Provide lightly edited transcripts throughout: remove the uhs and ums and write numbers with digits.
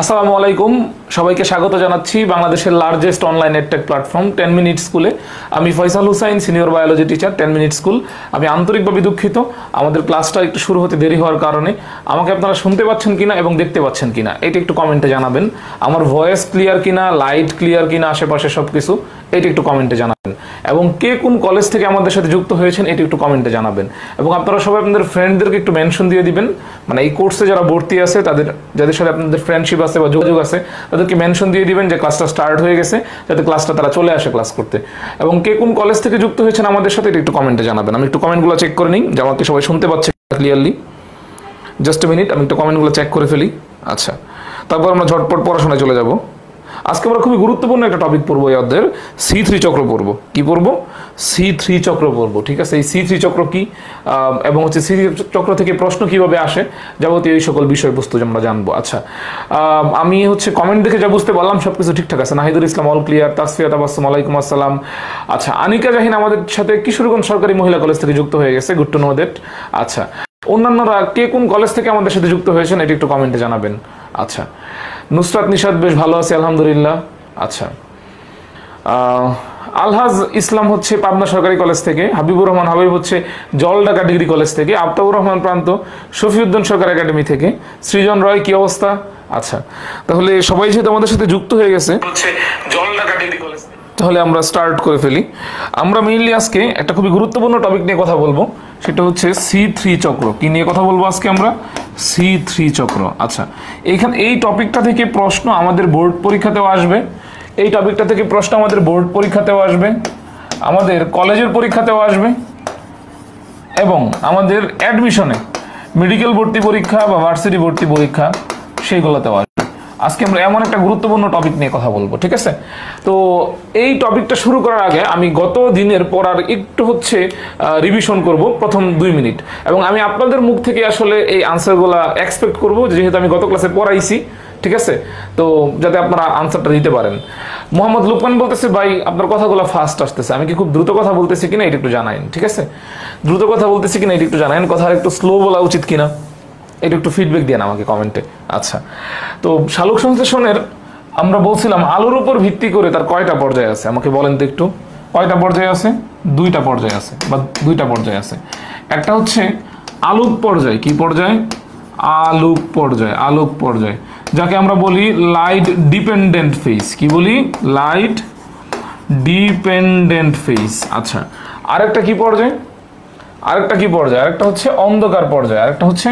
আসসালামু আলাইকুম, সবাইকে স্বাগত জানাচ্ছি বাংলাদেশের largest online edtech platform 10 minute স্কুলে। আমি Faisal Hussain, senior biology teacher, 10 minute school. আমি আন্তরিকভাবে দুঃখিত আমাদের ক্লাসটা একটু শুরু হতে দেরি হওয়ার কারণে। আমাকে আপনারা শুনতে পাচ্ছেন কিনা এবং দেখতে পাচ্ছেন কিনা এটা একটু কমেন্টে জানাবেন। আমার ভয়েস ক্লিয়ার কিনা, লাইট ক্লিয়ার কিনা, আশেপাশে সব কিছু এটা একটু কমেন্টে জানাবেন। এবং কে কোন কলেজ থেকে আমাদের সাথে যুক্ত হয়েছেন এটা একটু কমেন্টে জানাবেন। এবং আপনারা সবাই আপনাদের ফ্রেন্ডদেরকে একটু মেনশন দিয়ে দিবেন, মানে এই কোর্সে যারা ভর্তি আছে যাদের সাথে আপনাদের ফ্রেন্ডশিপ আছে বা যোগাযোগ আছে তাদেরকে মেনশন দিয়ে দিবেন যে ক্লাসটা স্টার্ট হয়ে গেছে, যাতে ক্লাসটা তারা চলে আসে ক্লাস করতে। এবং কে কোন কলেজ থেকে যুক্ত হয়েছেন আমাদের সাথে এটা একটু কমেন্টে জানাবেন। আমি একটু কমেন্টগুলো চেক করে নিই যে আমাকে সবাই শুনতে পাচ্ছে ক্লিয়ারলি। জাস্ট এ মিনিট, আমি একটু কমেন্টগুলো চেক করে ফেলি। আচ্ছা, তারপর আমরা ঝটপট পড়াশোনায় চলে যাব। আজকে আমরা খুবই গুরুত্বপূর্ণ একটা টপিক পড়বো, এই অধ্যায়ের C3 চক্র পড়বো। কি পড়বো? C3 চক্র পড়বো। ঠিক আছে, এই C3 চক্র কি এবং হচ্ছে C3 চক্র থেকে প্রশ্ন কিভাবে আসে, যাবতীয় এই সকল বিষয়বস্তু আমরা জানবো। আচ্ছা, আমি হচ্ছে কমেন্ট দেখে যা বুঝতে পারলাম সবকিছু ঠিকঠাক আছে। নাহিদুল ইসলাম অল ক্লিয়ার, তাসফিয়া তাবাসসুম আলাইকুম আসসালাম। আচ্ছা, আনিকা জাহিন আমাদের সাথে কিশোরগঞ্জ সরকারি মহিলা কলেজ থেকে যুক্ত হয়ে গেছে, গুড টু নো দ্যাট। আচ্ছা, অন্যান্যরা কে কোন কলেজ থেকে আমাদের সাথে যুক্ত হয়েছেন এটা একটু কমেন্টে জানাবেন। আচ্ছা, নুসরাত নিশাত বেশ ভালো আছে আলহামদুলিল্লাহ। আচ্ছা, আলহাজ ইসলাম হচ্ছে পাবনা সরকারি কলেজ থেকে, হাবিবুর রহমান হাবিব হচ্ছে জলঢাকা ডিগ্রি কলেজ থেকে, আফতাবুর রহমান প্রান্ত শফিউদ্দিন সরকার একাডেমি থেকে, সৃজন রয় কি অবস্থা? আচ্ছা, তাহলে সবাই যেহেতু আমাদের সাথে যুক্ত হয়ে গেছে জলঢাকা ডিগ্রি কলেজ, তাহলে আমরা স্টার্ট করে ফেলি। আমরা মেইনলি আজকে একটা খুবই গুরুত্বপূর্ণ টপিক নিয়ে কথা বলবো, সেটা হচ্ছে C3 চক্র। কি নিয়ে কথা বলবো আজকে আমরা? C3 চক্র। আচ্ছা, এই টপিকটা থেকে প্রশ্ন আমাদের বোর্ড পরীক্ষাতেও আসবে, এই টপিকটা থেকে প্রশ্ন আমাদের বোর্ড পরীক্ষাতেও আসবে, আমাদের কলেজের পরীক্ষাতেও আসবে, এবং আমাদের অ্যাডমিশনে মেডিকেল ভর্তি পরীক্ষা বা ভার্সিটি ভর্তি পরীক্ষা সেইগুলোতেও আসবে। আজকে আমরা এমন একটা গুরুত্বপূর্ণ টপিক নিয়ে কথা বলবো, ঠিক আছে? তো এই টপিকটা শুরু করার আগে আমি গত দিনের পড়ার একটু হচ্ছে রিভিশন করব প্রথম 2 মিনিট, এবং আমি আপনাদের মুখ থেকে আসলে এই আনসারগুলো এক্সপেক্ট করব, যেহেতু আমি গত ক্লাসে পড়াইছি, ঠিক আছে? তো যাতে আপনারা আনসারটা দিতে পারেন। মোহাম্মদ লুকমান বলতেছে, ভাই আপনার কথাগুলো ফাস্ট আসতেছে, আমি কি খুব দ্রুত কথা বলতেছি কিনা এটা একটু জানাইন, ঠিক আছে? দ্রুত কথা বলতেছি কিনা এটা একটু জানাইন, কথা একটু স্লো বলা উচিত কিনা এটা একটু ফিডব্যাক দেন আমাকে কমেন্টে। আচ্ছা, তো সালোক সংশ্লেষণের আমরা বলছিলাম আলোর উপর ভিত্তি করে তার কয়টা পর্যায় আছে, আমাকে বলেন তো একটু। কয়টা পর্যায় আছে? 2টা পর্যায় আছে, বা 2টা পর্যায় আছে। একটা হচ্ছে আলোক পর্যায়। কি পর্যায়? আলোক পর্যায়। আলোক পর্যায়, যাকে আমরা বলি লাইট ডিপেন্ডেন্ট ফেজ। কি বলি? Light dependent phase. আচ্ছা, আরেকটা কি পর্যায়? আরেকটা হচ্ছে অন্ধকার পর্যায়। আরেকটা হচ্ছে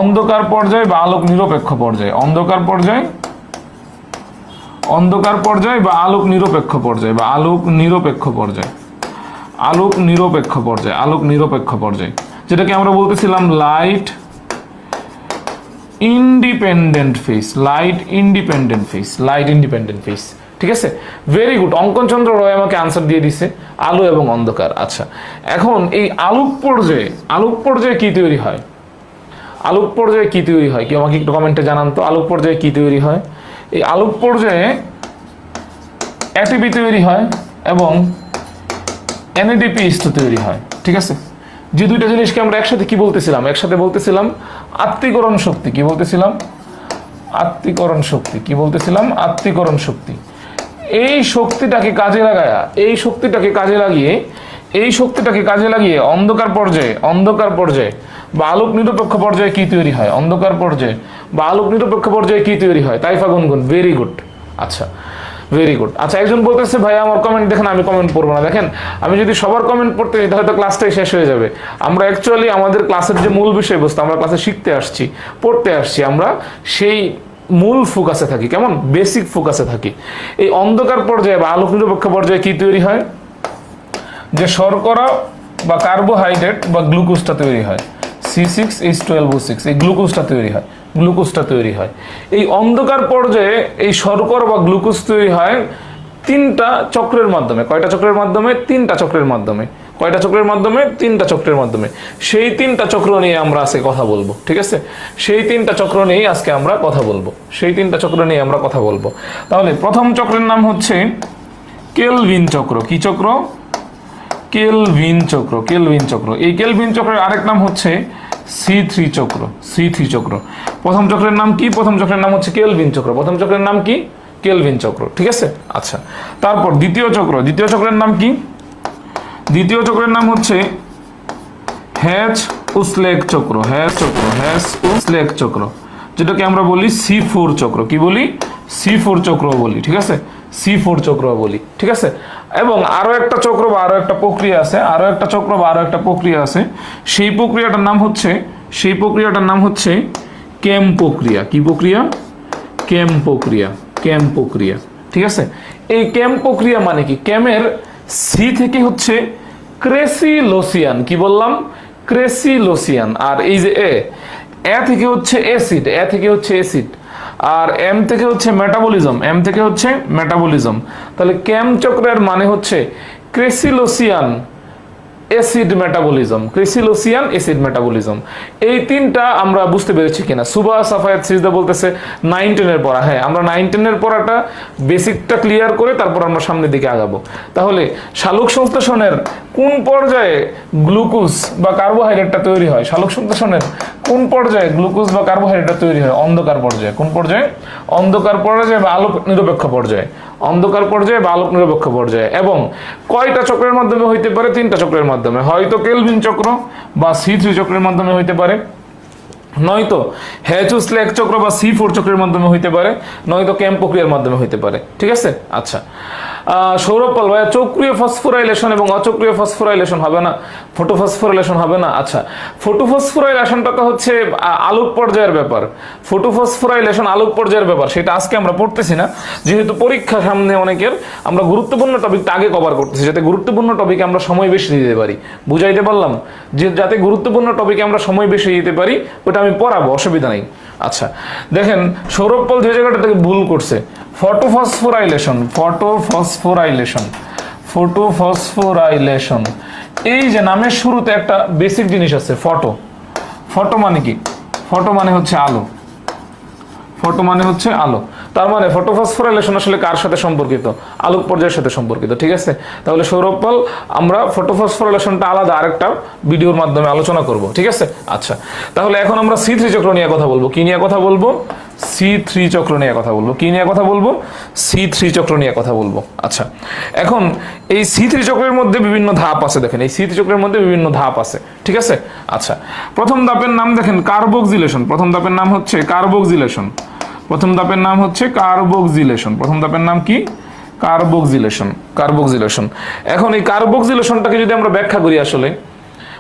অন্ধকার পর্যায় বা আলোক নিরপেক্ষ পর্যায়। অন্ধকার পর্যায় বা আলোক নিরপেক্ষ পর্যায়, বা আলোক নিরপেক্ষ পর্যায়। আলোক নিরপেক্ষ পর্যায়, যেটাকে আমরা বলতেছিলাম লাইট ইন্ডিপেন্ডেন্ট ফেজ। ঠিক আছে, ভেরি গুড। অঙ্কন চন্দ্র রয় আমাকে আনসার দিয়ে দিছে, আলো এবং অন্ধকার। আচ্ছা, এখন এই আলোক পর্যায়ে কি তৈরি হয়? কি আমাকে একটু কমেন্টে জানান তো, আলোক পর্যায়ে কি তৈরি হয়? এই আলোক পর্যায়ে এটিপি তৈরি হয় এবং NADP তৈরি হয়, ঠিক আছে? যে দুইটা জিনিসকে আমরা একসাথে কি বলতেছিলাম? আত্তীকরণ শক্তি। কি বলতেছিলাম? আত্তীকরণ শক্তি। এই শক্তিটাকে কাজে লাগিয়ে অন্ধকার পর্যায়ে বা আলোক নিরপেক্ষ পর্যায়ে কি তৈরি হয়? কি তৈরি হয়? তাইফা গুনগুন, ভেরি গুড। আচ্ছা, ভেরি গুড। আচ্ছা, একজন বলতেছে, ভাই আমার কমেন্ট দেখেন, আমি কমেন্ট পড়বো না। দেখেন, আমি যদি সবার কমেন্ট পড়তে যাই তাহলে তো ক্লাসটাই শেষ হয়ে যাবে। আমরা অ্যাকচুয়ালি আমাদের ক্লাসের যে মূল বিষয়বস্তু, আমরা ক্লাসে শিখতে আসছি, পড়তে আসছি, আমরা সেই মূল ফোকাসে থাকি। কেমন? বেসিক ফোকাসে থাকি। এই অন্ধকার পর্যায়ে বা আলোক নিরপেক্ষ পর্যায়ে কি তৈরি হয়? যে শর্করা বা কার্বোহাইড্রেট বা গ্লুকোজটা তৈরি হয়, C6H12O6, এই গ্লুকোজটা তৈরি হয়। এই অন্ধকার পর্যায়ে এই শর্করা বা গ্লুকোজ তৈরি হয় 3টা চক্রের মাধ্যমে। কয়টা চক্রের মাধ্যমে? 3টা চক্রের মাধ্যমে। কয়টা চক্রের মাধ্যমে? 3টা চক্রের মাধ্যমে। সেই 3টা চক্র নিয়ে আমরা আজকে কথা বলবো, ঠিক আছে? সেই 3টা চক্র নিয়েই আজকে আমরা কথা বলবো। তাহলে প্রথম চক্রের নাম হচ্ছে কেলভিন চক্র। কি চক্র? কেলভিন চক্র। এই কেলভিন চক্রের আরেক নাম হচ্ছে C3 চক্র, C3 চক্র। প্রথম চক্রের নাম কি? প্রথম চক্রের নাম হচ্ছে কেলভিন চক্র। প্রথম চক্রের নাম কি? কেলভিন চক্র, ঠিক আছে। আচ্ছা, তারপর দ্বিতীয় চক্র, দ্বিতীয় চক্রের নাম কি? দ্বিতীয় চক্রের নাম হচ্ছে হেচ-উসলেক চক্র, হেচ-উসলেক চক্র, যেটাকে আমরা বলি C4 চক্র। কি বলি? C4 চক্র বলি, ঠিক আছে, C4 চক্র বলি, ঠিক আছে। এবং আরো একটা চক্র বা আরো একটা প্রক্রিয়া আছে, আরো একটা চক্র বা আরো একটা প্রক্রিয়া আছে, সেই প্রক্রিয়াটার নাম হচ্ছে, সেই প্রক্রিয়াটার নাম হচ্ছে কেম প্রক্রিয়া। কি প্রক্রিয়া? কেম প্রক্রিয়া, কেম প্রক্রিয়া, ঠিক আছে। এই কেম প্রক্রিয়া মানে কি? কেমের সি থেকে হচ্ছে ক্রেসিলোসিয়ান, কি বললাম? ক্রেসিলোসিয়ান। আর এই যে এ থেকে হচ্ছে অ্যাসিড, এ থেকে হচ্ছে অ্যাসিড। আর এম থেকে হচ্ছে মেটাবলিজম, এম থেকে হচ্ছে মেটাবলিজম। তাহলে কেম চক্রের মানে হচ্ছে ক্রেসিলোসিয়ান অ্যাসিড মেটাবলিজম, ক্রেসিলোসিয়ান অ্যাসিড মেটাবলিজম। এই তিনটা আমরা বুঝতে পেরেছি কিনা? সুবা সাফায়াত সিজদা বলতেছে 9, 10 এর পড়া। হ্যাঁ, আমরা 9, 10 এর পড়াটা বেসিকটা ক্লিয়ার করে তারপর আমরা সামনের দিকে আগাবো। তাহলে সালোক সংশ্লেষণের কোন পর্যায়ে গ্লুকোজ বা কার্বোহাইড্রেটটা তৈরি হয়? সালোক সংশ্লেষণের কোন পর্যায়ে গ্লুকোজ বা কার্বোহাইড্রেটটা তৈরি হয়? অন্ধকার পর্যায়ে। কোন পর্যায়ে? অন্ধকার পর্যায়ে বা আলোক নিরপেক্ষ পর্যায়ে, অন্ধকার পর্যায়ে বা আলোক নিরপেক্ষ পর্যায়ে। এবং কয়টা চক্রের মাধ্যমে হইতে পারে? 3টা চক্রের মাধ্যমে। হয়তো কেলভিন চক্র বা C3 চক্রের মাধ্যমে হইতে পারে, নয়তো হেচ-উসলেক চক্র বা C4 চক্রের মাধ্যমে হইতে পারে, নয়তো কেম প্রক্রিয়ার মাধ্যমে হইতে পারে, ঠিক আছে। আচ্ছা, সৌরভ পাল ভাইয়া, চক্রীয় ফসফোরাইলেশন এবং অচক্রীয় ফসফোরাইলেশন হবে না? ফটোফসফোরাইলেশন হবে না? আচ্ছা, ফটোফসফোরাইলেশনটা তো হচ্ছে আলোক পর্যায়ের ব্যাপার। ফটোফসফোরাইলেশন আলোক পর্যায়ের ব্যাপার, সেটা আজকে আমরা পড়তেছি না, যেহেতু পরীক্ষা সামনে অনেকের। আমরা গুরুত্বপূর্ণ টপিকটা আগে কভার করতেছি, যাতে গুরুত্বপূর্ণ টপিকে আমরা সময় বেশি দিতে পারি। বুঝাইতে পারলাম? যে যাতে গুরুত্বপূর্ণ টপিকে আমরা সময় বেশি দিতে পারি, ওটা আমি পড়াবো, অসুবিধা নেই। আচ্ছা, দেখেন সৌরভ পাল যে জায়গাটা থেকে ভুল করছে, ফটোফসফোরাইলেশন, ফটোফসফোরাইলেশন, ফটোফসফোরাইলেশন, এই যে নামের শুরুতে একটা বেসিক জিনিস আছে, ফটো। ফটো মানে কি? ফটো মানে হচ্ছে আলো, ফটো মানে হচ্ছে আলো। তার মানে ফটোফসফোরাইলেশন আসলে কার সাথে সম্পর্কিত? আলোক পর্যায়ের সাথে সম্পর্কিত, ঠিক আছে। তাহলে সৌরভ পাল, আমরা ফটোফসফোরাইলেশনটা আলাদা আরেকটা ভিডিওর মাধ্যমে আলোচনা করব, ঠিক আছে। আচ্ছা, তাহলে এখন আমরা C3 চক্র নিয়ে কথা বলবো। কি নিয়ে কথা বলবো? C3 চক্র নিয়ে কথা বলবো। কি নিয়ে কথা বলবো? C3 চক্র নিয়ে কথা বলবো। আচ্ছা, এখন এই C3 চক্রের মধ্যে বিভিন্ন ধাপ আছে। দেখেন, এই C3 চক্রের মধ্যে বিভিন্ন ধাপ আছে, ঠিক আছে। আচ্ছা, প্রথম ধাপের নাম দেখেন কার্বক্সিলেশন। প্রথম ধাপের নাম হচ্ছে কার্বক্সিলেশন। প্রথম ধাপের নাম হচ্ছে কার্বক্সিলেশন। প্রথম ধাপের নাম কি? Carboxylation, carboxylation. এখন এই কার্বক্সিলেশনটাকে যদি আমরা ব্যাখ্যা করি, আসলে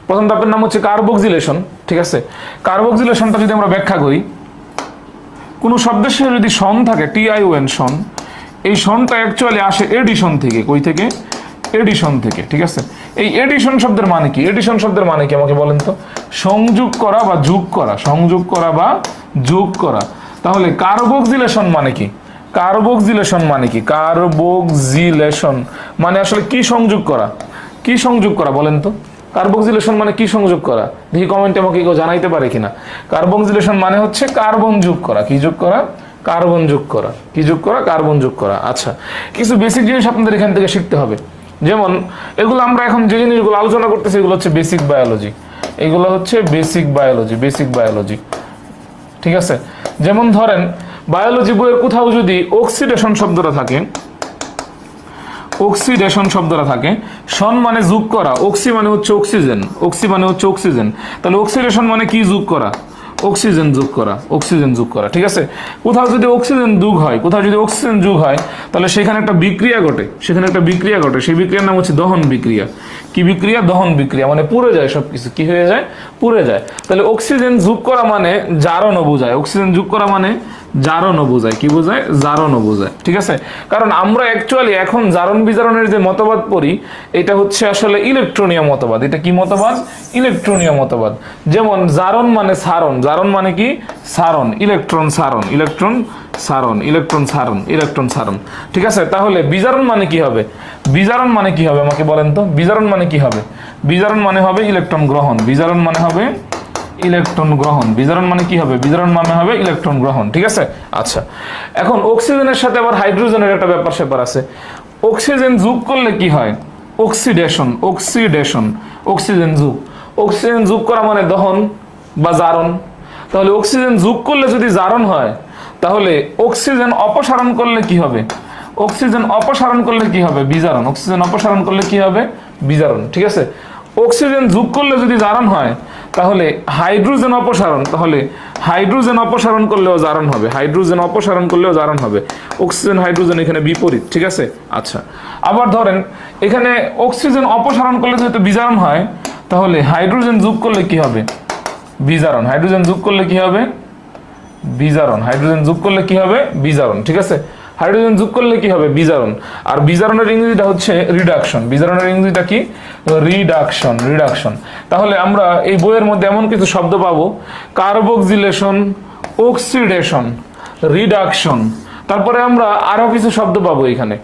প্রথম ধাপের নাম হচ্ছে কার্বক্সিলেশন, ঠিক আছে। কার্বক্সিলেশনটা যদি আমরা ব্যাখ্যা করি, কোনো শব্দের সাথে যদি সন থাকে, TION, সন, এই সনটা অ্যাকচুয়ালি আসে এডিশন থেকে। কই থেকে? এডিশন থেকে, ঠিক আছে। এই এডিশন শব্দের মানে কি? এডিশন শব্দের মানে কি আমাকে বলেন তো? সংযোগ করা বা যোগ করা, সংযোগ করা বা যোগ করা। তাহলে কার্বক্সিলেশন মানে কি? কার্বক্সিলেশন মানে কি? কার্বক্সিলেশন মানে আসলে কি সংযোগ করা? কি সংযোগ করা বলেন তো? কার্বক্সিলেশন মানে কি সংযোগ করা? দেখি কমেন্টে আমাকে কেউ জানাইতে পারে কিনা। কার্বক্সিলেশন মানে হচ্ছে কার্বন যোগ করা। কি যোগ করা? কার্বন যোগ করা। কি যোগ করা? কার্বন যোগ করা। আচ্ছা, কিছু বেসিক জিনিস আপনাদের এখান থেকে শিখতে হবে। যেমন এগুলো আমরা এখন যে জিনিসগুলো আলোচনা করতেছি, এগুলো হচ্ছে বেসিক বায়োলজি। এগুলো হচ্ছে বেসিক বায়োলজি, বেসিক বায়োলজি, ঠিক আছে। যেমন ধরেন বায়োলজি বইয়ের কোথাও যদি অক্সিডেশন শব্দটা থাকে, অক্সিডেশন শব্দটা থাকে, সন মানে যোগ করা, অক্সি মানে হচ্ছে অক্সিজেন, অক্সি মানে হচ্ছে অক্সিজেন, তাহলে অক্সিডেশন মানে কি? যোগ করা, অক্সিজেন যোগ করা, অক্সিজেন যোগ করা, ঠিক আছে। কোথাও যদি অক্সিজেন যোগ হয়, কোথাও যদি অক্সিজেন যোগ হয়, তাহলে সেখানে একটা বিক্রিয়া ঘটে, সেখানে একটা বিক্রিয়া ঘটে। সেই বিক্রিয়ার নাম হচ্ছে দহন বিক্রিয়া। কি বিক্রিয়া? দহন বিক্রিয়া। মানে পুড়ে যায় সবকিছু। কি হয়ে যায়? পুড়ে যায়। তাহলে অক্সিজেন যোগ করা মানে জারণ বোঝায়। অক্সিজেন যোগ করা মানে জারণ বোঝায়। কি বোঝায়? জারণ বোঝায়, ঠিক আছে। কারণ আমরা অ্যাকচুয়ালি এখন জারণ বিজারণের যে মতবাদ পড়ি, এটা হচ্ছে আসলে ইলেকট্রনীয় মতবাদ। এটা কি মতবাদ? ইলেকট্রনীয় মতবাদ। যেমন জারণ মানে সারণ, জারণ মানে কি? সারণ, ইলেকট্রন সারণ, ইলেকট্রন সারণ, ইলেকট্রন সারণ, ইলেকট্রন সারণ, ঠিক আছে। তাহলে বিজারণ মানে কি হবে? বিজারণ মানে কি হবে আমাকে বলেন তো? বিজারণ মানে কি হবে? বিজারণ মানে হবে ইলেকট্রন গ্রহণ। বিজারণ মানে হবে ইলেকট্রন গ্রহণ। বিজারণ মানে কি হবে? বিজারণ মানে হবে ইলেকট্রন গ্রহণ, ঠিক আছে। আচ্ছা, এখন অক্সিজেনের সাথে আবার হাইড্রোজেনের একটা ব্যাপার স্যাপার আছে। অক্সিজেন যোগ করলে কি হয়? অক্সিডেশন, অক্সিডেশন, অক্সিজেন যোগ। অক্সিজেন যোগ করা মানে দহন, বা জারণ। তাহলে অক্সিজেন যোগ করলে যদি জারণ হয়, তাহলে অক্সিজেন অপসারণ করলে কি হবে? অক্সিজেন অপসারণ করলে কি হবে? বিজারণ। অক্সিজেন অপসারণ করলে কি হবে? বিজারণ। ঠিক আছে, অক্সিজেন যোগ করলে যদি জারণ হয়, তাহলে হাইড্রোজেন অপসারণ, তাহলে হাইড্রোজেন অপসারণ করলেও জারণ হবে। হাইড্রোজেন অপসারণ করলেও জারণ হবে। অক্সিজেন হাইড্রোজেন এখানে বিপরীত। ঠিক আছে, আচ্ছা। আবার ধরেন এখানে অক্সিজেন অপসারণ করলে যেহেতু বিজারণ হয়, তাহলে হাইড্রোজেন যোগ করলে কি হবে? বিজারণ। হাইড্রোজেন যোগ করলে কি হবে? বিজারণ। হাইড্রোজেন যোগ করলে কি হবে? বিজারণ। ঠিক আছে, হাইড্রোজেন যোগ করলে কি হবে? বিজারণ। আর বিজারণের ইংরেজিটা হচ্ছে রিডাকশন। বিজারণের ইংরেজিটা কি? রিডাকশন। রিডাকশন। তাহলে আমরা এই বইয়ের মধ্যে এমন কিছু শব্দ পাবো, কার্বক্সিলেশন, অক্সিডেশন, রিডাকশন। তারপরে আমরা আরো কিছু শব্দ পাবো, এখানে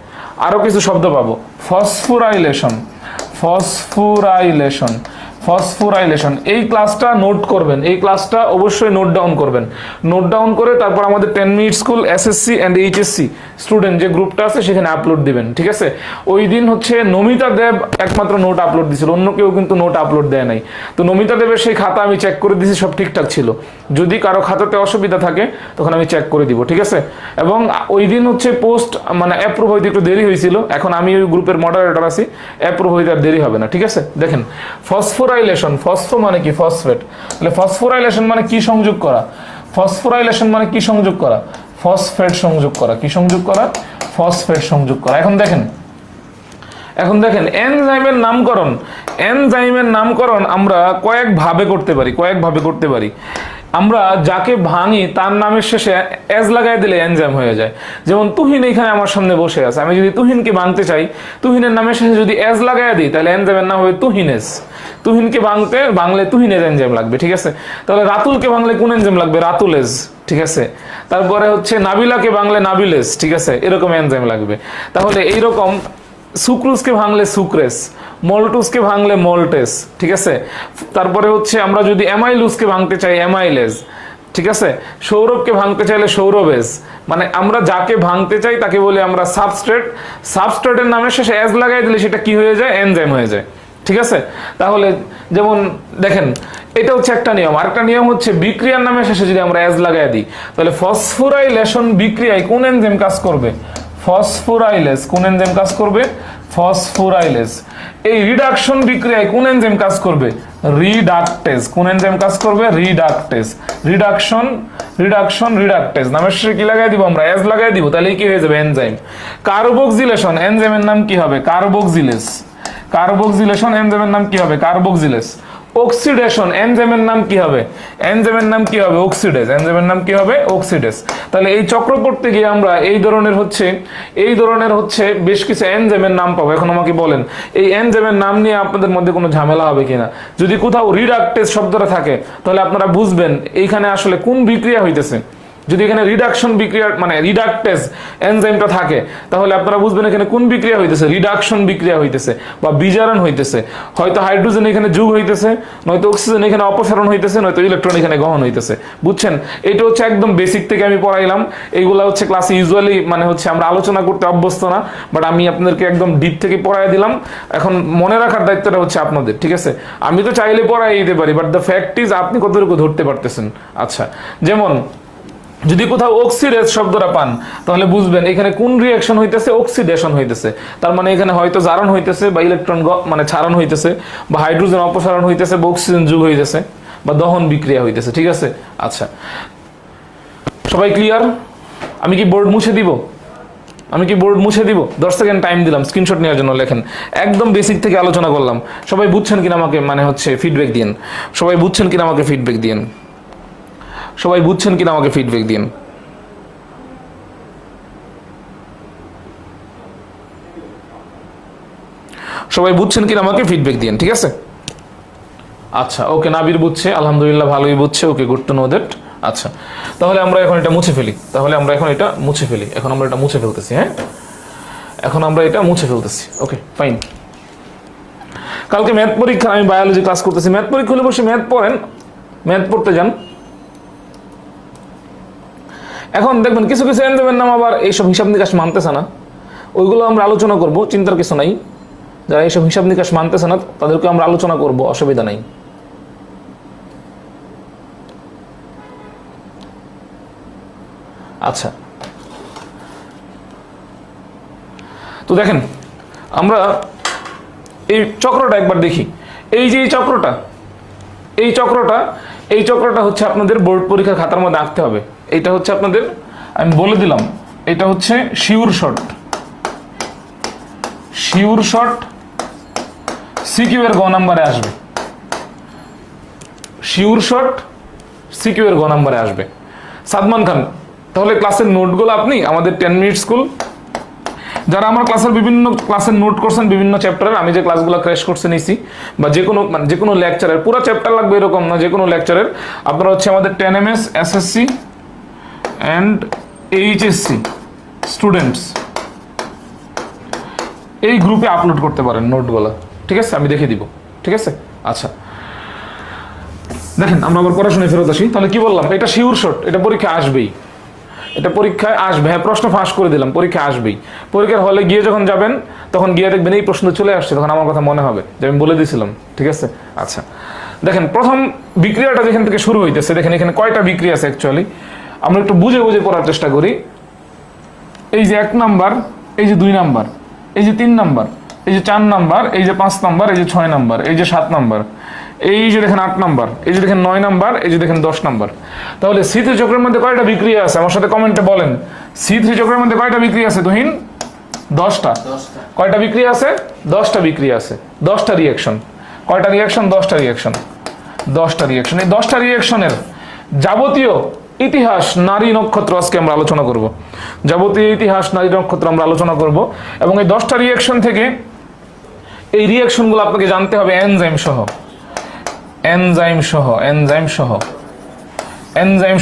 আরো কিছু শব্দ পাবো, ফসফোরাইলেশন। Phosphorylation, phosphorylation. এই ক্লাসটা নোট করবেন, এই ক্লাসটা অবশ্যই নোট ডাউন করবেন। নোট ডাউন করে তারপর আমাদের 10 minute school SSC and HSC student যে গ্রুপটা আছে সেখানে আপলোড দিবেন। ঠিক আছে, ওই দিন হচ্ছে নমিতা দেব একমাত্র নোট আপলোড দিয়েছিল, অন্য কেউ কিন্তু নোট আপলোড দেয় নাই। তো নমিতা দেবের সেই খাতা আমি চেক করে দিয়েছি, সব ঠিকঠাক ছিল। যদি কারো খাতাতে অসুবিধা থাকে তখন আমি চেক করে দিব। ঠিক আছে, এবং ওই দিন হচ্ছে পোস্ট মানে অ্যাপ্রুভ হইতে একটু দেরি হয়েছিল। এখন আমি ওই গ্রুপের মডারেটর আছি, অ্যাপ্রুভ হইতে আর দেরি হবে না। ঠিক আছে, দেখেন ফসফোরাইলেশন, ফসফো মানে কি? ফসফেট। তাহলে ফসফোরাইলেশন মানে কি সংযোগ করা? ফসফোরাইলেশন মানে কি সংযোগ করা? ফসফেট সংযোগ করা। কি সংযোগ করা? ফসফেট সংযোগ করা। এখন দেখেন এনজাইমের নামকরণ, এনজাইমের নামকরণ আমরা কয়েক ভাবে করতে পারি। আমরা যাকে ভাঙি তার নামের শেষে এজ লাগাই দিলে এনজাইম হয়ে যায়। যেমন তুহিন এখানে আমার সামনে বসে আছে, আমি যদি তুহিনকে ভাঙতে চাই, তুহিনের নামের শেষে যদি এজ লাগাই দিই, তাহলে এনজাইমের নাম হবে তুহিনেজ। তুহিনকে ভাঙলে তুহিনের এনজাইম লাগবে। ঠিক আছে, তাহলে রাতুলকে ভাঙলে কোন এনজাইম লাগবে? রাতুলেজ। ঠিক আছে, তারপরে হচ্ছে নাবিলাকে ভাঙলে নাবিলেজ। ঠিক আছে, এরকম এনজাইম লাগবে। তাহলে এইরকম সুক্রোজকে ভাঙলে সুক্রেস, মল্টুসকে ভাঙলে মল্টেস। ঠিক আছে, তারপরে হচ্ছে আমরা যদি অ্যামাইলুসকে ভাঙতে চাই অ্যামাইলেজ। ঠিক আছে, সৌরভকে ভাঙতে চাইলে সৌরভেজ। মানে আমরা যাকে ভাঙতে চাই তাকে বলি আমরা সাবস্ট্রেট। সাবস্ট্রেটের নামের শেষে এজ লাগাই দিলে সেটা কি হয়ে যায়? এনজাইম হয়ে যায়। ঠিক আছে, তাহলে যেমন দেখেন এটা হচ্ছে একটা নিয়ম। আরেকটা নিয়ম হচ্ছে বিক্রিয়ার নামের শেষে যদি আমরা এজ লাগাই দিই, তাহলে ফসফোরাইলেশন বিক্রিয়ায় কোন এনজাইম কাজ করবে? ফসফোরাইলেজ। কোন এনজাইম কাজ করবে? ফসফোরাইলেজ। এই রিডাকশন বিক্রিয়ায় কোন এনজাইম কাজ করবে? রিডাকটেজ। কোন এনজাইম কাজ করবে? রিডাকটেজ। Reduction, reduction, reductase. নামের শেষে কি লাগাই দিব? আমরা এজ লাগাই দিব, তাহলে কি হয়ে যাবে? এনজাইম। কার্বক্সিলেশন, এনজাইমের নাম কি হবে? কার্বক্সিলেজ। কার্বক্সিলেশন, এনজাইমের নাম কি হবে? কার্বক্সিলেজ। অক্সিডেশন, এনজাইমের নাম কি হবে? এনজাইমের নাম কি হবে? অক্সিডেজ। এনজাইমের নাম কি হবে? অক্সিডেজ। তাহলে এই চক্র করতে গিয়ে আমরা এই ধরনের হচ্ছে বেশ কিছু এনজাইমের নাম পাবো। এখন আমাকে বলেন এই এনজাইমের নাম নিয়ে আপনাদের মধ্যে কোনো ঝামেলা হবে কিনা? যদি কোথাও রিডাকটেজ শব্দটা থাকে তাহলে আপনারা বুঝবেন এইখানে আসলে কোন বিক্রিয়া হইতেছে। যদি এখানে রিডাকশন বিক্রিয়া মানে রিডাকটেজ এনজাইমটা থাকে, তাহলে আপনারা বুঝবেন এখানে কোন বিক্রিয়া হইতেছে? রিডাকশন বিক্রিয়া হইতেছে বা বিজারণ হইতেছে। হয়তো হাইড্রোজেন এখানে যোগ হইতেছে, নয়তো অক্সিজেন এখানে অপসারণ হইতেছে, নয়তো ইলেকট্রন এখানে গ্রহণ হইতেছে। বুঝছেন? এটা হচ্ছে একদম বেসিক থেকে আমি পড়াইলাম। এইগুলা হচ্ছে ক্লাসে ইউজুয়ালি মানে হচ্ছে আমরা আলোচনা করতে অভ্যস্ত না, বাট আমি আপনাদেরকে একদম ডিপ থেকে পড়াই দিলাম। এখন মনে রাখার দায়িত্বটা হচ্ছে আপনাদের। ঠিক আছে, আমি তো চাইলে পড়াই দিতে পারি, বাট দ্য ফ্যাক্ট ইজ আপনি কতটুকু ধরতে পারতেছেন। আচ্ছা, যেমন যদি কোথাও অক্সিডেজ শব্দটা পান তাহলে বুঝবেন এখানে কোন রিঅ্যাকশন হইতেছে? অক্সিডেশন হইতেছে। তার মানে এখানে হয়তো জারণ হইতেছে বা ইলেকট্রন মানে ছাড়ন হইতেছে বা হাইড্রোজেন অপসারণ হইতেছে বা অক্সিজেন যোগ হইতেছে বা দহন বিক্রিয়া হইতেছে। ঠিক আছে, আচ্ছা সবাই ক্লিয়ার? আমি কি বোর্ড মুছে দিব? 10 সেকেন্ড টাইম দিলাম স্ক্রিনশট নেওয়ার জন্য। লেখেন, একদম বেসিক থেকে আলোচনা করলাম। সবাই বুঝছেন কিনা আমাকে মানে হচ্ছে ফিডব্যাক দিন। সবাই বুঝছেন কিনা আমাকে ফিডব্যাক দিন। সবাই বুঝছেন কিনা আমাকে ফিডব্যাক দিন। সবাই বুঝছেন কিনা আমাকে ফিডব্যাক দিন। ঠিক আছে, আচ্ছা ওকে, নাবির বুঝছে, আলহামদুলিল্লাহ ভালোই বুঝছে। ওকে, গুড টু নো দ্যাট। আচ্ছা, তাহলে আমরা এখন এটা মুছে ফেলি। এখন আমরা এটা মুছে ফেলতেছি। হ্যাঁ, এখন আমরা এটা মুছে ফেলতেছি। Okay fine. কালকে ম্যাথ পরীক্ষা, আমি বায়োলজি ক্লাস করতেছি। ম্যাথ পরীক্ষা হলে বসে ম্যাথ পড়েন, ম্যাথ পড়তে যান। এখন দেখবেন কিছু কিছু এনজাইমের নাম আবার এইসব হিসাব নিকাশ মানতেছে না, ওইগুলো আমরা আলোচনা করব, চিন্তার কিছু নাই। যারা এইসব হিসাব নিকাশ মানতেছে না তাদেরকে আমরা আলোচনা করব, অসুবিধা নাই। আচ্ছা, তো দেখেন আমরা এই চক্রটা একবার দেখি। এই যে এই চক্রটা হচ্ছে আপনাদের বোর্ড পরীক্ষার খাতার মধ্যে আঁকতে হবে। এটা হচ্ছে আপনাদের, আমি বলে দিলাম, এটা হচ্ছে শিওর শর্ট সিকিউ এর গ নাম্বারে আসবে। শিওর শর্ট সিকিউ এর গ নাম্বারে আসবে। সাদমান খান, তাহলে ক্লাসের নোটগুলো আপনি আমাদের 10 মিনিট স্কুল, যারা আমার বিভিন্ন ক্লাসের নোট করছেন বিভিন্ন চ্যাপ্টারের, আমি যে ক্লাসগুলো ক্র্যাশ কোর্সে নিছি, বা যে কোনো লেকচারের পুরো চ্যাপ্টার লাগবে এরকম না, যে কোনো লেকচারের আপনারা হচ্ছে আমাদের 10 MS SSC and HSC students এই গ্রুপে আপলোড করতে পারেন নোটগুলো, ঠিক আছে? আমি দেখে দিব, ঠিক আছে? আচ্ছা, দেখেন আমরা আবার পড়াশোনায় ফেরত আসি। তাহলে কি বললাম, এটা শিওর শর্ট, এটা পরীক্ষায় আসবেই, এটা পরীক্ষায় আসবে। হ্যাঁ, প্রশ্ন ফাঁস করে দিলাম, পরীক্ষায় আসবেই। পরীক্ষার হলে গিয়ে যখন যাবেন তখন গিয়ে দেখবেন এই প্রশ্ন চলে আসছে, তখন আমার কথা মনে হবে যে আমি বলে দিয়েছিলাম, ঠিক আছে? আচ্ছা, দেখেন প্রথম বিক্রিয়াটা যেখান থেকে শুরু হইতেছে, দেখেন এখানে কয়টা বিক্রিয়া আছে অ্যাকচুয়ালি, আমরা একটু বুঝে পড়ার চেষ্টা করি। এই যে 1 নাম্বার, এই যে 2 নাম্বার, এই যে 3 নাম্বার, এই যে 4 নাম্বার, এই যে 5 নাম্বার, এই যে 6 নাম্বার, এই যে 7 নাম্বার, এই যে দেখেন 8 নাম্বার, এই যে দেখেন 9 নাম্বার, এই যে দেখেন 10 নাম্বার। তাহলে C3 চক্রের মধ্যে কয়টা বিক্রিয়া আছে? আমার সাথে কমেন্টে বলেন। C3 চক্রের মধ্যে কয়টা বিক্রিয়া আছে তুহিন? 10টা। কয়টা বিক্রিয়া আছে? 10টা বিক্রিয়া আছে, 10টা রিঅ্যাকশন। কয়টা রিঅ্যাকশন? 10টা রিঅ্যাকশন। 10টা রিঅ্যাকশন। এই 10টা রিঅ্যাকশনের যাবতীয় ইতিহাস, নারী নক্ষত্র আজকে আমরা আলোচনা করব। যাবতীয় ইতিহাস, নারী নক্ষত্র আমরা আলোচনা করব। এবং এই 10টা রিঅ্যাকশন থেকে এই রিঅ্যাকশনগুলো আপনাকে জানতে হবে এনজাইম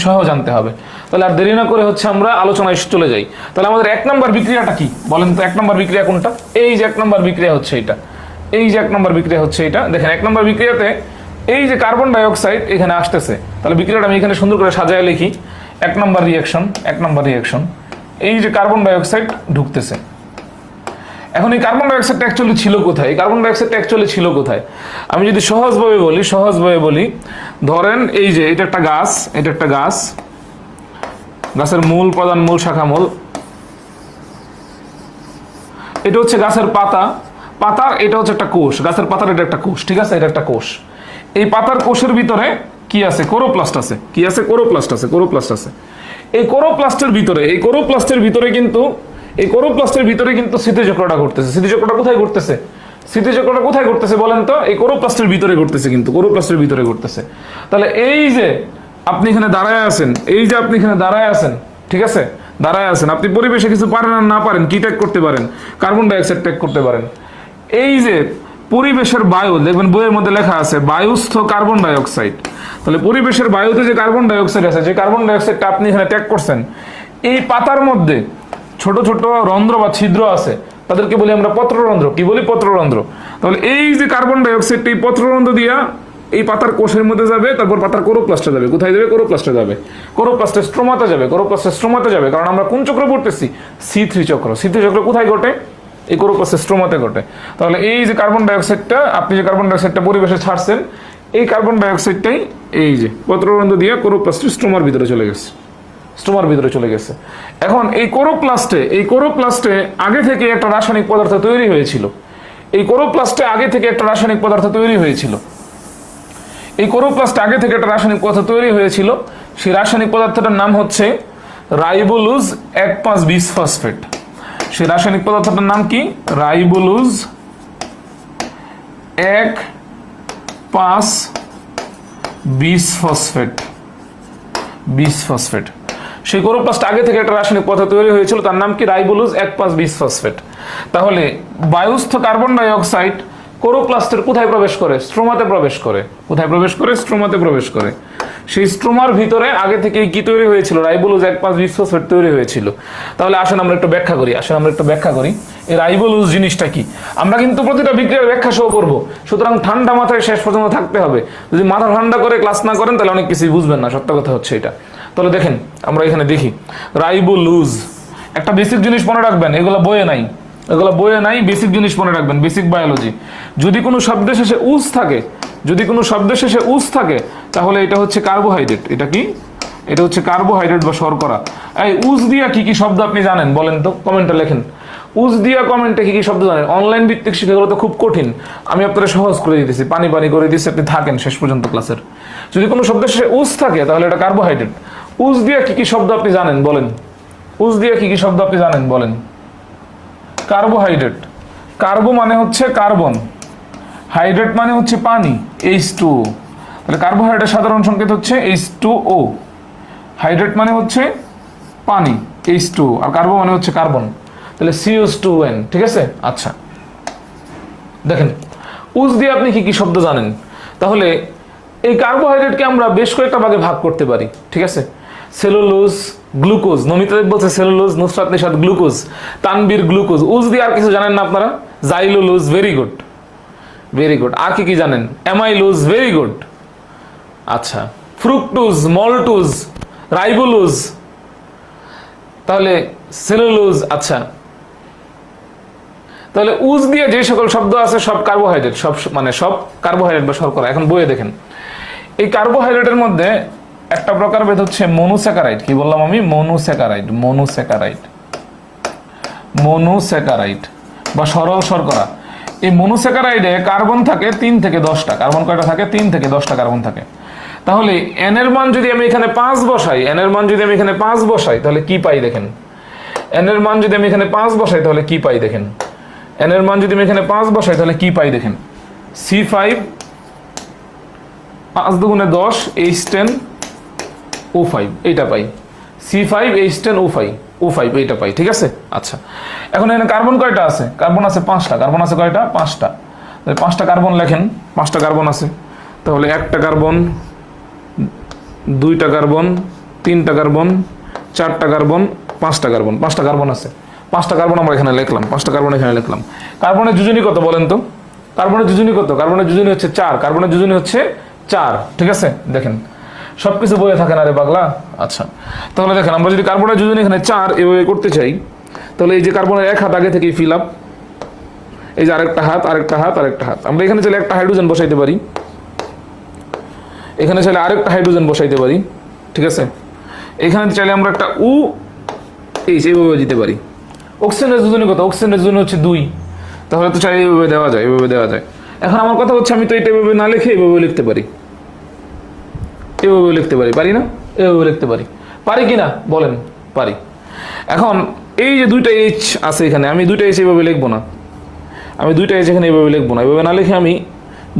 সহ জানতে হবে। তাহলে আর দেরি না করে হচ্ছে আমরা আলোচনায় চলে যাই। তাহলে আমাদের 1 নম্বর বিক্রিয়াটা কি বলেন তো? 1 নম্বর বিক্রিয়া কোনটা? এই যে 1 নম্বর বিক্রিয়া হচ্ছে এটা, এই যে 1 নম্বর বিক্রিয়া হচ্ছে এটা। দেখেন 1 নম্বর বিক্রিয়াতে এই যে কার্বন ডাই অক্সাইড এখানে আসতেছে। তাহলে বিক্রিয়াটা আমি এখানে সুন্দর করে সাজায় লিখি। 1 নম্বর রিঅ্যাকশন, এই যে কার্বন ডাই অক্সাইড ঢুকতেছে। এখন এই কার্বন ডাই অক্সাইডটা অ্যাকচুয়ালি ছিল কোথায়? এই কার্বন ডাই অক্সাইডটা অ্যাকচুয়ালি ছিল কোথায়? আমি যদি সহজভাবে বলি, ধরেন এই যে এটা একটা গাছ, গাছের মূল, প্রধান মূল, শাখা মূল, এটা হচ্ছে গাছের পাতার এটা হচ্ছে একটা কোষ, গাছের পাতার এটা একটা কোষ, ঠিক আছে? এটা একটা কোষ। এই পাতার কোষের ভিতরে কি আছে? কোরোপ্লাস্ট আছে। কি আছে? কোরোপ্লাস্ট আছে। এই কোরোপ্লাস্টের ভিতরে কিন্তু স্মৃতিচক্রটা ঘটতেছে। স্মৃতিচক্রটা কোথায় ঘটতেছে বলেন তো? এই কোরোপ্লাস্টের ভিতরে ঘটতেছে, কিন্তু কোরোপ্লাস্টের ভিতরে ঘটতেছে। তাহলে এই যে আপনি এখানে দাঁড়ায় আছেন, ঠিক আছে? দাঁড়ায় আছেন, আপনি পরিবেশে কিছু পারেন আর না পারেন, কি ত্যাগ করতে পারেন? কার্বন ডাই অক্সাইড ত্যাগ করতে পারেন। এই যে পরিবেশের বায়ু, দেখবেন বইয়ের মধ্যে লেখা আছে বায়ুস্থ কার্বন ডাই অক্সাইড। তাহলে পরিবেশের বায়ুতে যে কার্বন ডাই অক্সাইড আছে, যে কার্বন ডাই অক্সাইডটা আপনি এখানে ত্যাগ করছেন, এই পাতার মধ্যে ছোট ছোট রন্ধ্র বা ছিদ্র আছে, তাদেরকে বলি আমরা পত্ররন্ধ্র। কি বলি? পত্ররন্ধ্র। তাহলে এই যে কার্বন ডাই অক্সাইডটা এই পত্ররন্ধ্র দিয়া এই পাতার কোষের মধ্যে যাবে, তারপর পাতার কোরোপ্লাস্টে যাবে। কোথায় যাবে? কোরোপ্লাস্টে যাবে। কোরোপ্লাস্টের স্ট্রোমাতে যাবে। কারণ আমরা কোন চক্র পড়তেছি? C3 চক্র। C3 চক্র কোথায় ঘটে? এই কোরোপ্লাস্টের স্ট্রোমাতে ঘটে। তাহলে এই যে কার্বন ডাই অক্সাইডটা, আপনি যে কার্বন ডাই অক্সাইডটা পরিবেশে ছাড়ছেন, এই কার্বন ডাই অক্সাইডটাই এই যে পত্ররন্ধ্র দিয়ে কোরোপ্লাস্টের স্ট্রোমার ভিতরে চলে গেছে। এখন এই কোরোপ্লাস্টে আগে থেকে একটা রাসায়নিক পদার্থ তৈরি হয়েছিল। এই কোরোপ্লাস্টে আগে থেকে একটা রাসায়নিক পদার্থ তৈরি হয়েছিল। সেই রাসায়নিক পদার্থটার নাম হচ্ছে রাইবোলুজ 1,5 বিসফসফেট। সেই রাসায়নিক পদার্থটার নাম কি? রাইবোলুজ 1,5 বিসফসফেট। সেই কোরোপ্লাস্ট আগে থেকে একটা রাসায়নিক পদার্থ তৈরি হয়েছিল, তার নাম কি? রাইবোলুজ 1,5 বিসফসফেট। তাহলে বায়ুস্থ কার্বন ডাই অক্সাইড কোরোপ্লাস্টের কোথায় প্রবেশ করে? স্ট্রোমাতে প্রবেশ করে। কোথায় প্রবেশ করে? স্ট্রোমাতে প্রবেশ করে। সেই স্ট্রোমার ভিতরে আগে থেকে কি তৈরি হয়েছিল? রাইবোলুজ 1,5 বিসফসফেট তৈরি হয়েছিল। তাহলে আসেন আমরা একটু ব্যাখ্যা করি এই রাইবোলুজ জিনিসটা কি। আমরা কিন্তু প্রতিটা বিক্রিয়ার ব্যাখ্যা সহ করব, সুতরাং ঠান্ডা মাথায় শেষ পর্যন্ত থাকতে হবে। যদি মাথা ঠান্ডা করে ক্লাস না করেন তাহলে অনেক কিছুই বুঝবেন না, সত্য কথা হচ্ছে এটা। তাহলে দেখেন আমরা এখানে দেখি রাইবোলুজ, একটা বেসিক জিনিস মনে রাখবেন, এগুলো বইয়ে নাই, বেসিক জিনিস মনে রাখবেন, বেসিক বায়োলজি। যদি কোনো শব্দের শেষে উস থাকে তাহলে এটা হচ্ছে কার্বোহাইড্রেট। এটা কি? এটা হচ্ছে কার্বোহাইড্রেট বা শর্করা। এই উজ দিয়া কি কি শব্দ আপনি জানেন বলেন তো, কমেন্টে লেখেন। উজ দিয়া কমেন্টে কি কি শব্দ জানেন? অনলাইন ভিত্তিক শিক্ষাগুলো তো খুব কঠিন, আমি আপনারা সহজ করে দিতেছি, পানি পানি করে দিচ্ছি, আপনি থাকেন শেষ পর্যন্ত ক্লাসের। যদি কোনো শব্দের শেষে উজ থাকে তাহলে এটা কার্বোহাইড্রেট। উজ দিয়া কি কি শব্দ আপনি জানেন বলেন? উজ দিয়া কি কি শব্দ আপনি জানেন বলেন? কার্বোহাইড্রেট। কার্বো মানে হচ্ছে কার্বন, হাইড্রেট মানে হচ্ছে পানি, H2O। তাহলে কার্বোহাইড্রেটের সাধারণ সংকেত হচ্ছে H2O। হাইড্রেট মানে হচ্ছে পানি, H2O, আর কার্বন মানে হচ্ছে কার্বন, তাহলে CH2N। ঠিক আছে, আচ্ছা দেখেন উজ দিয়ে আপনি কি কি শব্দ জানেন? তাহলে এই কার্বোহাইড্রেটকে আমরা বেশ কয়েকটা ভাগে ভাগ করতে পারি। ঠিক আছে, সেলুলোজ, গ্লুকোজ, নমিতা দেব বলছে cellulose, Nusrat Nishat glucose, Tanvir glucose. Ose দিয়ে আর কিছু জানেন না আপনারা? Xylulose, very good very good. আর কি কি জানেন? Amylose, very good. আচ্ছা, ফ্রুকটোজ, মল্টোজ, রাইবোলোজ, তাহলে সেলুলোজ। আচ্ছা, তাহলে উজ দিয়ে যে সকল শব্দ আছে সব কার্বোহাইড্রেট, সব মানে সব কার্বোহাইড্রেট বা শর্করা। এখন বইয়ে দেখেন এই কার্বোহাইড্রেটের মধ্যে একটা প্রকার ভেদ হচ্ছে মনোস্যাকারাইড। কি বললাম আমি? মনোস্যাকারাইড, মনোস্যাকারাইড, মনোস্যাকারাইড বা সরল শর্করা। এই মনোস্যাকারাইডে কার্বন থাকে 3 থেকে 10টা। কার্বন কয়টা থাকে? 3 থেকে 10টা কার্বন থাকে। তাহলে এন এর মান যদি আমি এখানে 5 বসাই, এন এর মান যদি আমি এখানে 5 বসাই তাহলে কি পাই দেখেন? এন এর মান যদি আমি এখানে 5 বসাই তাহলে কি পাই দেখেন? এন এর মান যদি আমি এখানে 5 বসাই তাহলে কি পাই দেখেন? C5 5 দুগুণে 10 H10O5 এইটা পাই। C5H10O5 এইটা পাই। ঠিক আছে, আচ্ছা এখন এখানে কার্বন কয়টা আছে? কার্বন আছে 5টা। কার্বন আছে কয়টা? 5টা। তাহলে 5টা কার্বন লেখেন, 5টা কার্বন আছে। তাহলে 1টা কার্বন, 2টা কার্বন, 3টা কার্বন, 4টা কার্বন, 5টা কার্বন। 5টা কার্বন আছে, 5টা কার্বন আমরা এখানে লিখলাম, 5টা কার্বন এখানে লিখলাম। কার্বনের যোজনী কত বলেন তো? কার্বনের যোজনী কত? কার্বনের যোজনী হচ্ছে 4। কার্বনের যোজনী হচ্ছে 4। ঠিক আছে, দেখেন সবকিছু বইয়ে থাকে না রে পাগলা। আচ্ছা, তাহলে দেখেন আমরা যদি কার্বনের যোজনী এখানে 4 এভাবে করতে চাই, তাহলে এই যে কার্বনের এক হাত আগে থেকেই ফিল আপ, এই যে আরেকটা হাত, আরেকটা হাত, আরেকটা হাত। আমরা এখানে চাইলে একটা হাইড্রোজেন বসাইতে পারি, এখানে চাইলে আরেকটা হাইড্রোজেন বসাইতে পারি। ঠিক আছে, এখানে চাইলে আমরা একটা এইভাবে দিতে পারি। অক্সিজেনের যোজনী কত? অক্সিজেনের যোজনী হচ্ছে 2। তাহলে তো চাই এইভাবে দেওয়া যায়, এইভাবে দেওয়া যায়। এখন আমার কথা হচ্ছে আমি তো এটা এভাবে না লিখে এইভাবে লিখতে পারি, এভাবে লিখতে পারি, পারি না? এভাবে লিখতে পারি, পারি কি না বলেন? পারি। এখন এই যে 2টা H আছে এখানে, আমি 2টা H এভাবে লিখবো না, আমি 2টা H এখানে এভাবে লিখবো না, এভাবে না লিখে আমি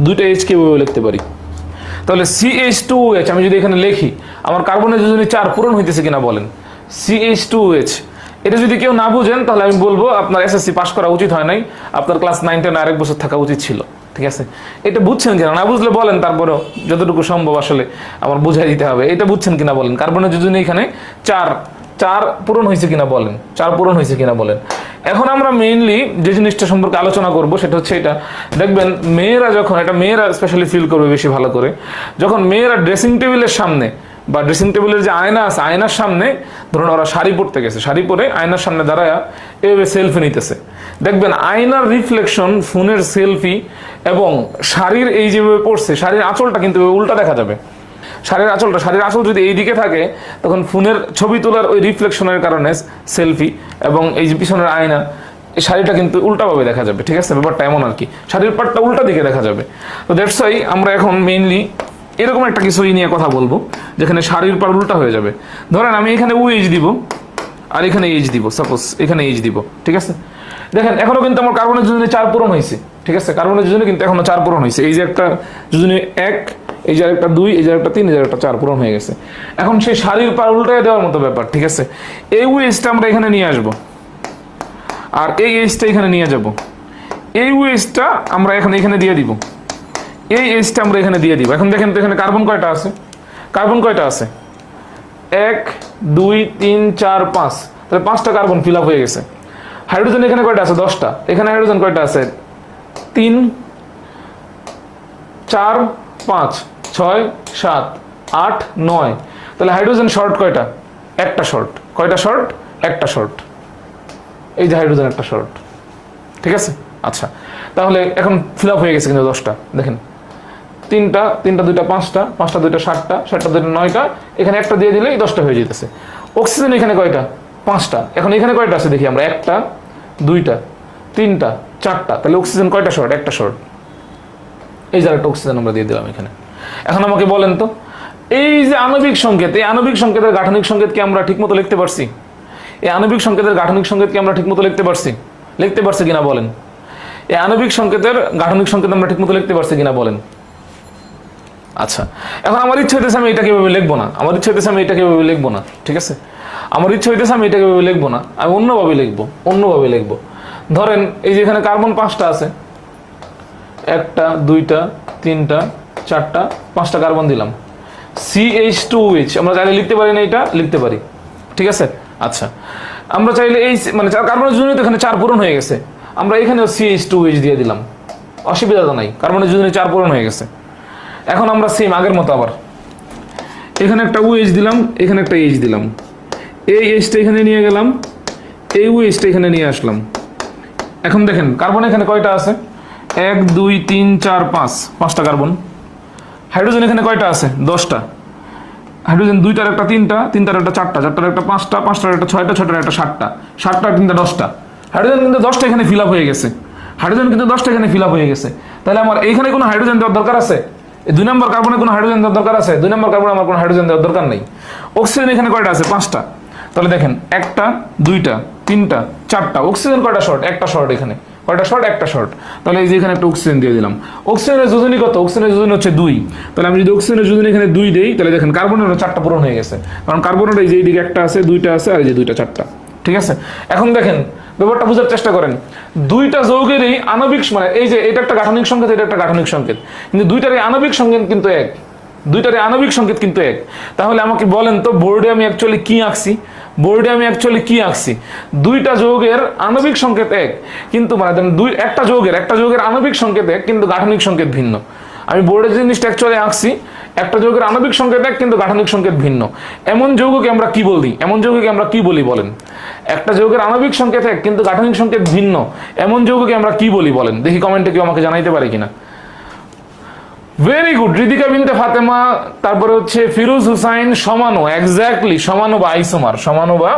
2টা H কে এভাবে লিখতে পারি। তাহলে CH2OH আমি যদি এখানে লিখি, আমার কার্বনের যোজনী 4 পূরণ হইতেছে কিনা বলেন? CH2OH। এটা যদি কেউ না বুঝেন তাহলে আমি বলবো আপনার এসএসসি পাস করা উচিত হয় নাই, আপনার ক্লাস 9-10 আরেক বছর থাকা উচিত ছিল। ঠিক আছে, এটা বুঝছেন কিনা? না বুঝলে বলেন, তারপরেও যতটুকু সম্ভব আসলে আমার বুঝাই দিতে হবে। এটা বুঝছেন কিনা বলেন? কার্বনের যোজনী এখানে 4 পূরণ হয়েছে কিনা বলেন? 4 পূরণ হয়েছে কিনা বলেন? এখন আমরা মেইনলি যে জিনিসটা সম্পর্কে আলোচনা করব সেটা হচ্ছে এটা। দেখবেন মেয়েরা যখন, এটা মেয়েরা স্পেশালি ফিল করবে বেশি ভালো করে, যখন মেয়েরা ড্রেসিং টেবিলের সামনে বা ড্রেসিং টেবিলের যে আয়না আছে, আয়নার সামনে ধরুন ওরা শাড়ি পরতে গেছে, শাড়ি পরে আয়নার সামনে দাঁড়ায় এভাবে সেলফি নিতেছে, দেখবেন আয়নার রিফ্লেকশন, ফোনের সেলফি এবং শাড়ির এই যেভাবে পড়ছে, শাড়ির আঁচলটা কিন্তু উল্টা দেখা যাবে। শাড়ির আঁচল যদি এই দিকে থাকে তখন ফোনের ছবি তোলার ওই রিফ্লেকশনের কারণে সেলফি এবং এই যে পিছনের আয়না, এই শাড়িটা কিন্তু উল্টাভাবে দেখা যাবে। ঠিক আছে, ব্যাপারটা এমন আর কি, শাড়ির পাটটা উল্টা দিকে দেখা যাবে। তো দ্যাটস ওয়াই আমরা এখন মেইনলি এরকম একটা কিছু নিয়ে কথা বলবো যেখানে শাড়ির পাট উল্টা হয়ে যাবে। ধরেন আমি এখানে OH দিব আর এখানে H দিব, সাপোজ এখানে H দিব। ঠিক আছে, দেখেন এখনো কিন্তু আমার কার্বনের যোজনী 4 পূরণ হয়েছে। ঠিক আছে, কার্বনের যোজনী কিন্তু এখনো 4 পূরণ হয়েছে। এই যে একটা যোজনী 1, এই যে আরেকটা 2, এই যে আরেকটা 3, এই যে আরেকটা 4 পূরণ হয়ে গেছে। এখন সেই শাড়ির পাট উল্টায় দেওয়ার মতো ব্যাপার। ঠিক আছে, এই OHটা আমরা এখানে নিয়ে আসব আর এই Hটা এখানে নিয়ে যাব। এই OHটা আমরা এখানে দিয়ে দিব, এই Hটা আমরা এখানে দিয়ে দিব। এখন দেখেন তো এখানে কার্বন কয়টা আছে? কার্বন কয়টা আছে? 1, 2, 3, 4, 5। তাহলে 5টা কার্বন ফিল আপ হয়ে গেছে। হাইড্রোজেন এখানে কয়টা আছে? 10টা। এখানে হাইড্রোজেন কয়টা আছে? 3, 4, 5, 6, 7, 8, 9। তাহলে হাইড্রোজেন শর্ট কয়টা? একটা শর্ট। কয়টা শর্ট? একটা শর্ট। এই যে হাইড্রোজেন একটা শর্ট। ঠিক আছে, আচ্ছা তাহলে এখন ফিল আপ হয়ে গেছে কিন্তু 10টা। দেখেন 3টা 2টা 5টা 5টা 2টা 7টা 7টা 2টা 9টা, এখানে একটা দিয়ে দিলেই 10টা হয়ে যেতেছে। অক্সিজেন এখানে কয়টা? 5টা। এখন এখানে কয়টা আছে দেখি আমরা, 1টা 2টা 3টা 4টা, তাহলে অক্সিজেন কয়টা শর্ট? 1টা শর্ট। এই যে একটা অক্সিজেন আমরা দিয়ে দিলাম এখানে। এখন আমাকে বলেন তো, এই যে আণবিক সংকেত, এই আণবিক সংকেতের গাঠনিক সংকেত কি আমরা ঠিকমতো লিখতে পারছি? এই আণবিক সংকেতের গাঠনিক সংকেত কি আমরা ঠিকমতো লিখতে পারছি? লিখতে পারছি কিনা বলেন? এই আণবিক সংকেতের গাঠনিক সংকেত আমরা ঠিকমতো লিখতে পারছি কিনা বলেন? আচ্ছা, এখন আমার ইচ্ছা হইতেছে আমি এটাকে এভাবে লিখবো না, আমার ইচ্ছা হইতেছে আমি এটাকে এভাবে লিখবো না, ঠিক আছে? আমার ইচ্ছা হইতেছে আমি এটাকে এভাবে লিখবো না, আমি অন্যভাবে লিখবো, অন্যভাবে লিখবো। ধরেন এই যে এখানে কার্বন 5টা আছে, 1টা 2টা 3টা 4টা 5টা কার্বন দিলাম, CH2OH আমরা চাইলে লিখতে পারি না, এটা লিখতে পারি, ঠিক আছে? আচ্ছা, আমরা চাইলে এই মানে কার্বনের জন্য তো এখানে 4 পূরণ হয়ে গেছে, আমরা এখানেও CH2OH দিয়ে দিলাম, অসুবিধা তো নাই, কার্বনের জন্য 4 পূরণ হয়ে গেছে। এখন আমরা সেম আগের মতো আবার এখানে একটা OH দিলাম, এখানে একটা H দিলাম, এই Hটা এখানে নিয়ে গেলাম, এই OHটা এখানে নিয়ে আসলাম। এখন দেখেন কার্বন এখানে কয়টা আছে? 1 2 3 4 5, 5টা কার্বন। হাইড্রোজেন এখানে কয়টা আছে? 10টা। হাইড্রোজেন 2টার একটা 3টা, 3টার একটা 4টা, 4টার একটা 5টা, 5টার একটা 6টা, 6টার একটা 7টা, 7টার 3টা 10টা। হাইড্রোজেন কিন্তু 10টা এখানে ফিল আপ হয়ে গেছে, হাইড্রোজেন কিন্তু 10টা এখানে ফিল আপ হয়ে গেছে। তাহলে আমার এইখানে কোনো হাইড্রোজেন দেওয়ার দরকার আছে? এই 2 নম্বর কার্বনে কোনো হাইড্রোজেন দেওয়ার দরকার আছে? 2 নম্বর কার্বনে আমার কোনো হাইড্রোজেন দেওয়ার দরকার নেই। অক্সিজেন এখানে কয়টা আছে? 5টা। তাহলে দেখেন 1টা 2টা 3টা 4টা, অক্সিজেন কয়টা শর্ট? 1টা শর্ট। এখানে কয়টা শর্ট? 1টা শর্ট। তাহলে এই যে এখানে একটা অক্সিজেন দিয়ে দিলাম। অক্সিজেনের যোজনী কত? অক্সিজেনের যোজনী হচ্ছে 2। তাহলে আমি যদি অক্সিজেনের যোজনী এখানে 2 দেই, তাহলে দেখেন কার্বনের 4টা পূরণ হয়ে গেছে, কারণ কার্বনের এই যে এইদিকে 1টা আছে 2টা আছে আর এই যে 2টা 4টা, ঠিক আছে? এখন দেখেন ব্যাপারটা বোঝার চেষ্টা করেন, 2টা যৌগেরই আণবিক মানে এই যে এটা একটা গাঠনিক সংকেত, এটা একটা গাঠনিক সংকেত, কিন্তু 2টারই আণবিক সংকেত কিন্তু এক, 2টারই আণবিক সংকেত কিন্তু এক। তাহলে আমাকে বলেন তো বোর্ডে আমি অ্যাকচুয়ালি কি আঁকছি? বোর্ডে আমি অ্যাকচুয়ালি কি আঁকছি? 2টা যৌগের আণবিক সংকেত এক, কিন্তু মানে একটা যৌগের আণবিক সংকেত এক, কিন্তু গাঠনিক সংকেত ভিন্ন। আমি বোর্ডে যে জিনিসটা অ্যাকচুয়ালি আঁকছি, একটা যৌগের আণবিক সংকেত এক কিন্তু গাঠনিক সংকেত ভিন্ন। এমন যৌগকে আমরা কি বলি? এমন যৌগকে আমরা কি বলি বলেন? একটা যৌগের আণবিক সংকেত এক কিন্তু গাঠনিক সংকেত ভিন্ন, এমন যৌগকে আমরা কি বলি বলেন? দেখি কমেন্টে কেউ আমাকে জানাইতে পারে কিনা। ভেরি গুড, রিদিকা বিনতে ফাতেমা, তারপরে হচ্ছে ফিরোজ হুসাইন, সমানো, এক্স্যাক্টলি সমানো বা আইসোমার, সমানো বা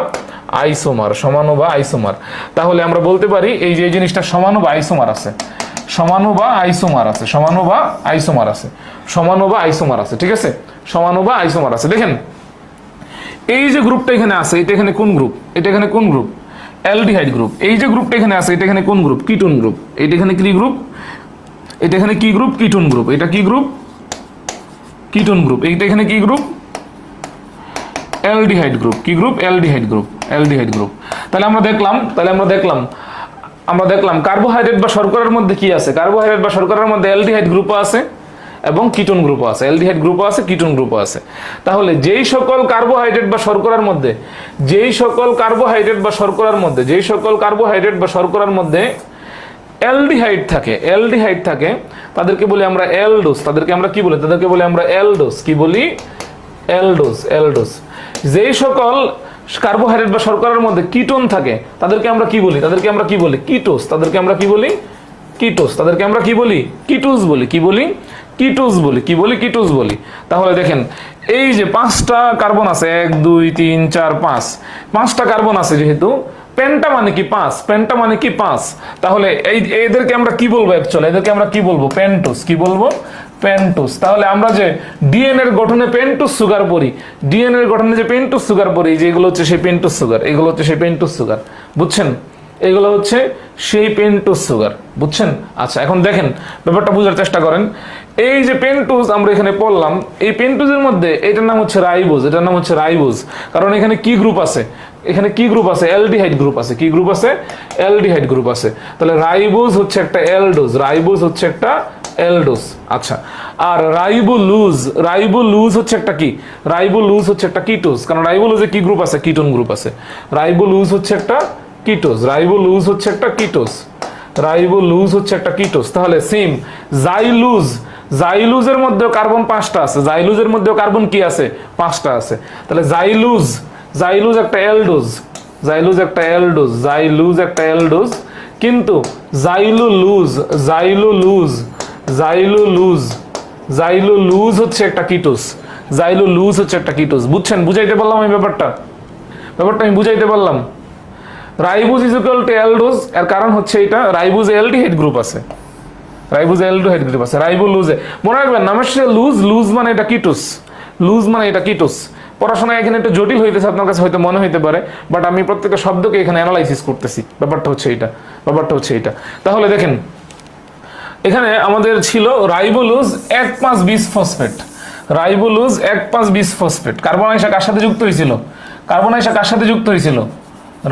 আইসোমার, সমানো বা আইসোমার। তাহলে আমরা বলতে পারি এই যে জিনিসটা সমানো বা আইসোমার আছে, সমানো বা আইসোমার আছে, সমানো বা আইসোমার আছে, সমানো বা আইসোমার আছে, ঠিক আছে? সমানো বা আইসোমার আছে। দেখেন এই যে গ্রুপটা এখানে আছে, এটা এখানে কোন গ্রুপ? এটা এখানে কোন গ্রুপ? Aldehyde group. এই যে গ্রুপটা এখানে আছে, এটা এখানে কোন গ্রুপ? Ketone group. এটা এখানে কি গ্রুপ? এটা এখানে কি গ্রুপ? Ketone group. এটা কি গ্রুপ? Ketone group. এইটা এখানে কি গ্রুপ? Aldehyde group. কি group? Aldehyde group. Aldehyde group. তাহলে আমরা দেখলাম কার্বোহাইড্রেট বা শর্করার মধ্যে কি আছে? কার্বোহাইড্রেট বা শর্করার মধ্যে অ্যালডিহাইড গ্রুপও আছে এবং কিটোন গ্রুপও আছে, অ্যালডিহাইড গ্রুপও আছে, কিটোন গ্রুপও আছে। তাহলে যেই সকল কার্বোহাইড্রেট বা শর্করার মধ্যে অ্যালডিহাইড থাকে তাদেরকে বলি আমরা অ্যালডোস। তাদেরকে আমরা কি বলি? তাদেরকে বলি আমরা অ্যালডোস। কি বলি? অ্যালডোস। যেই সকল কার্বোহাইড্রেট বা শর্করার মধ্যে কিটোন থাকে তাদেরকে আমরা কি বলি? তাদেরকে আমরা কি বলি? কিটোস। তাদেরকে আমরা কি বলি? কিটোস। তাদেরকে আমরা কি বলি? কিটোস বলি। কি বলি? কিটোস বলি। কি বলি? কিটোস বলি। তাহলে দেখেন এই যে 5টা কার্বন আছে, 1 2 3 4 5, 5টা কার্বন আছে, যেহেতু পেন্টা মানে কি 5, পেন্টা মানে কি 5, তাহলে এদেরকে আমরা কি বলবো? অ্যাকচুয়ালি এদেরকে আমরা কি বলবো? পেন্টোস। কি বলবো? পেন্টোস। তাহলে আমরা যে ডিএনএর গঠনে পেন্টোস সুগার পড়ি, ডিএনএর গঠনে যে পেন্টোস সুগার পড়ি, যে এগুলো হচ্ছে সেই পেন্টোস সুগার, এগুলো হচ্ছে সেই পেন্টোস সুগার, বুঝছেন? এগুলো হচ্ছে সেই পেন্টোস সুগার, বুঝছেন? আচ্ছা, এখন দেখেন ব্যাপারটা বোঝার চেষ্টা করেন। এই যে পেন্টোজ আমরা এখানে পড়লাম, এই পেন্টোজের মধ্যে এটার নাম হচ্ছে রাইবোজ, এটার নাম হচ্ছে রাইবোজ। কারণ এখানে কি গ্রুপ আছে? এখানে কি গ্রুপ আছে? অ্যালডিহাইড গ্রুপ আছে। কি গ্রুপ আছে? অ্যালডিহাইড গ্রুপ আছে। তাহলে রাইবোজ হচ্ছে একটা অ্যালডোজ, রাইবোজ হচ্ছে একটা অ্যালডোজ। আচ্ছা, আর রাইবোলুজ হচ্ছে একটা কি? রাইবোলুজ হচ্ছে একটা কিটোজ, কারণ রাইবোলুজে কি গ্রুপ আছে? কিটোন গ্রুপ আছে। রাইবোলুজ হচ্ছে একটা কিটোজ, রাইবোলুজ হচ্ছে একটা কিটোজ, রাইবোলুজ হচ্ছে একটা কিটোজ। তাহলে সেম জাইলুজের মধ্যেও কার্বন 5টা আছে, জাইলুজের মধ্যেও কার্বন কি আছে? 5টা আছে। তাহলে জাইলুজ একটা অ্যালডোজ, জাইলুজ একটা অ্যালডোজ, কিন্তু জাইলুলুজ হচ্ছে একটা কিটোজ, জাইলুলুজ হচ্ছে একটা কিটোজ। বুঝছেন? বুঝাইতে পারলাম এই ব্যাপারটা? ব্যাপারটা আমি বুঝাইতে পারলাম? Ribose is equal to aldose, এর কারণ হচ্ছে এটা রাইবোজে অ্যালডিহাইড গ্রুপ আছে, রাইবোজে অ্যালডিহাইড গ্রুপ আছে, রাইবোলুজে। মনে রাখবেন নামের সাথে লুজ, লুজ মানে এটা কিটোস, লুজ মানে এটা কিটোস। পড়াশোনায় এখানে একটু জটিল হইতেছে আপনার কাছে হয়তো মনে হইতে পারে, বাট আমি প্রত্যেকটা শব্দকে এখানে অ্যানালাইসিস করতেছি। ব্যাপারটা হচ্ছে এটা, ব্যাপারটা হচ্ছে এটা। তাহলে দেখেন এখানে আমাদের ছিল রাইবোলুজ 1,5-বিসফসফেট, রাইবোলুজ 1,5-বিসফসফেট। কার্বন আয়সা কার সাথে যুক্ত হয়েছিল? কার্বন আয়সা কার সাথে যুক্ত হয়েছিল?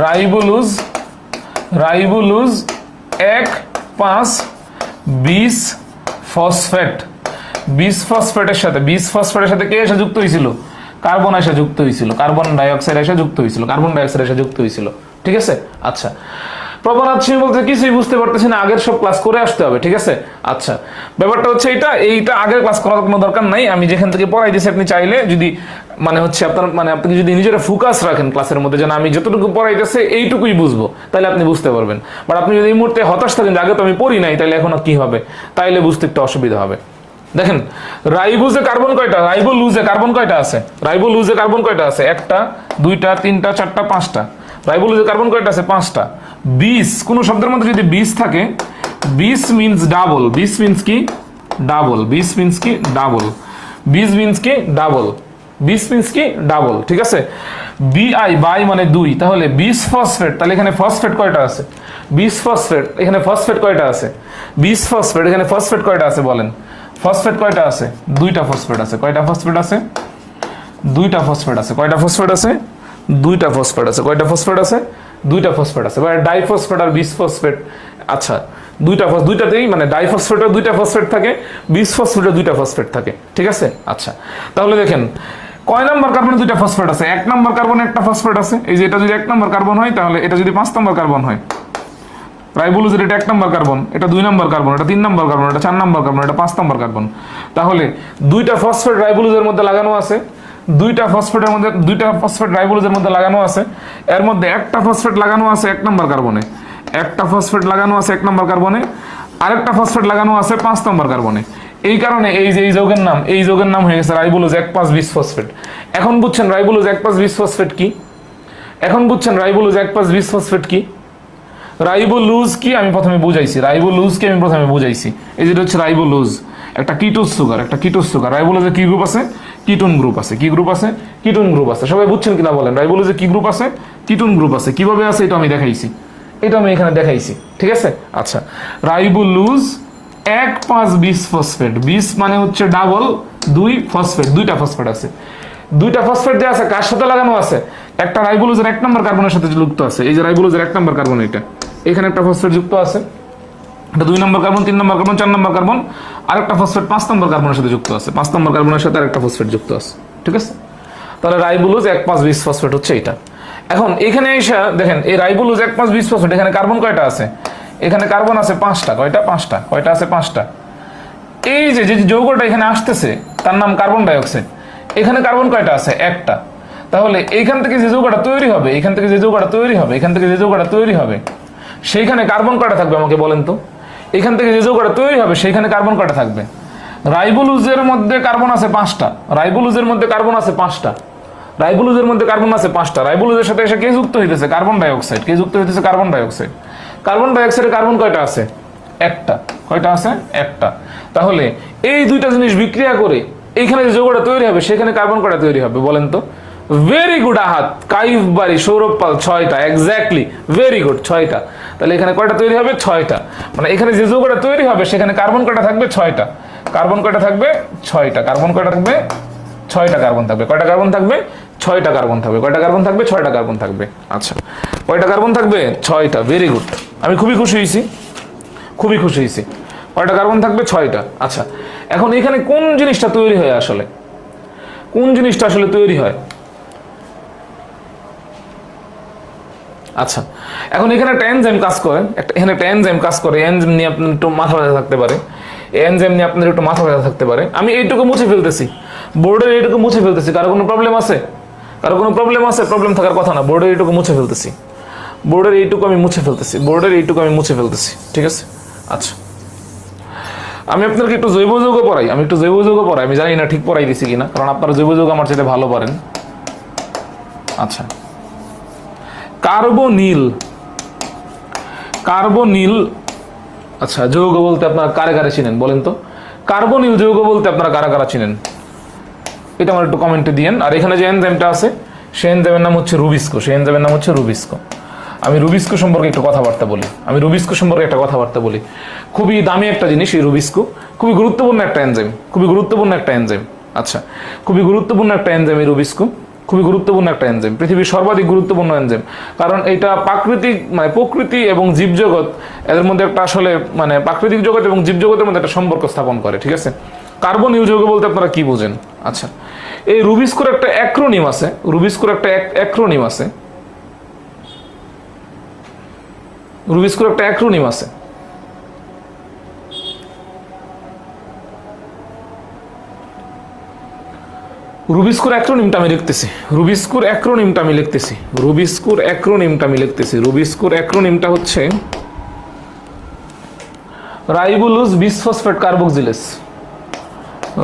রাইবোলুজ, রাইবোলুজ 1,5-বিসফসফেট, বিসফসফেটের সাথে, বিসফসফেটের সাথে কে এসে যুক্ত হয়েছিল? কার্বন আয়সা যুক্ত হয়েছিল, কার্বন ডাইঅক্সাইড এসে যুক্ত হয়েছিল, কার্বন ডাইঅক্সাইড এসে যুক্ত হয়েছিল। ঠিক আছে? আচ্ছা, প্রবণাত সীমা বলতে কিছুই বুঝতে পারতেছি না, আগের সব ক্লাস করে আসতে হবে। ঠিক আছে? আচ্ছা, ব্যাপারটা হচ্ছে এইটা আগের ক্লাস করার কোনো দরকার নাই, আমি যেখান থেকে পড়াই দিয়েছি আপনি চাইলে যদি মানে হচ্ছে আপনার মানে আপনি যদি নিজেরা ফোকাস রাখেন ক্লাসের মধ্যে, যেন আমি যতটুকু পড়াইতেছে এইটুকুই বুঝবো, তাহলে আপনি বুঝতে পারবেন। বাট আপনি যদি এই মুহূর্তে হতাশ থাকেন যে আগে তো আমি পড়ি নাই, তাহলে এখন কি হবে, তাইলে বুঝতে একটু অসুবিধা হবে। দেখেন রাইবোজে কার্বন কয়টা, রাইবোলুজে কার্বন কয়টা আছে? রাইবোলুজে কার্বন কয়টা আছে? 1টা 2টা 3টা 4টা 5টা। রাইবোলুজে কার্বন কয়টা আছে? 5টা। 20, কোন শব্দের মধ্যে যদি 20 থাকে, 20 মিন্স ডাবল, 20 মিন্স কি? ডাবল, 20 মিন্স কি? ডাবল, 20 মিন্স কি? ডাবল, 20 মিন্স কি? ডাবল। ঠিক আছে? বিআই, বাই মানে 2, তাহলে 20 ফসফেট, তাহলে এখানে ফসফেট কয়টা আছে? 20 ফসফেট, এখানে ফসফেট কয়টা আছে? 20 ফসফেট, এখানে ফসফেট কয়টা আছে বলেন? ফসফেট কয়টা আছে? 2টা ফসফেট আছে। কয়টা ফসফেট আছে? 2টা ফসফেট আছে। কয়টা ফসফেট আছে? 2টা ফসফেট আছে। কয়টা ফসফেট আছে? 2টা ফসফেট আছে। ডাইফসফেট আর বিসফসফেট, আচ্ছা দুইটাতেই মানে ডাইফসফেটও 2টা ফসফেট থাকে, বিসফসফেটও 2টা ফসফেট থাকে। ঠিক আছে? আচ্ছা, তাহলে দেখেন কয় নাম্বার কার্বনে 2টা ফসফেট আছে? 1 নাম্বার কার্বনে একটা ফসফেট আছে। এই যে এটা যদি 1 নাম্বার কার্বন হয়, তাহলে এটা যদি 5 নাম্বার কার্বন হয়, রাইবোলুজের এটা 1 নাম্বার কার্বন, এটা 2 নাম্বার কার্বন, এটা 3 নাম্বার কার্বন, এটা 4 নাম্বার কার্বন, এটা 5 নাম্বার কার্বন। তাহলে 2টা ফসফেট রাইবোলুজের মধ্যে লাগানো আছে, 2টা ফসফেটের মধ্যে 2টা ফসফেট রাইবোলুজের মধ্যে লাগানো আছে। এর মধ্যে একটা ফসফেট লাগানো আছে 1 নাম্বার কার্বনে, একটা ফসফেট লাগানো আছে 1 নাম্বার কার্বনে, আরেকটা ফসফেট লাগানো আছে 5 নাম্বার কার্বনে। এই কারণে এই যে এই যৌগের নাম, এই যৌগের নাম হয়ে গেছে রাইবোলুজ 1,5-বিসফসফেট। এখন বুঝছেন রাইবোলুজ 1,5-বিসফসফেট কি? এখন বুঝছেন রাইবোলুজ 1,5-বিসফসফেট কি? রাইবোলুজ কি আমি প্রথমে বুঝাইছি, রাইবোলুজকে আমি প্রথমে বুঝাইছি। এই যেটা হচ্ছে রাইবোলুজ, একটা কিটোজ সুগার, একটা কিটোজ সুগার। রাইবোলুজে কি গ্রুপ আছে? কিটোন গ্রুপ আছে। কি গ্রুপ আছে? কিটোন গ্রুপ আছে। সবাই বুঝছেন কিনা বলেন? রাইবোলুজে কি গ্রুপ আছে? কিটোন গ্রুপ আছে। কিভাবে আছে এটা আমি দেখাইছি, এটা আমি এখানে দেখাইছি। ঠিক আছে? আচ্ছা, রাইবোলুজ 1,5-বিসফসফেট, বিস মানে হচ্ছে ডাবল, 2 ফসফেট, 2টা ফসফেট আছে। 2টা ফসফেট যে আছে কার সাথে লাগানো আছে? একটা রাইবোলুজের 1 নাম্বার কার্বনের সাথে যুক্ত আছে। এই যে রাইবোলুজের 1 নাম্বার কার্বন, এটা এখানে একটা ফসফেট যুক্ত আছে, এটা 2 number carbon, 3 number carbon, 4 number carbon, আরেকটা ফসফেট 5 নাম্বার কার্বনের সাথে যুক্ত আছে, 5 নাম্বার কার্বনের সাথে আরেকটা ফসফেট যুক্ত আছে। ঠিক আছে? তাহলে রাইবোলুজ 1,5-বিসফসফেট হচ্ছে এটা। এখন এখানে এসে দেখেন এই রাইবোলুজ 1,5-বিসফসফেট, এখানে কার্বন কয়টা আছে? এখানে কার্বন আছে 5টা। কয়টা? 5টা। কয়টা আছে? 5টা। এই যে যে যৌগটা এখানে আসতেছে তার নাম কার্বন ডাইঅক্সাইড। এখানে কার্বন কয়টা আছে? 1টা। তাহলে এইখান থেকে যে যৌগটা তৈরি হবে, এখান থেকে যে যৌগটা তৈরি হবে, এখান থেকে যে যৌগটা তৈরি হবে, সেইখানে কার্বন কয়টা থাকবে আমাকে বলেন তো? এখান থেকে যে যৌগটা তৈরি হবে সেইখানে কার্বন কয়টা থাকবে? রাইবোলুজের মধ্যে কার্বন আছে 5টা, রাইবোলুজের মধ্যে কার্বন আছে 5টা, রাইবোলুজের মধ্যে কার্বন আছে 5টা। রাইবোলুজের সাথে এসে কে যুক্ত হইতেছে? Carbon dioxide. কে যুক্ত হইতেছে? Carbon dioxide. কার্বন ডাইঅক্সাইডের কার্বন কয়টা আছে? 1টা। কয়টা আছে? 1টা। তাহলে এই 2টা জিনিস বিক্রিয়া করে এইখানে যে যৌগটা তৈরি হবে সেখানে কার্বন কয়টা তৈরি হবে বলেন তো? ভেরি গুড আহাত, কাইফ বাড়ি, সৌরভ পাল, 6টা। এক্স্যাক্টলি, ভেরি গুড, 6টা। তাহলে এখানে কয়টা তৈরি হবে? 6টা। মানে এখানে যে যৌগটা তৈরি হবে সেখানে কার্বন কয়টা থাকবে? 6টা। কার্বন কয়টা থাকবে? 6টা। কার্বন কয়টা থাকবে? 6টা কার্বন থাকবে। কয়টা কার্বন থাকবে? 6টা কার্বন থাকবে। কয়টা কার্বন থাকবে? 6টা কার্বন থাকবে। আচ্ছা, কয়টা কার্বন থাকবে? 6টা। ভেরি গুড, আমি খুবই খুশি হয়েছি, খুবই খুশি হয়েছি। কয়টা কার্বন থাকবে? 6টা। আচ্ছা, এখন এখানে কোন জিনিসটা তৈরি হয় আসলে? কোন জিনিসটা আসলে তৈরি হয়? আচ্ছা, এখন এখানে একটা এনজাইম কাজ করে, এখানে একটা এনজাইম কাজ করে। এনজাইম নিয়ে আপনার একটু মাথা ব্যথা থাকতে পারে, এনজাইম নিয়ে আপনাদের একটু মাথা ব্যথা থাকতে পারে। আমি এইটুকু মুছে ফেলতেছি, বোর্ডের এইটুকু মুছে ফেলতেছি। কারো কোনো প্রবলেম আছে? কারো কোনো প্রবলেম আছে? প্রবলেম থাকার কথা না। বোর্ডের এইটুকু মুছে ফেলতেছি, বোর্ডের এইটুকু আমি মুছে ফেলতেছি, বোর্ডের এইটুকু আমি মুছে ফেলতেছি। ঠিক আছে? আচ্ছা, আমি আপনাকে একটু জৈব যৌগ পড়াই, আমি একটু জৈব যৌগ পড়াই। আমি জানি না ঠিক পড়াই দিছি কিনা, কারণ আপনারা জৈব যৌগ আমার চাইতে ভালো পারেন। আচ্ছা, কার্বনিল, কার্বনিল আচ্ছা যৌগ বলতে আপনারা কারে কারে চিনেন বলেন তো? কার্বনিল যৌগ বলতে আপনারা কারা কারা চিনেন? এটা আমার একটু কমেন্টে দিয়েন। আর এখানে যে এনজাইমটা আছে সেই এনজাইমের নাম হচ্ছে রুবিস্কো, সেই এনজাইমের নাম হচ্ছে রুবিস্কো। আমি রুবিস্কো সম্পর্কে একটু কথাবার্তা বলি। খুবই দামি একটা জিনিস এই রুবিস্কো, খুবই গুরুত্বপূর্ণ একটা এনজাইম, আচ্ছা খুবই গুরুত্বপূর্ণ একটা এনজাইম এই রুবিস্কো, খুবই গুরুত্বপূর্ণ একটা এনজাইম, পৃথিবীর সর্বাধিক গুরুত্বপূর্ণ এনজাইম। কারণ এটা প্রাকৃতিক প্রকৃতি এবং জীবজগৎ এদের মধ্যে একটা আসলে প্রাকৃতিক জগৎ এবং জীবজগতের মধ্যে একটা সম্পর্ক স্থাপন করে, ঠিক আছে? কার্বনিল যৌগ বলতে আপনারা কি বোঝেন? আচ্ছা এই রুবিস্কোর একটা অ্যাক্রোনিম আছে, রুবিস্কোর একটা অ্যাক্রোনিম আছে, রুবিস্কোর একটা অ্যাক্রোনিম আছে। রুবিস্কোর অ্যাক্রোনিমটা আমি লিখতেছি, রুবিস্কোর অ্যাক্রোনিমটা হচ্ছে ribulose bisphosphate carboxylase,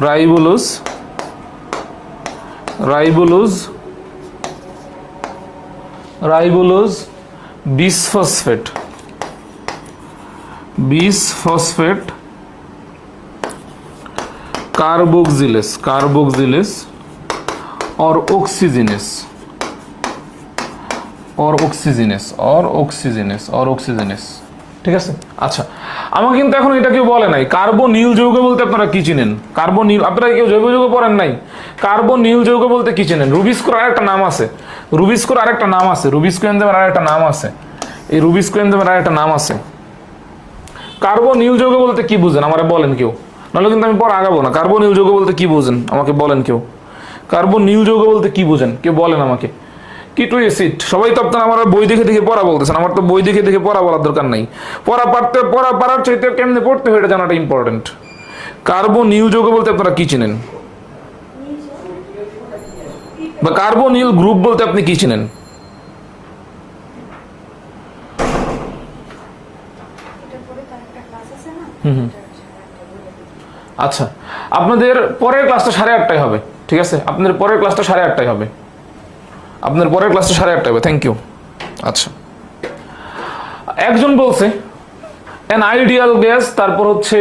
ribulose bisphosphate carboxylase or oxygenase, ঠিক আছে? আচ্ছা আমাকে কিন্তু এখন এটা কেউ বলে নাই কার্বনিল যৌগ বলতে আপনারা কি চিনেন? কার্বনিল, আপনারা কেউ জৈব যৌগ পড়েন নাই? কার্বনিল যৌগ বলতে কি চিনেন? রুবিস্কোর আরেকটা নাম আছে, রুবিস্কো এনজাইমের আরেকটা নাম আছে, এই রুবিস্কো এনজাইমের আরেকটা নাম আছে। কার্বনিল যৌগ বলতে কি বুঝেন আমারে বলেন কেউ, নাহলে কিন্তু আমি পরে আগাবো না। কার্বনিল যৌগ বলতে কি বুঝেন আমাকে বলেন কেউ? কার্বনিল যৌগ বলতে কি বুঝেন কেউ বলেন আমাকে? কিটো অ্যাসিড, সবাই তো আপনারা আমার বই দেখে দেখে পড়া বলতেছেন, আমার তো বই দেখে দেখে পড়া বলার দরকার নাই, পড়ার চাইতে কেমনে পড়তে হয় এটা জানাটা ইম্পর্টেন্ট। কার্বনিল যৌগ বলতে আপনারা কি চিনেন? বা কার্বনিল গ্রুপ বলতে আপনি কি চিনেন? আচ্ছা আপনাদের পরের ক্লাসটা 8:30টায় হবে, ঠিক আছে? আপনাদের পরের ক্লাসটা 8:30টায় হবে, থ্যাংক ইউ। আচ্ছা একজন বলছে an ideal gas, তারপর হচ্ছে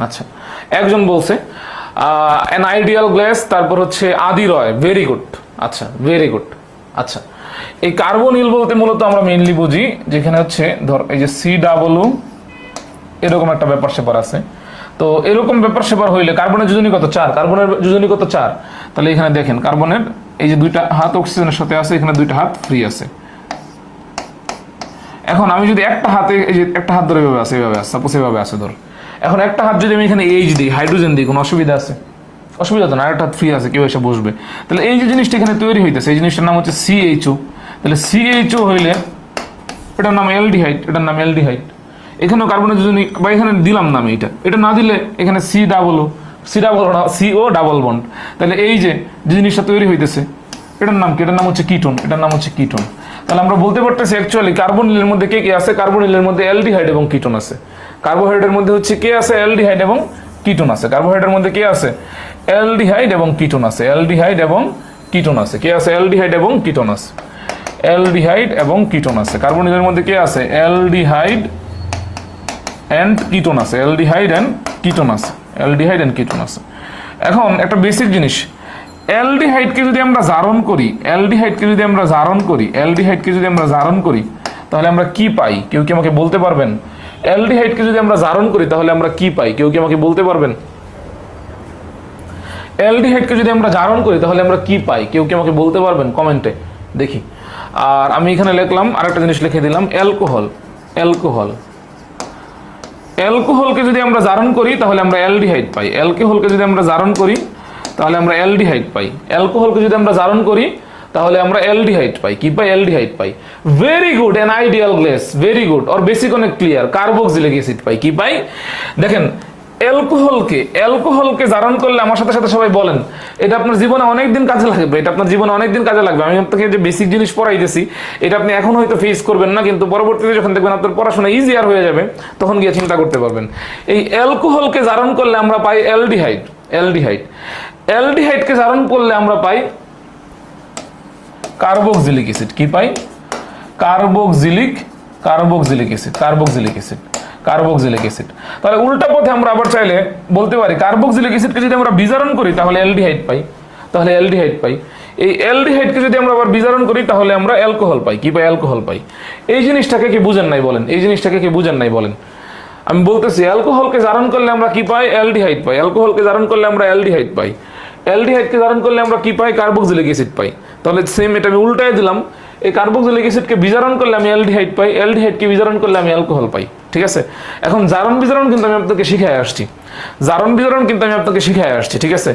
আচ্ছা একজন বলছে an ideal gas, তারপর হচ্ছে আদি রয়, ভেরি গুড। আচ্ছা ভেরি গুড। আচ্ছা এই কার্বনিল বলতে মূলত আমরা মেইনলি বুঝি যেখানে হচ্ছে ধর এই যে COO এরকম একটা ব্যাপার স্যাপার আছে, তো এরকম ব্যাপার স্যাপার হইলে কার্বনের যোজনী কত 4, তাহলে এখানে দেখেন কার্বনের এই যে দুইটা হাত অক্সিজেনের সাথে আছে, এখানে দুইটা হাত ফ্রি আছে। এখন আমি যদি একটা হাতে এই যে একটা হাত ধরে এভাবে আছে, সাপোজ এভাবে আছে ধর, এখন একটা হাত যদি আমি এখানে এইচ দিই, হাইড্রোজেন দিই, কোনো অসুবিধা আছে? অসুবিধা তো না, আরেকটা হাত ফ্রি আছে, কেউ এসে বসবে। তাহলে এই যে জিনিসটা এখানে তৈরি হইতেছে, এই জিনিসটার নাম হচ্ছে CHO। তাহলে CHO হইলে এটার নাম অ্যালডিহাইড, এখানেও কার্বনের যোজনী, বা এখানে দিলাম নাম এটা না দিলে এখানে CO ডাবল বন্ড। তাহলে এই যে জিনিসটা তৈরি হইতেছে এটার নাম কি? এটার নাম হচ্ছে কিটোন, তাহলে আমরা বলতে পারতেছি অ্যাকচুয়ালি কার্বনিলের মধ্যে কে আছে? কার্বনিলের মধ্যে অ্যালডিহাইড এবং কিটোন আছে। কার্বোহাইড্রেটের মধ্যে হচ্ছে কে আছে? অ্যালডিহাইড এবং কিটোন আছে। কার্বোহাইড্রেটের মধ্যে কে আছে? অ্যালডিহাইড এবং কিটোন আছে। কে আছে? অ্যালডিহাইড এবং কিটোন আছে। কার্বনিলের মধ্যে কে আছে? অ্যালডিহাইড এন্ড কিটোন আছে। এখন একটা বেসিক জিনিস, অ্যালডিহাইডকে যদি আমরা জারণ করি তাহলে আমরা কি পাই? কেউ কি আমাকে বলতে পারবেন? অ্যালডিহাইডকে যদি আমরা জারণ করি তাহলে আমরা কি পাই? কেউ কি আমাকে বলতে পারবেন? কমেন্টে দেখি। আর আমি এখানে লিখলাম, আরেকটা জিনিস লিখে দিলাম, অ্যালকোহলকে যদি আমরা জারণ করি তাহলে আমরা অ্যালডিহাইড পাই। অ্যালকোহলকে যদি আমরা জারণ করি তাহলে আমরা অ্যালডিহাইড পাই। কি পাই? অ্যালডিহাইড পাই। Very good, an ideal gas, very good. আর বেসিক অনেক ক্লিয়ার, কার্বক্সিলিক অ্যাসিড পাই। কি পাই? দেখেন অ্যালকোহলকে জারণ করলে, আমার সাথে সাথে সবাই বলেন, এটা আপনার জীবনে অনেকদিন কাজে লাগবে। আমি আপনাকে যে বেসিক জিনিস পড়াইতেছি এটা আপনি এখন হয়তো ফেস করবেন না, কিন্তু পরবর্তীতে যখন দেখবেন আপনার পড়াশোনা ইজিয়ার হয়ে যাবে তখন গিয়ে চিন্তা করতে পারবেন। এই অ্যালকোহলকে জারণ করলে আমরা পাই অ্যালডিহাইডকে জারণ করলে আমরা পাই কার্বক্সিলিক অ্যাসিড কি পাই কার্বক্সিলিক অ্যাসিড কার্বক্সিলিক অ্যাসিড। তাহলে উল্টা পথে আমরা আবার চাইলে বলতে পারি কার্বক্সিলিক অ্যাসিডকে যদি আমরা বিজারণ করি তাহলে অ্যালডিহাইড পাই, এই অ্যালডিহাইডকে যদি আমরা আবার বিজারণ করি তাহলে আমরা অ্যালকোহল পাই, কি পাই অ্যালকোহল পাই। এই জিনিসটাকে কি বুঝেন নাই বলেন, আমি বলতেছি অ্যালকোহলকে জারণ করলে আমরা কি পাই অ্যালডিহাইড পাই, অ্যালকোহলকে জারণ করলে আমরা অ্যালডিহাইড পাই, অ্যালডিহাইডকে জারণ করলে আমরা কি পাই কার্বক্সিলিক অ্যাসিড পাই। তাহলে সেম এটা আমি উল্টায় দিলাম, এই কার্বক্সিলিক অ্যাসিডকে বিজারণ করলে আমি অ্যালডিহাইড পাই, অ্যালডিহাইডকে বিজারণ করলে আমি অ্যালকোহল পাই, ঠিক আছে। এখন জারণ বিজারণ কিন্তু আমি আপনাকে শিখায় আসছি, ঠিক আছে,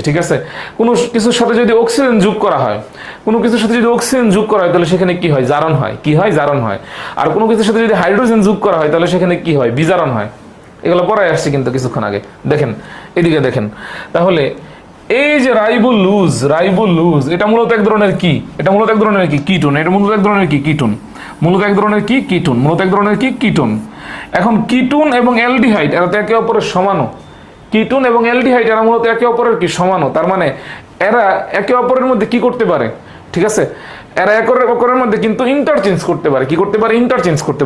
ঠিক আছে। কোনো কিছুর সাথে যদি অক্সিজেন যোগ করা হয়, তাহলে সেখানে কি হয় জারণ হয়, আর কোনো কিছুর সাথে যদি হাইড্রোজেন যোগ করা হয় তাহলে সেখানে কি হয় বিজারণ হয়। এগুলো পড়ায় আসছে কিন্তু কিছুক্ষণ আগে, দেখেন এদিকে দেখেন। তাহলে এই যে রাইবোলুজ এটা মূলত এক ধরনের কি, কিটোন, এখন কিটোন এবং অ্যালডিহাইড এরা তো একে অপরের সমানও, এরা মূলত একে অপরের কি সমানও, তার মানে এরা একে অপরের মধ্যে কি করতে পারে, ঠিক আছে, এরা একে অপরের মধ্যে কিন্তু ইন্টারচেঞ্জ করতে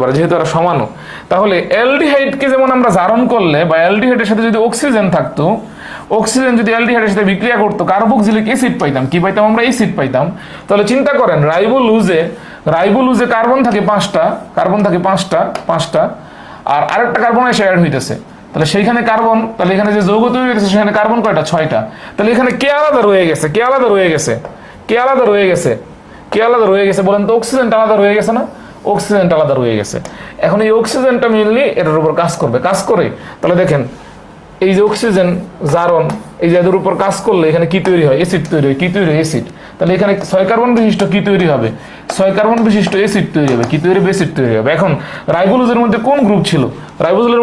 পারে, যেহেতু এরা সমানও। তাহলে অ্যালডিহাইডকে যেমন আমরা জারণ করলে বা অ্যালডিহাইডের সাথে যদি অক্সিজেন থাকতো, অক্সিজেন যদি অ্যালডিহাইডের সাথে বিক্রিয়া করতো কার্বক্সিলিক অ্যাসিড পাইতাম, কি পাইতাম আমরা অ্যাসিড পাইতাম। তাহলে চিন্তা করেন রাইবোলুজে কার্বন থাকে পাঁচটা, আর আরেকটা কার্বন এসে অ্যাড হইতেছে, তাহলে সেইখানে কার্বন, তাহলে এখানে যে যৌগ তৈরি হয়েছে সেখানে কার্বন কয়টা 6টা, তাহলে এখানে কে আলাদা রয়ে গেছে বলেন তো, অক্সিজেনটা আলাদা রয়ে গেছে না, এখন এই অক্সিজেনটা মেনলি এটার উপর কাজ করে, তাহলে দেখেন এই যে অক্সিজেন জারণ, এই যে এদের উপর কাজ করলে এখানে কি তৈরি হয় অ্যাসিড তৈরি হয়, অ্যাসিড। তাহলে এখানে 6 কার্বন বিশিষ্ট কি তৈরি হবে, 6 কার্বন বিশিষ্ট অ্যাসিড তৈরি হবে, অ্যাসিড তৈরি হবে। এখন রাইবোলুজের মধ্যে কোন গ্রুপ ছিল, রাইবোলুজের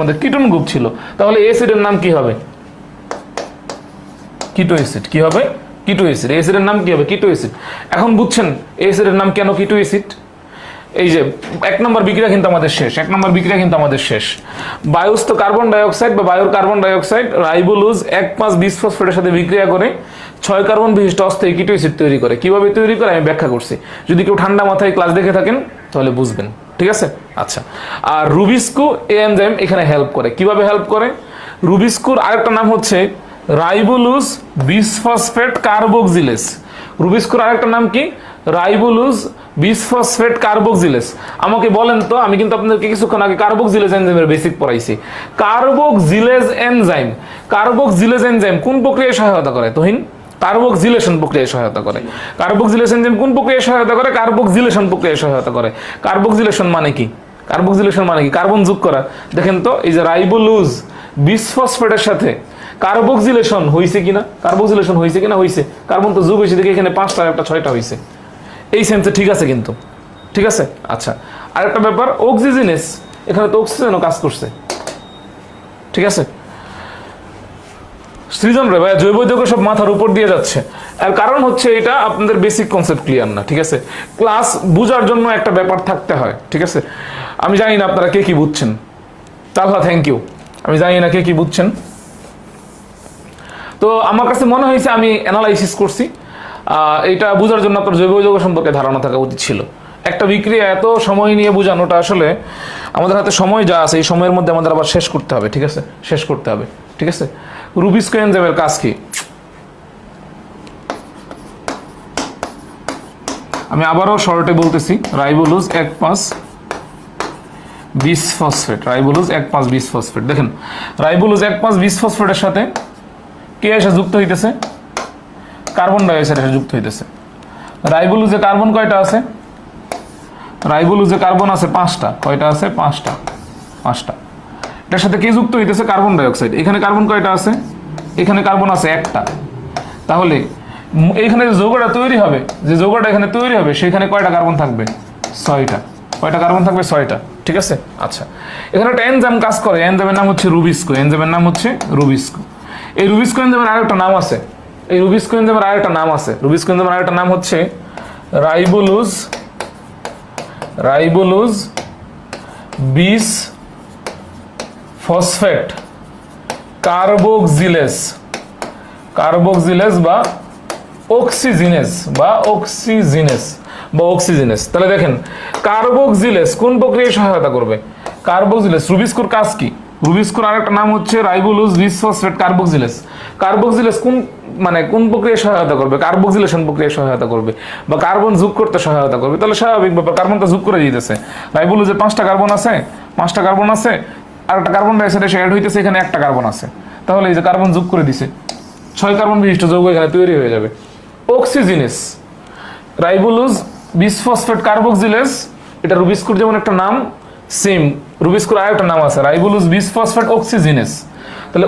মধ্যে কিটোন গ্রুপ ছিল, তাহলে অ্যাসিডের নাম কি হবে কিটো অ্যাসিড, অ্যাসিডের নাম কি হবে কিটো অ্যাসিড। এখন বুঝছেন অ্যাসিডের নাম কেন কিটো অ্যাসিড। এই যে 1 নম্বর বিক্রিয়া কিন্তু আমাদের শেষ, বায়ুস্থ কার্বন ডাইঅক্সাইড বা বায়ুর কার্বন ডাইঅক্সাইড রাইবোলুজ 1,5 ফসফেটের সাথে বিক্রিয়া করে 6 কার্বন বিশিষ্ট অস্থায়ী কিটো অ্যাসিড তৈরি করে। কিভাবে তৈরি করে আমি ব্যাখ্যা করছি, যদি কেউ ঠান্ডা মাথায় ক্লাস দেখে থাকেন তাহলে বুঝবেন, ঠিক আছে। আচ্ছা, আর রুবিস্কো এনজাইম এখানে হেল্প করে, কিভাবে হেল্প করে, রুবিস্কোর আরেকটা নাম হচ্ছে রাইবোলুজ বিসফসফেট কার্বক্সিলেজ, রুবিস্কোর আরেকটা নাম কি রাইবোলুজ বিসফসফেট কার্বক্সিলেজ। আমাকে বলেন তো, আমি কিন্তু আপনাদেরকে কিছুক্ষণ আগে কার্বক্সিলেজ এনজাইমের বেসিক পড়াইছি। কার্বক্সিলেজ এনজাইম কোন প্রক্রিয়ায় সহায়তা করে তোহিন, কার্বক্সিলেশন প্রক্রিয়ায় সহায়তা করে। কার্বক্সিলেজ এনজাইম কোন প্রক্রিয়ায় সহায়তা করে, কার্বক্সিলেশন প্রক্রিয়ায় সহায়তা করে। কার্বক্সিলেশন মানে কি, কার্বন যোগ করা। দেখেন তো এই যে রাইবোলুজ বিসফসফেটের সাথে কার্বক্সিলেশন হইছে কিনা, হইছে, কার্বন তো যোগ হয়েছে, দেখে এখানে 5টা একটা 6টা হইছে, এই সেন্সে ঠিক আছে কিন্তু, ঠিক আছে। আচ্ছা, আরেকটা ব্যাপার অক্সিজেনেস, এখানে তো অক্সিজেনও কাজ করছে, ঠিক আছে। সৃজন রে ভাই জৈব যৌগ সব মাথার উপর দিয়ে যাচ্ছে, আর কারণ হচ্ছে এটা আপনাদের বেসিক কনসেপ্ট ক্লিয়ার না, ঠিক আছে। ক্লাস বুঝার জন্য একটা ব্যাপার থাকতে হয়, ঠিক আছে। আমি জানি না আপনারা কে কি বুঝছেন, তাহলে থ্যাংক ইউ। আমি জানি না কে কি বুঝছেন, তো আমার কাছে মনে হয়েছে আমি অ্যানালাইসিস করছি, এটা বোঝার জন্য আপনার জৈব যৌগ সম্পর্কে ধারণা থাকা উচিত ছিল। একটা বিক্রিয়া এত সময় নিয়ে বোঝানোটা আসলে আমাদের হাতে সময় যা আছে এই সময়ের মধ্যে আমাদের আবার শেষ করতে হবে, ঠিক আছে, ঠিক আছে। রুবিস্কো এনজাইমের কাজ কি, আমি আবারও শর্টে বলতেছি, রাইবোলুজ 1,5 বিসফসফেট, দেখেন রাইবোলুজ 1,5 ফসফেটের সাথে কে এসে যুক্ত হইতেছে, কার্বন ডাইঅক্সাইড এসে যুক্ত হইতেছে। রাইবোলুজে কার্বন কয়টা আছে, রাইবোলুজে কার্বন আছে 5টা, কয়টা আছে 5টা। এটার সাথে কে যুক্ত হইতেছে, কার্বন ডাইঅক্সাইড। এখানে কার্বন কয়টা আছে, এখানে কার্বন আছে 1টা। তাহলে এইখানে যে যৌগটা তৈরি হবে, এখানে তৈরি হবে, সেখানে কয়টা কার্বন থাকবে 6টা, কয়টা কার্বন থাকবে 6টা, ঠিক আছে। আচ্ছা, এখানে একটা এনজাইম কাজ করে, এনজাইমের নাম হচ্ছে রুবিস্কো, এই রুবিস্কো এনজাইমের আরেকটা নাম আছে, রুবিস্কো এনজাইমের আরেকটা নাম হচ্ছে রাইবোলুজ বিস ফসফেট কার্বক্সিলেজ বা অক্সিজিনেস বা অক্সিজিনেস। তাহলে দেখেন কার্বক্সিলেস কোন প্রক্রিয়ায় সহায়তা করবে? কার্বক্সিলেস, রুবিস্কোর কাজ কি? রুবিস্কোর আরেকটা নাম হচ্ছে রাইবোলুজ বিসফসফেট কার্বক্সিলেস। কার্বক্সিলেস কোন প্রক্রিয়ায় সহায়তা করবে? কার্বক্সিলেশন প্রক্রিয়ায় সহায়তা করবে বা কার্বন যোগ করতে সহায়তা করবে। তাহলে স্বাভাবিক ব্যাপার, কার্বনটা যোগ করে দিতেছে। রাইবোলুজের 5টা কার্বন আছে, আর একটা কার্বন ডাইঅক্সাইড এসে অ্যাড হইতেছে, এখানে একটা কার্বন আছে, তাহলে এই যে কার্বন যোগ করে দিছে, 6 কার্বন বিশিষ্ট যৌগ এখানে তৈরি হয়ে যাবে। অক্সিজিনেস, রাইবোলুজ বিসফসফেট কার্বক্সিলেস, এটা রুবিস্কোর যেমন একটা নাম, সেম রুবিস্কোর আরেকটা নাম আছে, রাইবোলুজ বিসফসফেট অক্সিজিনেস। তাহলে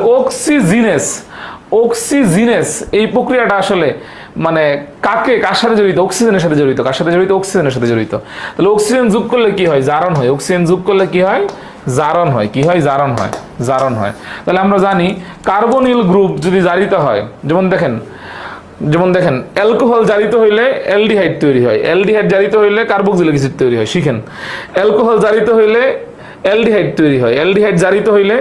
অক্সিজিনেস এই প্রক্রিয়াটা আসলে কার সাথে জড়িত? অক্সিজেনের সাথে জড়িত। কার সাথে জড়িত? অক্সিজেনের সাথে জড়িত। তাহলে অক্সিজেন যোগ করলে কি হয়? জারণ হয়। অক্সিজেন যোগ করলে কি হয়? জারণ হয়। কি হয়? জারণ হয়। তাহলে আমরা জানি কার্বনিল গ্রুপ যদি জারিত হয়, যেমন দেখেন অ্যালকোহল জারিত হইলে অ্যালডিহাইড তৈরি হয়, অ্যালডিহাইড জারিত হইলে কার্বক্সিলিক অ্যাসিড তৈরি হয়। শিখেন, অ্যালকোহল জারিত হইলে অ্যালডিহাইড তৈরি হয়, অ্যালডিহাইড জারিত হইলে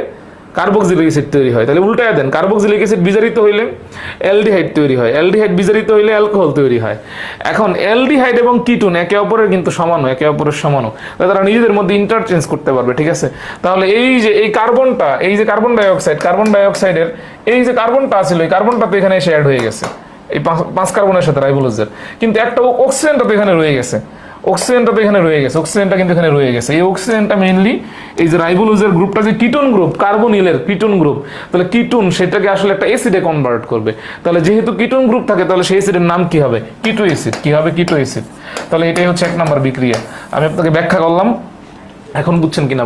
কার্বক্সিলিক অ্যাসিড তৈরি হয়। তাহলে উল্টায় দেন, কার্বক্সিলিক অ্যাসিড বিজারিত হইলে অ্যালডিহাইড তৈরি হয়, অ্যালডিহাইড বিজারিত হইলে অ্যালকোহল তৈরি হয়। এখন অ্যালডিহাইড এবং কিটোন একে অপরের কিন্তু সমানও, একে অপরের সমানও, তারা নিজেদের মধ্যে ইন্টারচেঞ্জ করতে পারবে। ঠিক আছে, তাহলে এই কার্বনটা, এই যে কার্বন ডাইঅক্সাইডের এই যে কার্বনটা ছিল, এই কার্বনটা তো এখানে এসে অ্যাড হয়ে গেছে এই 5 কার্বনের সাথে রাইবোলুজের, কিন্তু একটা অক্সিজেনটা তো এখানে রয়ে গেছে, অক্সিজেনটা কিন্তু এখানে রয়ে গেছে। এই অক্সিজেনটা মেইনলি এই যে রাইবোলুজের গ্রুপটা যে কিটোন গ্রুপ, কার্বনিলের কিটোন গ্রুপ, তাহলে কিটোন সেটাকে আসলে একটা অ্যাসিডে কনভার্ট করবে। তাহলে যেহেতু কিটোন গ্রুপ থাকে, তাহলে সেই অ্যাসিডের নাম কি হবে? কিটো অ্যাসিড। কি হবে? কিটো অ্যাসিড। তাহলে এটাই হচ্ছে 1 নম্বর বিক্রিয়া। আমি আপনাকে ব্যাখ্যা করলাম, এখন বুঝছেন কিনা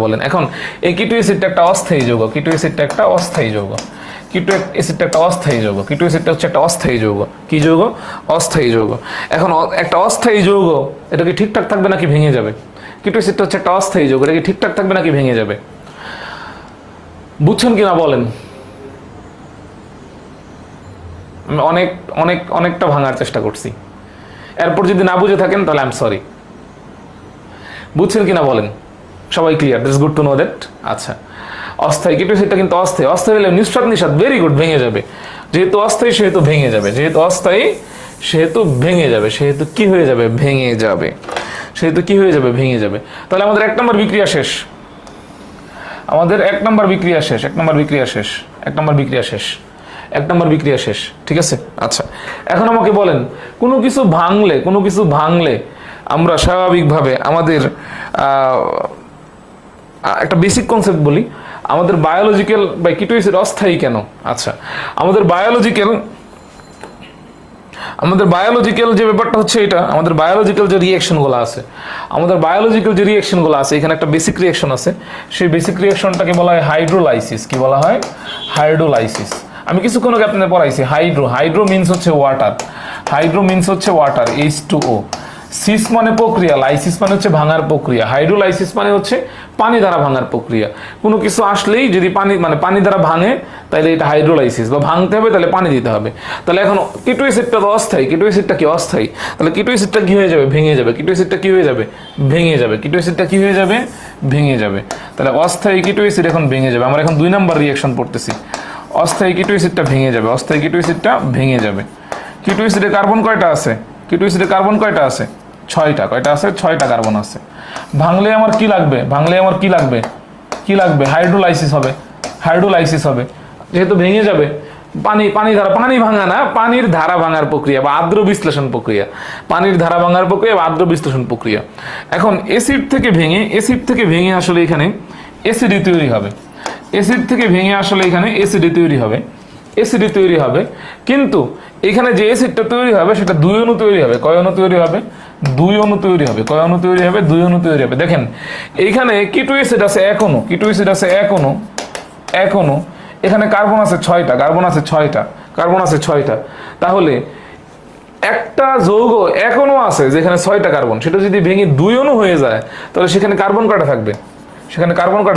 বলেন। এখন এই কিটো অ্যাসিডটা একটা অস্থায়ী যৌগ, কিটো অ্যাসিডটা একটা অস্থায়ী যৌগ। কিটো অ্যাসিডটা হচ্ছে একটা অস্থায়ী যৌগ। কি যৌগ? অস্থায়ী যৌগ। এখন একটা অস্থায়ী যৌগ, এটা কি ঠিকঠাক থাকবে নাকি ভেঙে যাবে? কিটো অ্যাসিডটা হচ্ছে একটা অস্থায়ী যৌগ, এটা কি ঠিকঠাক থাকবে নাকি ভেঙে যাবে? বুঝছেন কিনা বলেন। আমি অনেকটা ভাঙার চেষ্টা করছি, এরপর যদি না বুঝে থাকেন তাহলে আই এম সরি। বুঝছেন কিনা বলেন? সবাই clear? That's good to know that. আচ্ছা, অস্থায়ী কিটো অ্যাসিডটা কিন্তু অস্থায়ী হলে নিঃস্বাদ ভেরি গুড, ভেঙে যাবে। যেহেতু অস্থায়ী সেহেতু ভেঙে যাবে, সেহেতু কি হয়ে যাবে? ভেঙে যাবে। তাহলে আমাদের 1 নম্বর বিক্রিয়া শেষ, এক নম্বর বিক্রিয়া শেষ। ঠিক আছে, আচ্ছা, এখন আমাকে বলেন, কোনো কিছু ভাঙলে আমরা স্বাভাবিকভাবে আমাদের একটা বেসিক কনসেপ্ট বলি, আমাদের বায়োলজিক্যাল বা কিটো অ্যাসিড অস্থায়ী কেন? আচ্ছা, আমাদের বায়োলজিক্যাল যে ব্যাপারটা হচ্ছে, এটা আমাদের বায়োলজিক্যাল যে রিঅ্যাকশনগুলো আছে, এখানে একটা বেসিক রিঅ্যাকশন আছে। সেই বেসিক রিঅ্যাকশনটাকে বলা হয় হাইড্রোলাইসিস। কি বলা হয়? হাইড্রোলাইসিস। আমি কিছুক্ষণ আগে আপনাদের পড়াইছি, হাইড্রো মিন্স হচ্ছে ওয়াটার, H2O। সিস মানে প্রক্রিয়া, লাইসিস মানে হচ্ছে ভাঙার প্রক্রিয়া, হাইড্রোলাইসিস মানে হচ্ছে পানি দ্বারা ভাঙার প্রক্রিয়া। কোনো কিছু আসলেই যদি পানি দ্বারা ভাঙে, তাহলে এটা হাইড্রোলাইসিস, বা ভাঙতে হবে তাহলে পানি দিতে হবে। তাহলে এখন কিটো অ্যাসিডটা তো অস্থায়ী, কিটো অ্যাসিডটা কি অস্থায়ী? তাহলে কিটো অ্যাসিডটা কি হয়ে যাবে? ভেঙে যাবে। তাহলে অস্থায়ী কিটো অ্যাসিড এখন ভেঙে যাবে। আমরা এখন 2 নম্বর রিঅ্যাকশন পড়তেছি। অস্থায়ী কিটো অ্যাসিডটা ভেঙে যাবে। কিটো অ্যাসিডে কার্বন কয়টা আছে? 6টা। কয়টা আছে? 6টা কার্বন আছে। ভাঙলে আমার কি লাগবে? হাইড্রোলাইসিস হবে। যেহেতু ভেঙে যাবে, পানি ভাঙা না, পানির ধারা ভাঙার প্রক্রিয়া বা আর্দ্র বিশ্লেষণ প্রক্রিয়া। এখন অ্যাসিড থেকে ভেঙে আসলে এখানে অ্যাসিডি তৈরি হবে। কিন্তু এখানে যে অ্যাসিডটা তৈরি হবে সেটা 2 অণু তৈরি হবে। কয় অণু তৈরি হবে? 2 অণু তৈরি হবে। দেখেন এইখানে কিটো অ্যাসিড আছে 1 অণু, এখানে কার্বন আছে 6টা, তাহলে একটা যৌগ 1 অণু আছে যেখানে 6টা কার্বন, সেটা যদি ভেঙে 2 অণু হয়ে যায়, তাহলে সেখানে কার্বন কয়টা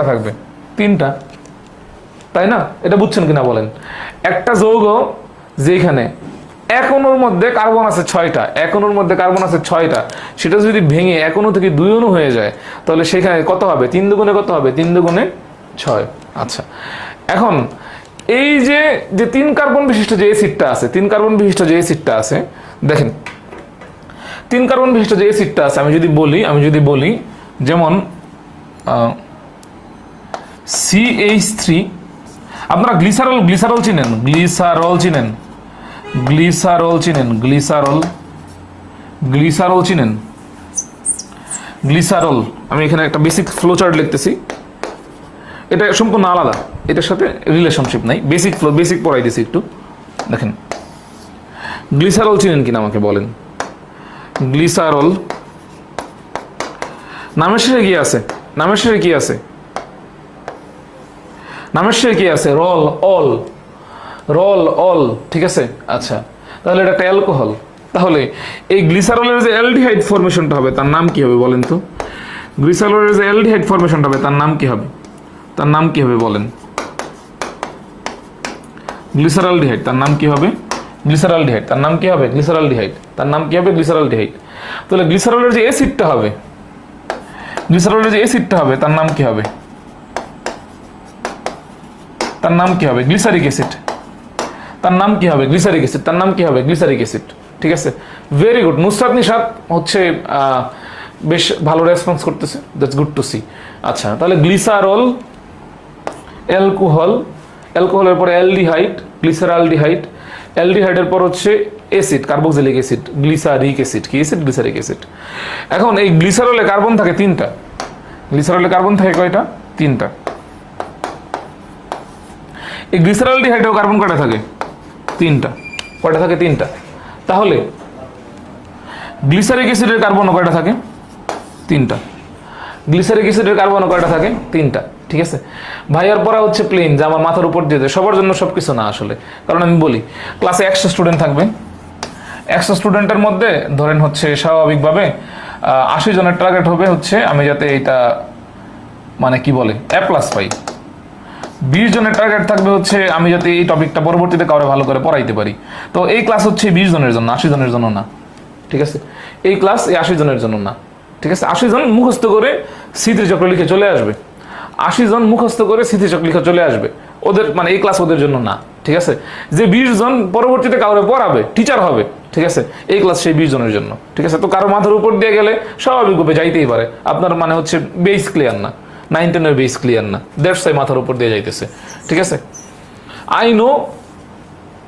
থাকবে? 3টা। তাই না? এটা বুঝছেন কিনা বলেন। একটা যৌগ যেখানে 1 অণুর মধ্যে কার্বন আছে 6টা, সেটা যদি ভেঙে 1 অণু থেকে 2 অণু হয়ে যায়, তাহলে সেখানে কত হবে? 3 দুগুণে 6। আচ্ছা, এখন এই যে যে 3 কার্বন বিশিষ্ট যে অ্যাসিডটা আছে, 3 কার্বন বিশিষ্ট যে অ্যাসিডটা আছে, দেখেন 3 কার্বন বিশিষ্ট যে অ্যাসিডটা আছে, আমি যদি বলি যেমন CH3, আপনারা গ্লিসারল চিনেন, গ্লিসারল আমি এখানে একটা বেসিক ফ্লোচার্ট লিখতেছি, এটা সম্পূর্ণ আলাদা, এটার সাথে রিলেশনশিপ নাই, বেসিক পড়াই দিছি একটু। দেখেন গ্লিসারল চিনেন কিনা আমাকে বলেন। গ্লিসারল নামের শেষে কি আছে? রল অল, ঠিক আছে। আচ্ছা, তাহলে এটা একটা অ্যালকোহল। তাহলে এই গ্লিসারলের যে অ্যালডিহাইড ফরমেশনটা হবে তার নাম কি হবে বলেন তো? গ্লিসারলের যে অ্যালডিহাইড ফরমেশনটা হবে তার নাম কি হবে বলেন? গ্লিসারলডিহাইড তার নাম কি হবে? গ্লিসারলডিহাইড। তাহলে গ্লিসারলের যে অ্যাসিডটা হবে তার নাম কি হবে? Glyceric acid. ঠিক আছে, ভেরি গুড। নুসরাত নিশাত হচ্ছে বেশ ভালো রেসপন্স করতেছে, দ্যাটস গুড টু সি। আচ্ছা, তাহলে গ্লিসারল, অ্যালকোহলের পরে অ্যালডিহাইড, অ্যালডিহাইডের পর হচ্ছে acid, carboxylic acid, glyceric acid. কি অ্যাসিড? Glyceric acid. এখন এই গ্লিসারলে কার্বন থাকে 3টা। কয়টা? 3টা। এই গ্লিসারলডিহাইডেও কার্বন কয়টা থাকে? 3টা। তাহলে গ্লিসারিক অ্যাসিডের কার্বনও কয়টা থাকে? 3টা। ঠিক আছে ভাইয়ার পড়া হচ্ছে প্লেন, যে আমার মাথার উপর দিয়ে সবার জন্য সবকিছু না আসলে। কারণ আমি বলি ক্লাসে 100 স্টুডেন্ট থাকবে, 100 স্টুডেন্টের মধ্যে ধরেন হচ্ছে স্বাভাবিকভাবে 80 জনের টার্গেট হবে হচ্ছে আমি যাতে এটা মানে কি বলে A+ পাই। 20 জনের টার্গেট থাকবে হচ্ছে আমি যাতে এই টপিকটা পরবর্তীতে কাউরে ভালো করে পড়াইতে পারি। তো এই ক্লাস হচ্ছে 20 জনের জন্য, 80 জনের জন্য না। ঠিক আছে, এই ক্লাস 80 জনের জন্য না। ঠিক আছে, 80 জন মুখস্থ করে স্মৃতিচক্র লিখে চলে আসবে, 80 জন মুখস্থ করে স্মৃতিচক্র লিখে চলে আসবে, ওদের মানে এই ক্লাস ওদের জন্য না। ঠিক আছে, যে 20 জন পরবর্তীতে কাউরে পড়াবে, টিচার হবে, ঠিক আছে, এই ক্লাস সেই 20 জনের জন্য। ঠিক আছে, তো কারো মাথার উপর দিয়ে গেলে স্বাভাবিকভাবে যাইতেই পারে, আপনার মানে হচ্ছে বেস ক্লিয়ার না, 9-10 বেস ক্লিয়ার না, দ্যাটস ওয়াই মাথার উপর দিয়ে যাইতেছে। ঠিক আছে, আই নো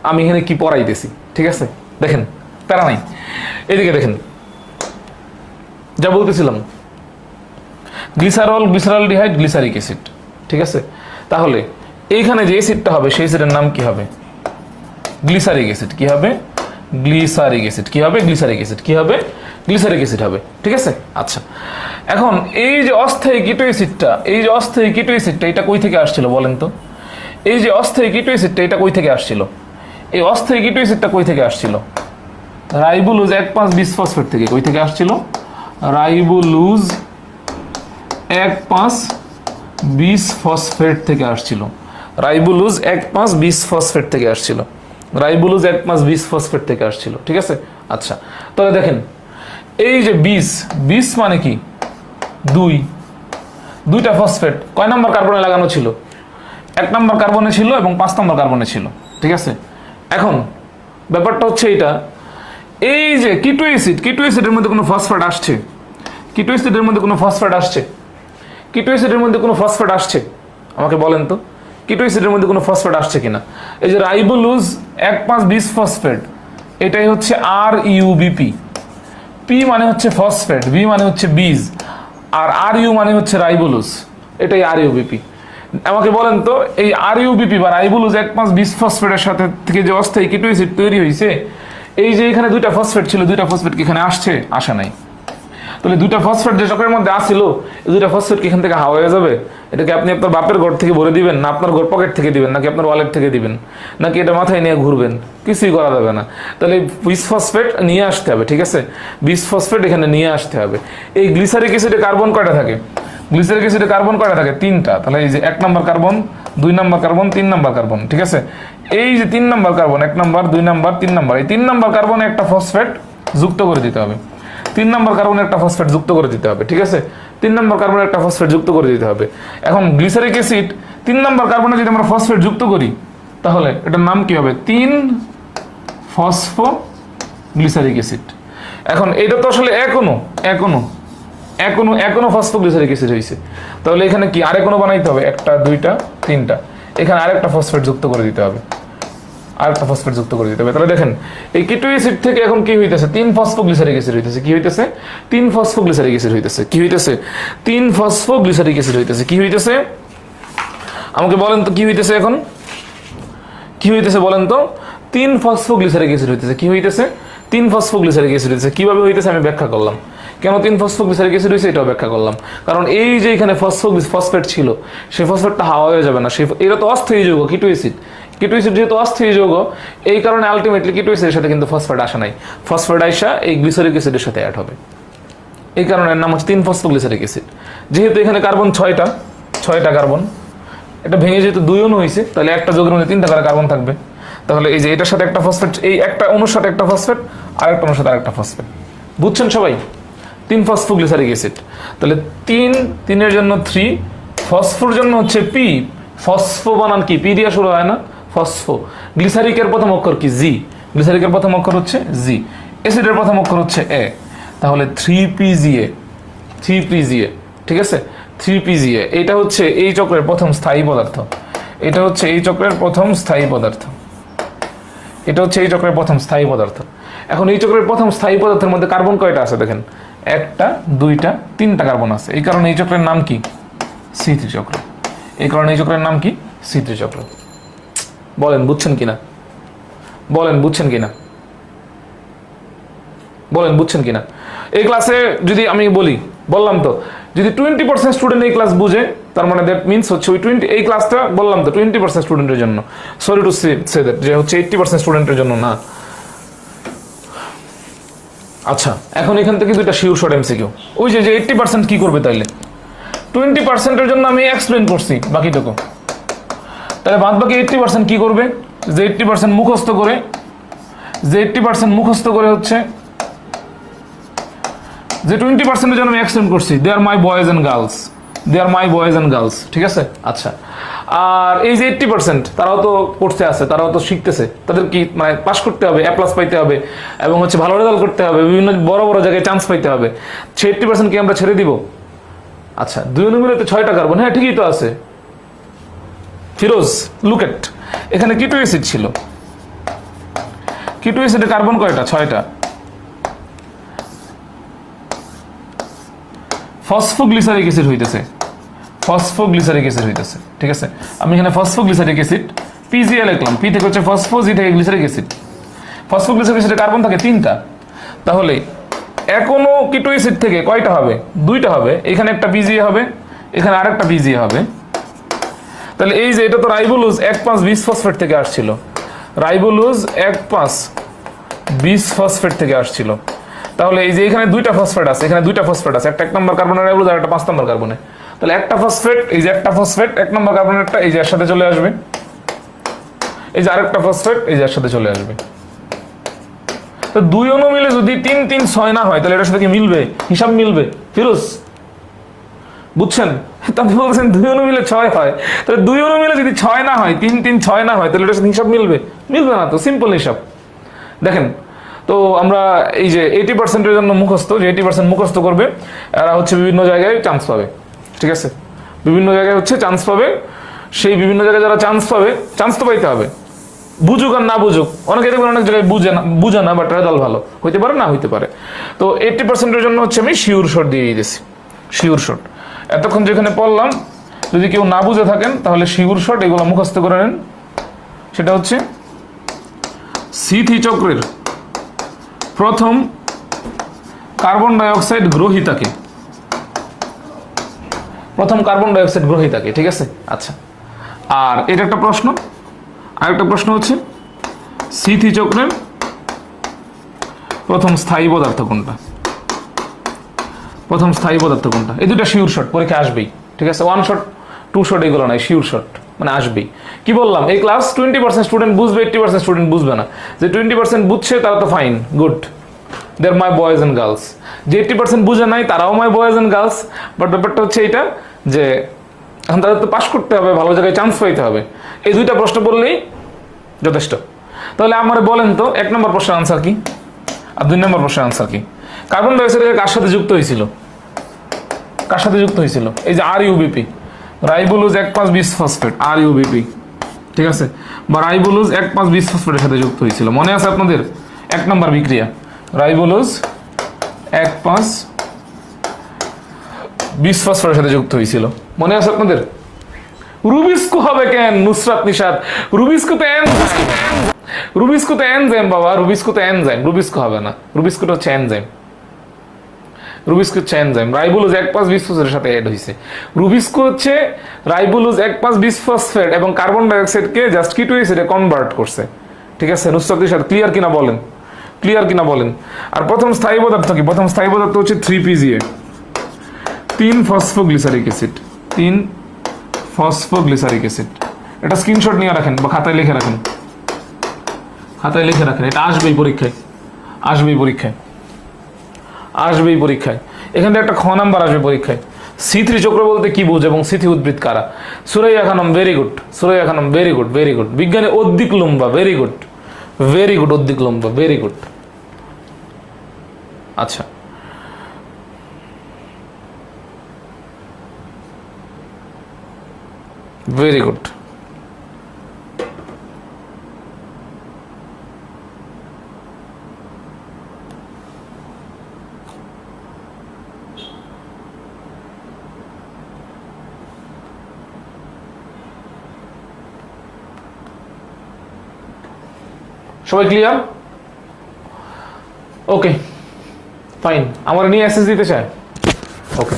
আমি এখানে কি পড়াইতেছি। ঠিক আছে, দেখেন প্যারা নাই, এদিকে দেখেন যা বলতেছিলাম, গ্লিসারল, গ্লিসারলডিহাইড, গ্লিসারিক অ্যাসিড। ঠিক আছে, তাহলে এইখানে যে অ্যাসিডটা হবে সেই অ্যাসিডের নাম কি হবে? Glyceric acid. কি হবে? Glyceric acid. কি হবে? Glyceric acid. কি হবে? গ্লিসারিক অ্যাসিড হবে। ঠিক আছে, আচ্ছা এখন এই যে অস্থায়ী কিটো অ্যাসিডটা, এটা কই থেকে আসছিল বলেন তো? এই যে অস্থায়ী কিটো অ্যাসিডটা এটা কই থেকে আসছিল? এই অস্থায়ী কিটো অ্যাসিডটা কই থেকে আসছিল? রাইবোলুজ 1,5-বিসফসফেট থেকে। কই থেকে আসছিল? রাইবোলুজ 1,5-বিসফসফেট থেকে আসছিল। রাইবোলুজ 1,5-বিসফসফেট থেকে আসছিল। ঠিক আছে, আচ্ছা তাহলে দেখেন এই যে বিস মানে কি? দুইটা ফসফেট কয় নাম্বার কার্বনে লাগানো ছিল? 1 নম্বর কার্বনে ছিল এবং 5 নম্বর কার্বনে ছিল। ঠিক আছে, এখন ব্যাপারটা হচ্ছে এটা, এই যে কিটো অ্যাসিডের মধ্যে কোনো ফসফেট আসছে? কিটো অ্যাসিডের মধ্যে কোনো ফসফেট আসছে? আমাকে বলেন তো, কিটো অ্যাসিডের মধ্যে কোনো ফসফেট আসছে কিনা? এই যে রাইবোলুজ 1,5-বিসফসফেট, এটাই হচ্ছে RUBP। পি মানে হচ্ছে ফসফেট, বি মানে হচ্ছে বীজ, আর RU মানে হচ্ছে রাইবোলুজ, এটাই RUBP। আমাকে বলেন তো এই RUBP বা রাইবোলুজ 1,5-বিসফসফেটের সাথে থেকে যে অস্থায়ী কিটো অ্যাসিড তৈরি হয়েছে, এই যে এখানে দুইটা ফসফেট ছিল, দুইটা ফসফেট কি এখানে আসছে? আসে নাই। তাহলে দুইটা ফসফেট যে চক্রের মধ্যে আসছিল, এই দুইটা ফসফেট কি এখান থেকে হাওয়া হয়ে যাবে? এটাকে আপনি আপনার বাপের ঘর থেকে ভরে দিবেন, না আপনার ঘর পকেট থেকে দিবেন, নাকি আপনার ওয়ালেট থেকে দিবেন, নাকি এটা মাথায় নিয়ে ঘুরবেন? কিছুই করা যাবে না। তাহলে বিসফসফেট নিয়ে আসতে হবে। ঠিক আছে, বিসফসফেট এখানে নিয়ে আসতে হবে। এই গ্লিসারিক অ্যাসিডে কার্বন কয়টা থাকে? 3টা। তাহলে এই যে 1 নম্বর কার্বন, 2 নম্বর কার্বন, 3 নম্বর কার্বন। ঠিক আছে, এই যে 3 নম্বর কার্বন, 1 নম্বর, 2 নম্বর, 3 নম্বর, এই 3 নম্বর কার্বনে একটা ফসফেট যুক্ত করে দিতে হবে। 3 নম্বর কার্বনে একটা ফসফেট যুক্ত করে দিতে হবে। ঠিক আছে, 3 নম্বর কার্বনে একটা ফসফেট যুক্ত করে দিতে হবে। এখন গ্লিসারিক অ্যাসিড 3 নম্বর কার্বনে যদি আমরা ফসফেট যুক্ত করি, তাহলে এটার নাম কি হবে 3 ফসফোগ্লিসারিক অ্যাসিড। এখন এটা তো আসলে এখনো ফসফোগ্লিসারিক অ্যাসিড হয়েছে, তাহলে এখানে কি আরেকোনো বানাইতে হবে, 1 2 3, এখানে আরেকটা ফসফেট যুক্ত করে দিতে হবে, তাহলে দেখেন এই কিটো অ্যাসিড থেকে এখন কি হইতেছে 3 ফসফোগ্লিসারিক অ্যাসিড হইতেছে, কি হইতেছে 3 ফসফোগ্লিসারিক অ্যাসিড হইতেছে, কি হইতেছে 3 ফসফোগ্লিসারিক অ্যাসিড হইতেছে, কি হইতেছে আমাকে বলেন তো কি হইতেছে, এখন কি হইতেছে বলেন তো 3 ফসফোগ্লিসারিক অ্যাসিড হইতেছে, কি হইতেছে 3 ফসফোগ্লিসারিক অ্যাসিড হইতেছে। কিভাবে হইতেছে আমি ব্যাখ্যা করলাম, কেন 3 ফসফোগ্লিসারিক অ্যাসিড হইছে এটাও ব্যাখ্যা করলাম। কারণ এই যে এখানে ফসফেট ছিল, সেই ফসফেটটা হাওয়া হয়ে যাবে না, এটা তো অস্থায়ী যৌগ কিটো অ্যাসিড, যেহেতু অস্থায়ী যৌগ, এই কারণে আলটিমেটলি কিটো অ্যাসিডের সাথে কিন্তু ফসফেট আসে নাই, ফসফেট আইসা এই গ্লিসারিক অ্যাসিডের সাথে অ্যাড হবে, এই কারণে এর নাম হচ্ছে 3 ফসফোগ্লিসারিক অ্যাসিড। যেহেতু এখানে কার্বন 6টা কার্বন, এটা ভেঙে যেহেতু 2 অণু হয়েছে, তাহলে একটা যৌগের মধ্যে 3টা করে কার্বন থাকবে, তাহলে এই যে এটার সাথে একটা ফসফেট, এই একটা অণুর সাথে একটা ফসফেট, আর একটা অণুর সাথে আরেকটা ফসফেট, বুঝছেন সবাই 3 ফসফোগ্লিসারিক অ্যাসিড। তাহলে 3 এর জন্য 3, ফসফোর জন্য হচ্ছে পি, ফসফো বানান কি পি দিয়ে শুরু হয় না, ফসফো। গ্লিসারিকের প্রথম অক্ষর কি জি, গ্লিসারিকের প্রথম অক্ষর হচ্ছে জি, অ্যাসিডের প্রথম অক্ষর হচ্ছে এ, তাহলে 3PGA, ঠিক আছে 3PGA। এটা হচ্ছে এই চক্রের প্রথম স্থায়ী পদার্থ, এটা হচ্ছে এই চক্রের প্রথম স্থায়ী পদার্থ, এখন এই চক্রের প্রথম স্থায়ী পদার্থের মধ্যে কার্বন কয়টা আছে দেখেন, 1টা 2টা 3টা কার্বন আছে, এই কারণে এই চক্রের নাম কি C3 চক্র, এই কারণে এই চক্রের নাম কি C3 চক্র। বলেন বুঝছেন কিনা, এই ক্লাসে যদি আমি বললাম তো যদি 20% স্টুডেন্ট এই ক্লাস বুঝে, তার মানে দ্যাট মিন্স হচ্ছে ওই 20, এই ক্লাসটা বললাম তো 20% স্টুডেন্টের জন্য, সরি টু সে দ্যাট, যে হচ্ছে 80% স্টুডেন্টের জন্য না। আচ্ছা, এখন এখান থেকে দুইটা শিওর শর্ট এমসিকিউ, ওই যে 80% কি করবে, তাইলে 20%-এর জন্য আমি এক্সপ্লেন করছি বাকিটুকু, তাহলে বাদ বাকি 80% কি করবে, যে 80% মুখস্থ করে হচ্ছে, যে 20%-এর জন্য আমি এক্সপ্লেন করছি, দে are my boys and girls, ঠিক আছে। আচ্ছা, আর এই যে 80% তারাও তো পড়তে আছে, তারাও তো শিখতেছে, তাদের কি মানে পাস করতে হবে, A+ পাইতে হবে, এবং হচ্ছে ভালো রেজাল্ট করতে হবে, বিভিন্ন বড় বড় জায়গায় চান্স পাইতে হবে, 80% কি আমরা ছেড়ে দিব? আচ্ছা, 2 অণু মিলে তো 6টা কার্বন, হ্যাঁ ঠিকই তো আছে ফিরোজ, লুক এট, এখানে কিটো অ্যাসিড ছিল, কিটো অ্যাসিডে কার্বন কয়টা, 6টা, ফসফোগ্লিসারিক অ্যাসিড হইতেছে, ঠিক আছে। আমি এখানে ফসফোগ্লিসারিক অ্যাসিড PGA লিখলাম, পি থেকে হচ্ছে ফসফো, জি থেকে গ্লিসারিক অ্যাসিড, ফসফোগ্লিসারিক অ্যাসিডে কার্বন থাকে 3টা, তাহলে এখনো কিটো অ্যাসিড থেকে কয়টা হবে, 2টা হবে, এখানে একটা PGA হবে, এখানে আরেকটা PGA হবে, তাহলে এই যে এটা তো রাইবোলুজ 1,5,20 ফসফেট থেকে আসছিল, তাহলে এই যে এখানে 2টা ফসফেট আছে, এখানে 2টা ফসফেট আছে, একটা 1 নম্বর কার্বনের রাইবোলুজ আর একটা 5 নম্বর কার্বনে, তাহলে একটা ফসফেট, এই যে একটা ফসফেট 1 নম্বর কার্বনেরটা এই যে এর সাথে চলে আসবে, এই যে আরেকটা ফসফেট এই যে এর সাথে চলে আসবে, তো 2 অণু মিলে যদি 3 3 6 না হয়, তাহলে এটার সাথে কি মিলবে, হিসাব মিলবে ফিরোজ, বুঝছেন? আপনি বলছেন 2 অণু মিলে 6 হয়, তাহলে 2 অণু মিলে যদি 6 না হয়, 3 3 6 না হয়, তাহলে এটার সাথে হিসাব মিলবে না, তো সিম্পল হিসাব। দেখেন তো আমরা এই যে 80%-এর জন্য মুখস্থ, যে 80% মুখস্থ করবে এরা হচ্ছে বিভিন্ন জায়গায় চান্স পাবে, ঠিক আছে, বিভিন্ন জায়গায় হচ্ছে চান্স পাবে, সেই বিভিন্ন জায়গায় যারা চান্স পাবে, চান্স তো পাইতে হবে, বুঝুক আর না বুঝুক, অনেকে দেখবেন অনেক জায়গায় বুঝে না, বাট রেজাল্ট ভালো হইতে পারে, না হইতে পারে। তো 80%-এর জন্য হচ্ছে আমি শিওর শর্ট দিয়ে দিয়েছি, শিওর শর্ট। এতক্ষণ যেখানে পড়লাম যদি কেউ না বুঝে থাকেন, তাহলে শিওর শর্ট এগুলো মুখস্থ করে নেন। সেটা হচ্ছে C3 চক্রের প্রথম কার্বন ডাইঅক্সাইড গ্রহীতাকে, ঠিক আছে। আচ্ছা, আর এটা একটা প্রশ্ন, আরেকটা প্রশ্ন হচ্ছে C3 চক্রের প্রথম স্থায়ী পদার্থ কোনটা, এই দুটা শিওর শর্ট পরীক্ষা আসবেই, ঠিক আছে। 1 শট 2 শট এগুলো নাই, শিওর শট মানে আসবেই। কি বললাম, এই ক্লাস 20% স্টুডেন্ট বুঝবে, 80% স্টুডেন্ট বুঝবে না। যে 20% বুঝছে তারা তো fine, good, they are my boys and girls. যে 80% বুঝে নাই তারাও my boys and girls, but ব্যাপারটা হচ্ছে এইটা যে এখন তাদের তো পাস করতে হবে, ভালো জায়গায় চান্স পাইতে হবে। এই 2টা প্রশ্ন বললেই যথেষ্ট। তাহলে আমার বলেন তো 1 নম্বর প্রশ্নের আনসার কি আর 2 নম্বর প্রশ্নের আনসার কি? কার্বন ডাই অক্সাইড কার সাথে যুক্ত হয়েছিল? কার সাথে যুক্ত হয়েছিল? এই যে RUBP, রাইবোলুজ 1,5-বিসফসফেট, RUBP, ঠিক আছে, বা রাইবোলুজ 1,5-বিসফসফেটের সাথে যুক্ত হয়েছিল। মনে আছে আপনাদের? 1 নম্বর বিক্রিয়া রাইবোলুজ 1,5-বিসফসফেটের সাথে যুক্ত হয়েছিল, মনে আছে আপনাদের? রুবিস্কো হবে কেন নুসরাত নিশাত? রুবিস্কো তো এনজাইম বাবা, রুবিস্কো তো এনজাইম, রুবিস্কো হবে না, রুবিস্কোটা হচ্ছে এনজাইম, রুবিস্কো হচ্ছে এনজাইম। রাইবোলুজ 1,5-বিসফসফেটের সাথে অ্যাড হয়েছে। রুবিস্কো হচ্ছে রাইবোলুজ 1,5-বিসফসফেট এবং কার্বন ডাই অক্সাইডকে জাস্ট কি টু অ্যাসিডে কনভার্ট করছে, ঠিক আছে? নুসরাত নিশাত ক্লিয়ার কিনা বলেন, ক্লিয়ার কিনা বলেন? আর প্রথম স্থায়ী পদার্থ কি? প্রথম স্থায়ী পদার্থ হচ্ছে 3PGA, 3-ফসফোগ্লিসারিক অ্যাসিড, 3-ফসফোগ্লিসারিক অ্যাসিড। এটা স্ক্রিনশট নিয়ে রাখেন বা খাতায় লিখে রাখেন, খাতায় লিখে রাখেন, এটা আসবেই পরীক্ষায়, আসবেই পরীক্ষায়, আসবেই পরীক্ষায়। এখান থেকে একটা খ নাম্বার আসবে পরীক্ষায়। C3 চক্র বলতে কি বুঝ এবং C3 উদ্ভিদ কারা? Suraiya Khanam, very good, Suraiya Khanam, very good, very good. বিজ্ঞানী অদ্দিক লুম্বা, very good, very good, অদ্দিক লুম্বা, very good. আচ্ছা, ভেরি গুড। সবাই ক্লিয়ার? ওকে, ফাইন। আমার নিয়ে অ্যাসেস দিতে চায়? ওকে,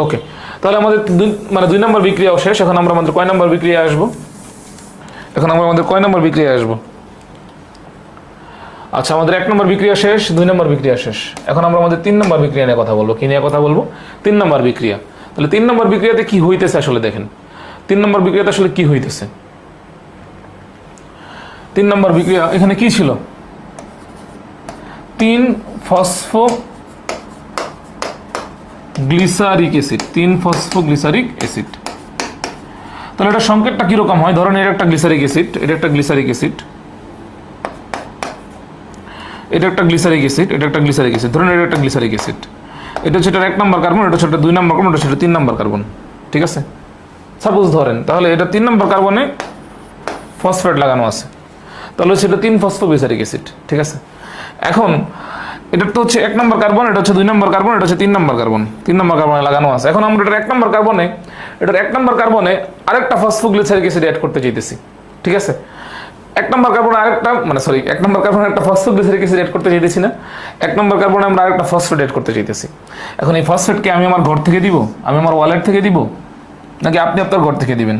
ওকে। তাহলে আমাদের 2 নম্বর বিক্রিয়াও শেষ। এখন আমরা আমাদের কয় নম্বর বিক্রিয়া আসবো? এখন আমরা আমাদের কয় নম্বর বিক্রিয়া আসবো? আচ্ছা, আমাদের 1 নম্বর বিক্রিয়া শেষ, 2 নম্বর বিক্রিয়া শেষ। এখন আমরা আমাদের 3 নম্বর বিক্রিয়া নিয়ে কথা বলবো। কি নিয়ে কথা বলবো? 3 নম্বর বিক্রিয়া। তাহলে 3 নম্বর বিক্রিয়াতে কি হইতেছে আসলে দেখেন। 3 নম্বর বিক্রিয়াতে আসলে কি হইতেছে? 3 নম্বর বিক্রিয়া এখানে কি ছিল? 3-ফসফোগ্লিসারিক অ্যাসিড, 3-ফসফোগ্লিসারিক অ্যাসিড। তাহলে এটা সংকেতটা কিরকম হয়? ধরেন এটা একটা গ্লিসারিক অ্যাসিড, এটা একটা গ্লিসারিক অ্যাসিড, এটা একটা গ্লিসারিক অ্যাসিড, এটা একটা গ্লিসারিক অ্যাসিড। ধরেন এটা একটা গ্লিসারিক অ্যাসিড, এটা হচ্ছে এটার 1 নম্বর কার্বন, এটা হচ্ছে 2 নম্বর কার্বন, এটা হচ্ছে 3 নম্বর কার্বন, ঠিক আছে? সাপোজ ধরেন তাহলে এটা 3 নম্বর কার্বনে ফসফেট লাগানো আছে, তাহলে সেটা 3-ফসফোগ্লিসারিক অ্যাসিড, ঠিক আছে? এখন এটা তো হচ্ছে 1 নম্বর কার্বন, এটা হচ্ছে 2 নম্বর কার্বন, এটা হচ্ছে 3 নম্বর কার্বন, 3 নম্বর কার্বনে লাগানো আছে। এখন আমরা এটার 1 নম্বর কার্বনে, এটার 1 নম্বর কার্বনে আরেকটা ফসফোগ্লিসারিক অ্যাসিড অ্যাড করতে চাইতেছি, ঠিক আছে? 1 নম্বর কার্বনে আরেকটা, মানে সরি, 1 নম্বর কার্বনে একটা ফসফোগ্লিসারিক অ্যাসিড অ্যাড করতে চাইতেছি না, 1 নম্বর কার্বনে আমরা আরেকটা ফসফেট অ্যাড করতে চাইতেছি। এখন এই ফসফেটকে আমি আমার ঘর থেকে দিব, আমি আমার ওয়ালেট থেকে দিব, নাকি আপনি আপনার ঘর থেকে দিবেন?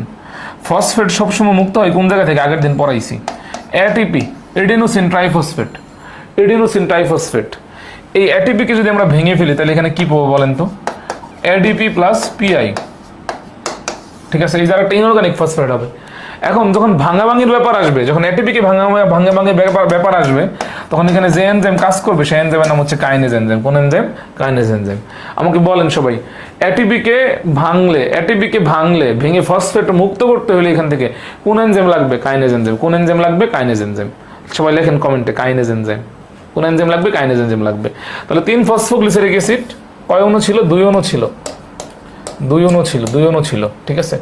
ফসফেট সবসময় মুক্ত হয় কোন জায়গা থেকে? আগের দিন পড়াইছি, ATP, adenosine triphosphate, adenosine triphosphate. এই এটিপিকে যদি আমরা ভেঙে ফেলি তাহলে এখানে কি পাবো বলেন তো? এডিপি প্লাস পিআই, ঠিক আছে? এই জায়গাটা ইনঅর্গানিক ফসফেট হবে। এখন যখন ভাঙাভাঙির ব্যাপার আসবে, যখন এটিপিকে ভাঙাভাঙির ব্যাপার আসবে, তখন এখানে যে এনজাইম কাজ করবে সেই এনজাইমের নাম হচ্ছে কাইনেজ এনজাইম। কোন এনজাইম? Kinase enzyme. আমাকে বলেন সবাই, এটিপিকে ভাঙলে ভেঙে ফসফেট মুক্ত করতে হলে এখান থেকে কোন এনজাইম লাগবে? Kinase enzyme. কোন এনজাইম লাগবে? Kinase enzyme. সবাই লেখেন কমেন্টে কাইনেজ এনজাইম। কোন এনজাইম লাগবে? কাইনেজ এনজাইম লাগবে। তাহলে 3-ফসফোগ্লিসারিক অ্যাসিড কয় অণু ছিল? 2 অণু ছিল, 2 অণু ছিল, 2 অণু ছিল, ঠিক আছে?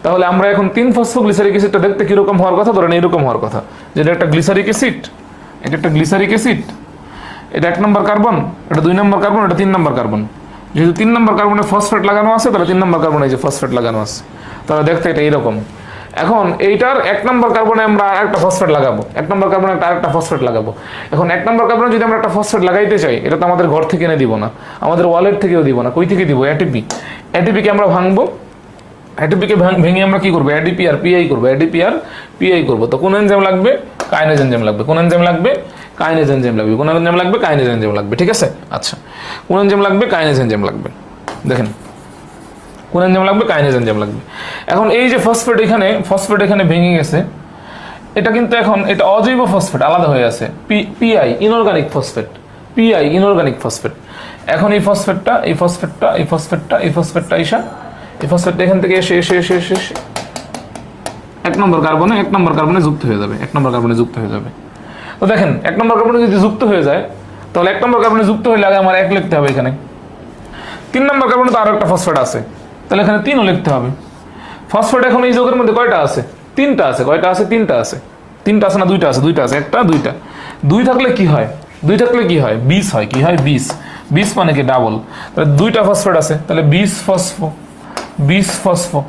তাহলে আমরা এখন 3-ফসফোগ্লিসারিক অ্যাসিডটা দেখতে কিরকম হওয়ার কথা? ধরেন এরকম হওয়ার কথা, যেটা একটা গ্লিসারিক অ্যাসিড, এটা একটা গ্লিসারিক অ্যাসিড, এটা 1 নম্বর কার্বন, এটা 2 নম্বর কার্বন, এটা 3 নম্বর কার্বন। যেহেতু 3 নম্বর কার্বনে ফসফেট লাগানো আছে, তাহলে 3 নম্বর কার্বনে যে ফসফেট লাগানো আছে, তাহলে দেখতে এটা এইরকম। এখন এইটার 1 নম্বর কার্বনে আমরা আরেকটা ফসফেট লাগাবো, 1 নম্বর কার্বনে আরেকটা ফসফেট লাগাবো। এখন 1 নম্বর কার্বনে যদি আমরা একটা ফসফেট লাগাইতে চাই, এটা তো আমাদের ঘর থেকে এনে দিব না, আমাদের ওয়ালেট থেকেও দিব না। কই থেকে দিব? এটিপি। এটিপিকে আমরা ভাঙবো, এটিপিকে ভেঙে আমরা কি করবো? এডিপি আর পিআই করবো, এডিপি আর পিআই করবো। তো কোন এনজাইম লাগবে? কাইনেজ এনজাইম লাগবে। কোন এনজাইম লাগবে? কাইনেজ এনজাইম লাগবে। কোন এনজাইম লাগবে? কাইনেজ এনজাইম লাগবে, ঠিক আছে? আচ্ছা, কোন এনজাইম লাগবে? কাইনেজ এনজাইম লাগবে। দেখেন কোন এনজাইম লাগবে? কাইনেজ এনজাইম লাগবে। এখন এই যে ফসফেট এখানে ভেঙে গেছে, এটা কিন্তু এখন এটা অজৈব ফসফেট, আলাদা হয়ে আছে। PI inorganic phosphate, PI inorganic phosphate. এখন এই ফসফেটটা এসা, এই ফসফেটটা এখান থেকে এসে এক নম্বর কার্বনে যুক্ত হয়ে যাবে, 1 নম্বর কার্বনে যুক্ত হয়ে যাবে। তো দেখেন 1 নম্বর কার্বনে যদি যুক্ত হয়ে যায় তাহলে 1 নম্বর কার্বনে যুক্ত হলে আগে আমার 1 লিখতে হবে এখানে। 3 নম্বর কার্বনে তো আরো একটা ফসফেট আছে, তাহলে এখানে 3ও লিখতে হবে। ফসফেট এখন এই যৌগের মধ্যে কয়টা আছে? 3টা আছে। কয়টা আছে? 3টা আছে। 3টা আছে না 2টা আছে? 2টা আছে। একটা 2টা, 2 থাকলে কি হয়? 2 থাকলে কি হয়? 20 হয়। কি হয়? 20। 20 মানে কি? ডাবল। তাহলে 2টা ফসফেট আছে, তাহলে 20 ফসফো।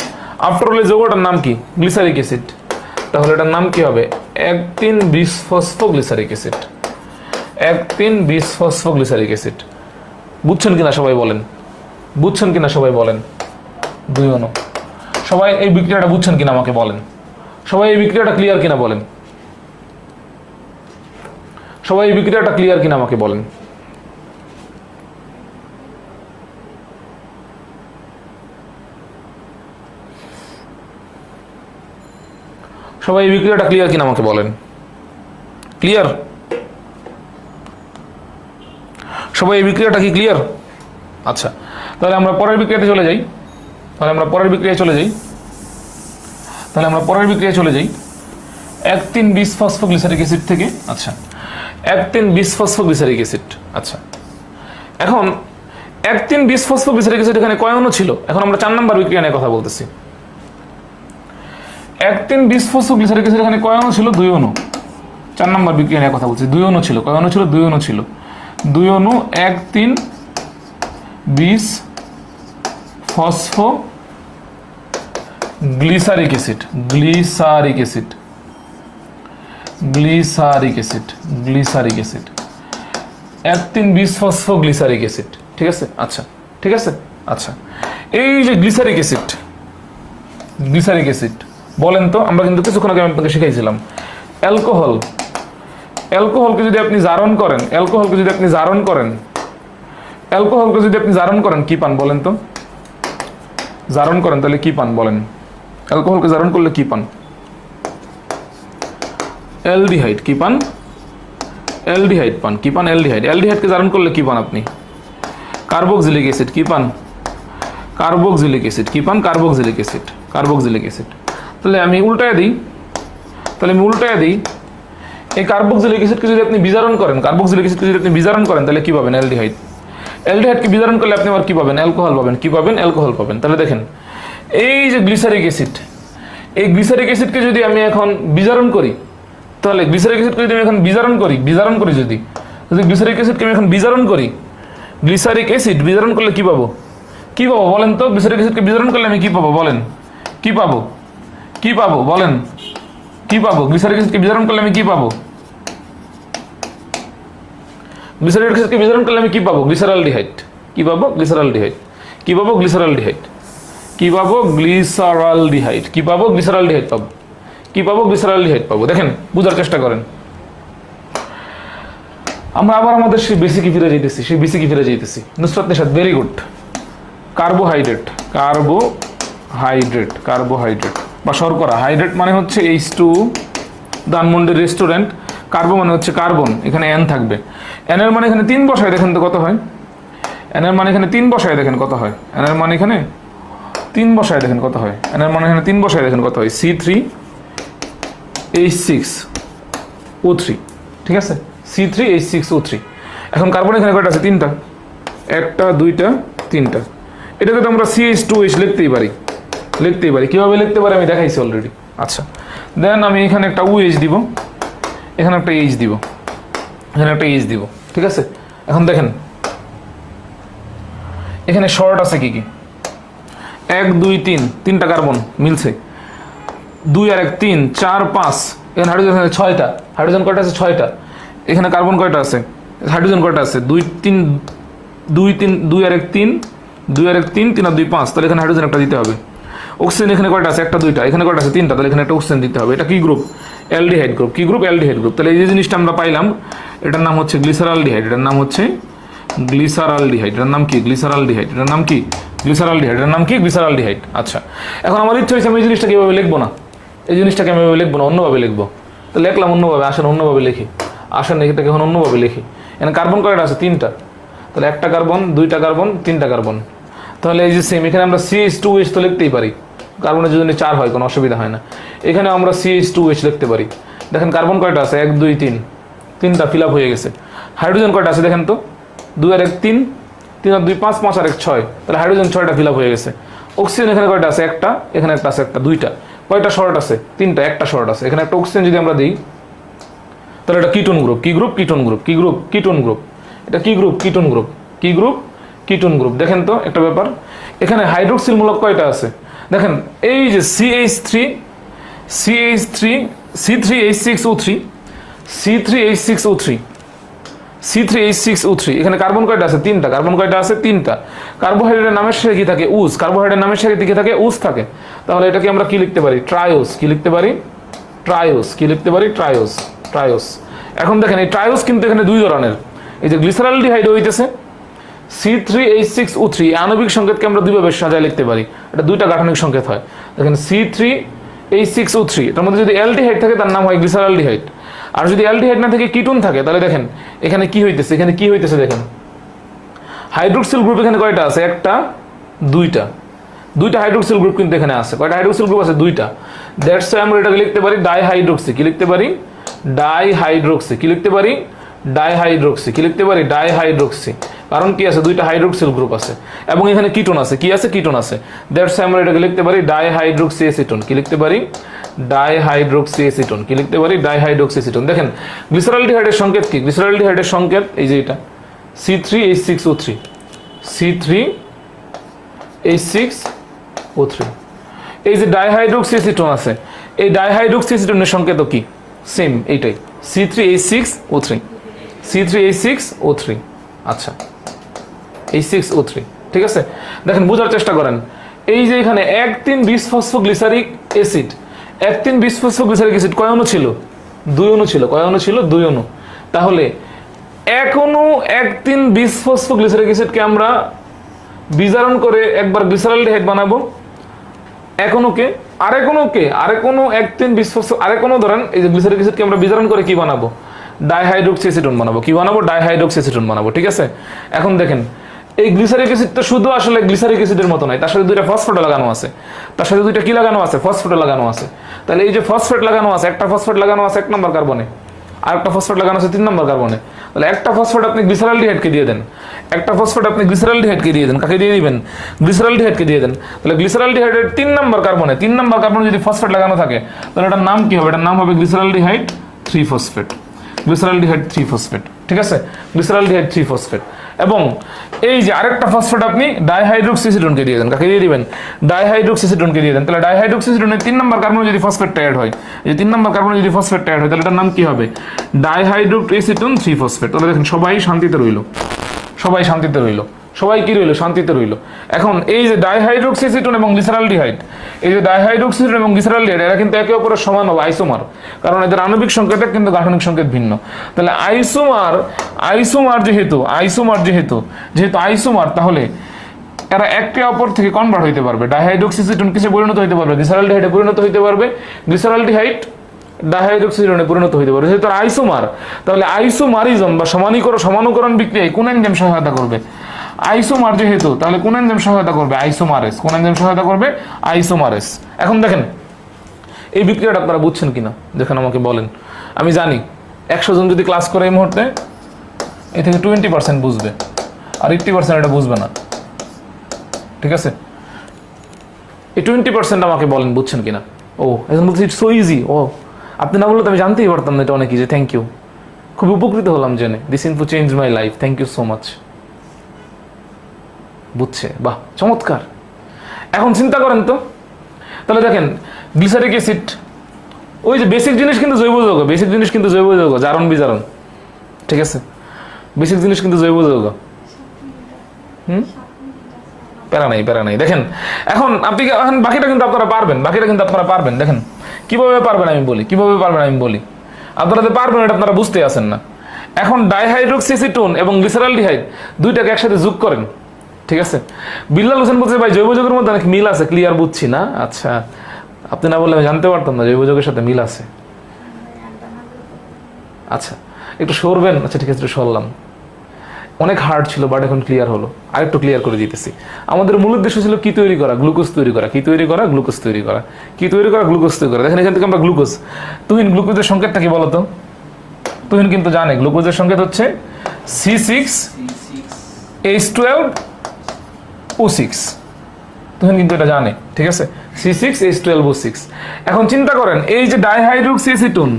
আফটার অল এই যৌগটার নাম কি? Glyceric acid. তাহলে এটার নাম কি হবে? 1,3,20 ফসফোগ্লিসারিক অ্যাসিড। 1,3,20 phosphoglyceric acid. বুঝছেন কিনা সবাই বলেন? বুঝছেন কিনা সবাই বলেন? 2 অনু। সবাই এই বিক্রিয়াটা বুঝছেন কিনা আমাকে বলেন? সবাই এই বিক্রিয়াটা ক্লিয়ার কিনা বলেন? সবাই এই বিক্রিয়াটা ক্লিয়ার কিনা আমাকে বলেন? সবাই এই বিক্রিয়াটা ক্লিয়ার কিনা আমাকে বলেন? ক্লিয়ার? সবাই এই বিক্রিয়াটা কি ক্লিয়ার? আচ্ছা, তাহলে আমরা পরের বিক্রিয়াতে চলে যাই। তাহলে আমরা পরের বিক্রিয়ায় চলে যাই। 1,3,20 ফসফোগ্লিসারিক অ্যাসিড থেকে। আচ্ছা, 1,3,20 ফসফোগ্লিসারিক অ্যাসিড। আচ্ছা, এখন 1,3,20 ফসফোগ্লিসারিক অ্যাসিড এখানে কয় অণু ছিল? এখন আমরা 4 নম্বর বিক্রিয়া নিয়ে কথা বলতেছি। 1,3,20 ফসফোগ্লিসারিক অ্যাসিড এখানে কয় অণু ছিল? 2 অণু। 4 নম্বর বিক্রিয়া নিয়ে কথা বলছি। 2 অণু ছিল। কয় অণু ছিল? 2 অণু ছিল। 2 অণু 1,3,20 phosphoglyceric acid. Glyceric acid. 1,3,20 phosphoglyceric acid. ঠিক আছে? আচ্ছা, ঠিক আছে। আচ্ছা, এই যে গ্লিসারিক অ্যাসিড বলেন তো, আমরা কিন্তু কিছুক্ষণ আগে আপনাকে শিখাইছিলাম অ্যালকোহলকে যদি আপনি জারণ করেন কি পান বলেন তো? জারণ করেন তাহলে কি পান বলেন? অ্যালকোহলকে জারণ করলে কি পান? অ্যালডিহাইড। কি পান? অ্যালডিহাইড পান। কি পান? অ্যালডিহাইড। অ্যালডিহাইডকে জারণ করলে কি পান আপনি? Carboxylic acid. কি পান? Carboxylic acid. কি পান? Carboxylic acid. তাহলে আমি উল্টায় দিই। এই কার্বক্সিলিক অ্যাসিডকে যদি আপনি বিজারণ করেন, তাহলে কি পাবেন? অ্যালডিহাইড। অ্যালডিহাইডকে বিজারণ করলে আপনি আবার কি পাবেন? অ্যালকোহল পাবেন। কি পাবেন? অ্যালকোহল পাবেন। তাহলে দেখেন, এই যে গ্লিসারিক অ্যাসিড, এই গ্লিসারিক অ্যাসিডকে যদি আমি এখন বিজারণ করি, তাহলে গ্লিসারিক অ্যাসিডকে যদি আমি এখন বিজারণ করি গ্লিসারিক অ্যাসিডকে আমি এখন বিজারণ করি, গ্লিসারিক অ্যাসিড বিজারণ করলে কি পাবো? কি পাবো বলেন তো? গ্লিসারিক অ্যাসিডকে বিজারণ করলে আমি কি পাবো বলেন? কি পাবো বলেন? কি পাবো? গ্লিসারিক অ্যাসিডকে বিজারণ করলে আমি কি পাবো? গ্লিসারিক অ্যাসিডকে বিজারণ করলে আমি কি পাবো? গ্লিসারালডিহাইড। কি পাবো? গ্লিসারালডিহাইড। কি পাবো? গ্লিসারালডিহাইড। কি পাবো? গ্লিসারালডিহাইড। কি পাবো? গ্লিসারালডিহাইড পাবো। কি পাবো? গ্লিসারালডিহাইড পাবো। দেখেন, বুঝার চেষ্টা করেন। আমরা আবার আমাদের সেই বেসিকে ফিরে যাইতেছি। Nusrat Nishat, very good. Carbohydrate বা শর্করা। হাইড্রেট মানে হচ্ছে H2, ধানমন্ডির রেস্টুরেন্ট। কার্বো মানে হচ্ছে কার্বন, এখানে N থাকবে। N এর মানে এখানে 3 বসায় দেখেন তো কত হয়? N এর মানে এখানে 3 বসায় দেখেন কত হয়? N এর মানে এখানে 3 বসায় দেখেন কত হয়? N এর মানে এখানে 3 বসায় দেখেন কত হয়? C3H6O3। ঠিক আছে? C3H6O3। এখন কার্বন এখানে কয়টা আছে? 3টা। 1টা 2টা 3টা। এটাকে তো আমরা CH2H লিখতেই পারি। কিভাবে লিখতে পারি আমি দেখাইছি অলরেডি। আচ্ছা, দেন আমি এখানে একটা OH দিব, এখানে একটা H দিব, ঠিক আছে? এখন দেখেন এখানে শর্ট আছে কি 1 2 3, 3টা কার্বন মিলছে। 2 আর 1 3 4 5। এখানে হাইড্রোজেন 6টা। হাইড্রোজেন কয়টা আছে? 6টা। এখানে কার্বন কয়টা আছে? হাইড্রোজেন কয়টা আছে? 2 3 2 আর 1 3, 2 আর 1 3, 3 আর 2 5। তাহলে এখানে হাইড্রোজেন একটা দিতে হবে। অক্সিজেন এখানে কয়টা আছে? 1টা 2টা। এখানে কয়টা আছে? 3টা। তাহলে এখানে একটা অক্সিজেন দিতে হবে। এটা কি গ্রুপ? Aldehyde group. কি গ্রুপ? Aldehyde group. তাহলে এই যে জিনিসটা আমরা পাইলাম, এটার নাম হচ্ছে গ্লিসারালডিহাইড। এটার নাম কি? গ্লিসারালডিহাইড। আচ্ছা, এখন আমার ইচ্ছা হয়েছে আমি এই জিনিসটাকে এভাবে লিখবো না, অন্যভাবে লিখবো। তো লিখলাম অন্যভাবে। আসেন অন্যভাবে লিখি। এটাকে এখন অন্যভাবে লিখি। এখানে কার্বন কয়টা আছে? 3টা। তাহলে 1টা কার্বন 2টা কার্বন 3টা কার্বন। তাহলে এই যে সেম, এখানে আমরা CH2H তো লিখতেই পারি। কার্বনের যদি 4 হয় কোনো অসুবিধা হয় না। এখানে আমরা CH2H লিখতে পারি। দেখেন কার্বন কয়টা আছে, 1 2 3, 3টা ফিল আপ হয়ে গেছে। হাইড্রোজেন কয়টা আছে দেখেন তো, 2 আর 1 3, 3 আর 2 5, 5 আর 1 6, তাহলে হাইড্রোজেন 6টা ফিল আপ হয়ে গেছে। অক্সিজেন এখানে কয়টা আছে, একটা, এখানে একটা আছে, একটা, 2টা। কয়টা শর্ট আছে, 3টা, একটা শর্ট আছে। এখানে একটা অক্সিজেন যদি আমরা দিই তাহলে এটা কিটোন গ্রুপ। কি গ্রুপ? Ketone group. কি গ্রুপ? Ketone group. এটা কি গ্রুপ? Ketone group. কি গ্রুপ? Ketone group. দেখেন তো একটা ব্যাপার, এখানে হাইড্রোক্সিল মূলক কয়টা আছে দেখেন, এই যে C3H6O3, C3H6O3, এখানে কার্বন কয়টা আছে, 3টা। কার্বন কয়টা আছে, 3টা। কার্বোহাইড্রেটের নামের সাথে কি থাকে, উস। কার্বোহাইড্রেটের নামের সাথে কি থাকে, উস থাকে। তাহলে এটাকে আমরা কি লিখতে পারি, ট্রায়োস। কি লিখতে পারি, ট্রায়োস। কি লিখতে পারি, ট্রায়োস। ট্রায়োস। এখন দেখেন এই ট্রায়োস কিন্তু এখানে 2 ধরনের। এই যে গ্লিসারলডিহাইড হইতেছে C3H6O3, আণবিক সংকেতকে আমরা 2 ভাবে সাজায় লিখতে পারি। এটা 2টা গাঠনিক সংকেত হয়। দেখেন C3H6O3, এটার মধ্যে যদি অ্যালডিহাইড থাকে তার নাম হয় গ্লিসারলডিহাইড। আর যদি অ্যালডিহাইড না থেকে কিটোন থাকে তাহলে দেখেন এখানে কি হইতেছে, এখানে কি হইতেছে দেখেন, হাইড্রোক্সিল গ্রুপ এখানে কয়টা আছে, একটা, 2টা। 2টা হাইড্রোক্সিল গ্রুপ কিন্তু এখানে আছে। কয়টা হাইড্রোক্সিল গ্রুপ আছে, 2টা। দ্যাটস ওয়াই আমরা এটাকে লিখতে পারি ডাইহাইড্রোক্সি। কি লিখতে পারি, ডাইহাইড্রোক্সি। কি লিখতে পারি, ডাইহাইড্রোক্সি। কি লিখতে পারি, ডাইহাইড্রোক্সি। কারণ কি আছে, 2টা হাইড্রোক্সিল গ্রুপ আছে এবং এখানে কিটোন আছে। কি আছে, কিটোন আছে। দ্যাটস ওয়াই আমরা এটাকে লিখতে পারি ডাইহাইড্রোক্সি অ্যাসিটোন। কি লিখতে পারি, ডাইহাইড্রোক্সি অ্যাসিটোন। কি লিখতে পারি, ডাইহাইড্রোক্সি অ্যাসিটোন। দেখেন গ্লিসারলডিহাইডের সংকেত কি, গ্লিসারলডিহাইডের সংকেত এই যে এটা C3H6O3, C3H6O3। এই যে ডাইহাইড্রোক্সি অ্যাসিটোন আছে, এই ডাইহাইড্রোক্সি অ্যাসিটোনের সংকেত কি, সেম এইটাই, C3H6O3, C3H6O3। আচ্ছা, H6O3, ঠিক আছে। দেখেন বোঝার চেষ্টা করেন, এই যে এখানে 1,3-বিসফসফোগ্লিসারিক অ্যাসিড, 1,3-বিসফসফোগ্লিসারিক অ্যাসিড কয় অণু ছিল, 2 অণু ছিল। কয় অণু ছিল, 2 অণু। তাহলে এক অণু 1,3-বিসফসফোগ্লিসারিক অ্যাসিডকে আমরা বিজারণ করে একবার গ্লিসারলডিহাইড বানাবো, এক অণুকে। আরেক অণুকে, আরেক অণু 1,3-বিসফসফো, আরেক অণু ধরেন এই যে গ্লিসারিক অ্যাসিডকে আমরা বিজারণ করে কি বানাবো, ডাইহাইড্রোক্সি অ্যাসিটোন বানাবো। কি বানাবো, ডাইহাইড্রোক্সি অ্যাসিটোন বানাবো, ঠিক আছে। এখন দেখেন এই গ্লিসারিক অ্যাসিডটা শুধু আসলে গ্লিসারিক অ্যাসিডের মতো নয়, তার সাথে 2টা ফসফেট লাগানো আছে। তার সাথে 2টা কি লাগানো আছে, ফসফেট লাগানো আছে। তাহলে এই যে ফসফেট লাগানো আছে, একটা ফসফেট লাগানো আছে 1 নম্বর কার্বনে, আর একটা ফসফেট লাগানো আছে 3 নম্বর কার্বনে। তাহলে একটা ফসফেট আপনি গ্লিসারলডিহাইডকে দিয়ে দেন, একটা ফসফেট আপনি গ্লিসারলডিহাইডকে দিয়ে দেন। কাকে দিয়ে দিবেন, গ্লিসারলডিহাইডকে দিয়ে দেন। তাহলে গ্লিসারলডিহাইডের 3 নম্বর কার্বনে, 3 নম্বর কার্বনে যদি ফসফেট লাগানো থাকে তাহলে এটার নাম কি হবে, এটার নাম হবে গ্লিসারলডিহাইড 3 ফসফেট। গ্লিসারলডিহাইড 3 ফসফেট, ঠিক আছে, গ্লিসারলডিহাইড 3 ফসফেট। এবং এই যে আরেকটা ফসফেট আপনি ডাইহাইড্রোক্সি অ্যাসিটোনকে দিয়ে দেন। কাকে দিয়ে দিবেন, ডাইহাইড্রোক্সি অ্যাসিটোনকে দিয়ে দেন। তাহলে ডাইহাইড্রোক্সি অ্যাসিটোনের 3 নম্বর কার্বনে যদি ফসফেটটা অ্যাড হয়, এই 3 নম্বর কার্বনে যদি ফসফেটটা অ্যাড হয় তাহলে এটার নাম কি হবে, ডাইহাইড্রোক্সিটোন 3 ফসফেট। তাহলে দেখেন সবাই শান্তিতে রইল, সবাই শান্তিতে রইল, সবাই কি রইল, শান্তিতে রইল। এখন এই যে ডাইহাইড্রোক্সি অ্যাসিটোন এবং গ্লিসারলডিহাইড, এই যে ডাইহাইড্রোক্সি অ্যাসিটোন এবং গ্লিসারলডিহাইড এরা কিন্তু একে অপরের সমান হবে, আইসোমার। কারণ এদের আণবিক সংকেত কিন্তু গাঠনিক সংকেত ভিন্ন। তাহলে আইসোমার, যেহেতু আইসোমার, তাহলে এরা একে অপর থেকে কনভার্ট হইতে পারবে। ডাইহাইড্রোক্সি অ্যাসিটোন কিসে পরিণত হইতে পারবে, গ্লিসারলডিহাইডে পরিণত হইতে পারবে। গ্লিসারলডিহাইড ডাইহাইড্রোক্সি অ্যাসিটোনে পরিণত হইতে পারবে। যেহেতু আইসোমার, তাহলে আইসোমারিজম বা সমানুকরণ বিক্রিয়ায় কোন এনজাইম সহায়তা করবে, আইসোমার যেহেতু, তাহলে কোন এনজাইম সহায়তা করবে, আইসোমারেস। কোন এনজাইম সহায়তা করবে, আইসোমারেস। এখন দেখেন এই বিক্রিয়াটা আপনারা বুঝছেন কিনা দেখেন, আমাকে বলেন। আমি জানি 100 জন যদি ক্লাস করে এই মুহূর্তে, এ থেকে 20% বুঝবে আর 80% এটা বুঝবে না, ঠিক আছে। এই 20% আমাকে বলেন বুঝছেন কিনা। ও এখন বলছি ইটস সো ইজি। ও আপনি না বললে তো আমি জানতেই পারতাম না, এটা অনেক ইজি। থ্যাংক ইউ, খুব উপকৃত হলাম জেনে। This info change my life, thank you so much. বুঝছে, বাহ, চমৎকার। এখন চিন্তা করেন তো, তাহলে দেখেন গ্লিসারিক অ্যাসিড, ওই যে বেসিক জিনিস কিন্তু জৈব যৌগ, বেসিক জিনিস কিন্তু জৈব যৌগ, জারণ বিজারণ, ঠিক আছে, বেসিক জিনিস কিন্তু জৈব যৌগ। প্যারা নাই। দেখেন এখন আপনি বাকিটা কিন্তু আপনারা পারবেন, দেখেন কিভাবে পারবেন আমি বলি, আপনারা পারবেন এটা আপনারা বুঝতে আসেন না। এখন ডাইহাইড্রোক্সি অ্যাসিটোন এবং গ্লিসারলডিহাইড 2টাকে একসাথে যোগ করেন, ঠিক আছে। বিল্লাল হোসেন বলছে ভাই জৈব যৌগের মধ্যে অনেক মিল আছে, ক্লিয়ার বুঝছি না। আচ্ছা, আপনি না বললে আমি জানতে পারতাম না জৈব যৌগের সাথে মিল আছে। আচ্ছা, একটু সরবেন। আচ্ছা ঠিক আছে, একটু সরলাম। অনেক হার্ড ছিল, বাট এখন ক্লিয়ার হলো। আরেকটু ক্লিয়ার করে দিতেছি। আমাদের মূল উদ্দেশ্য ছিল কি তৈরি করা? গ্লুকোজ তৈরি করা। কি তৈরি করা? গ্লুকোজ তৈরি করা। কি তৈরি করা? গ্লুকোজ তৈরি করা। দেখেন এখান থেকে আমরা গ্লুকোজ, তুহিন গ্লুকোজের সংকেতটা কি বলতো? তুহিন কিন্তু জানে গ্লুকোজের সংকেত হচ্ছে C6H12O6। তুহিন কিন্তু এটা জানে, ঠিক আছে? C6H12O6। এখন চিন্তা করেন, এই যে ডাইহাইড্রোক্সিএসিটোন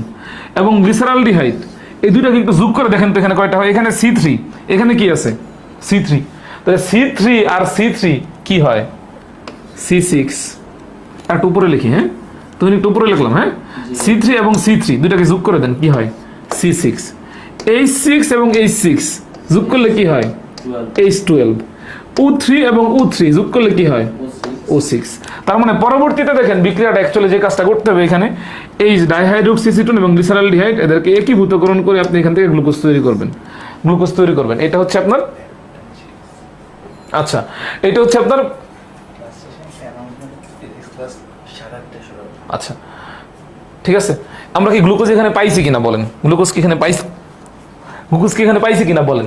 এবং গ্লিসারালডিহাইড, এই দুইটা কিন্তু যোগ করে দেখেন তো এখানে কয়টা হয়? এখানে C3, এখানে কি আছে? C3। তাহলে C3 আর C3 কি হয়? C6। আর একটু উপরে লিখি, হ্যাঁ, তুমি একটু উপরে লিখলাম, হ্যাঁ। C3 এবং C3 দুইটাকে যোগ করে দেন, কি হয়? C6। H6 এবং H6 যোগ করলে কি হয়? H12। O3 এবং O3 যোগ করলে কি হয়? O6। তার মানে পরবর্তীতে দেখেন বিক্রিয়াটা অ্যাকচুয়ালি যে কাজটা করতে হবে, এখানে এই ডাইহাইড্রোক্সিএসিটোন এবং গ্লিসারালডিহাইড এদেরকে একীভূতকরণ করে আপনি এখান থেকে গ্লুকোজ তৈরি করবেন। গ্লুকোজ তৈরি করবেন, এটা হচ্ছে আপনার, আচ্ছা, এটা হচ্ছে আপনার, আচ্ছা ঠিক আছে। আমরা কি গ্লুকোজ এখানে পাইছি কিনা বলেন? গ্লুকোজ কি এখানে পাইছি? গ্লুকোজ কি এখানে পাইছি কিনা বলেন?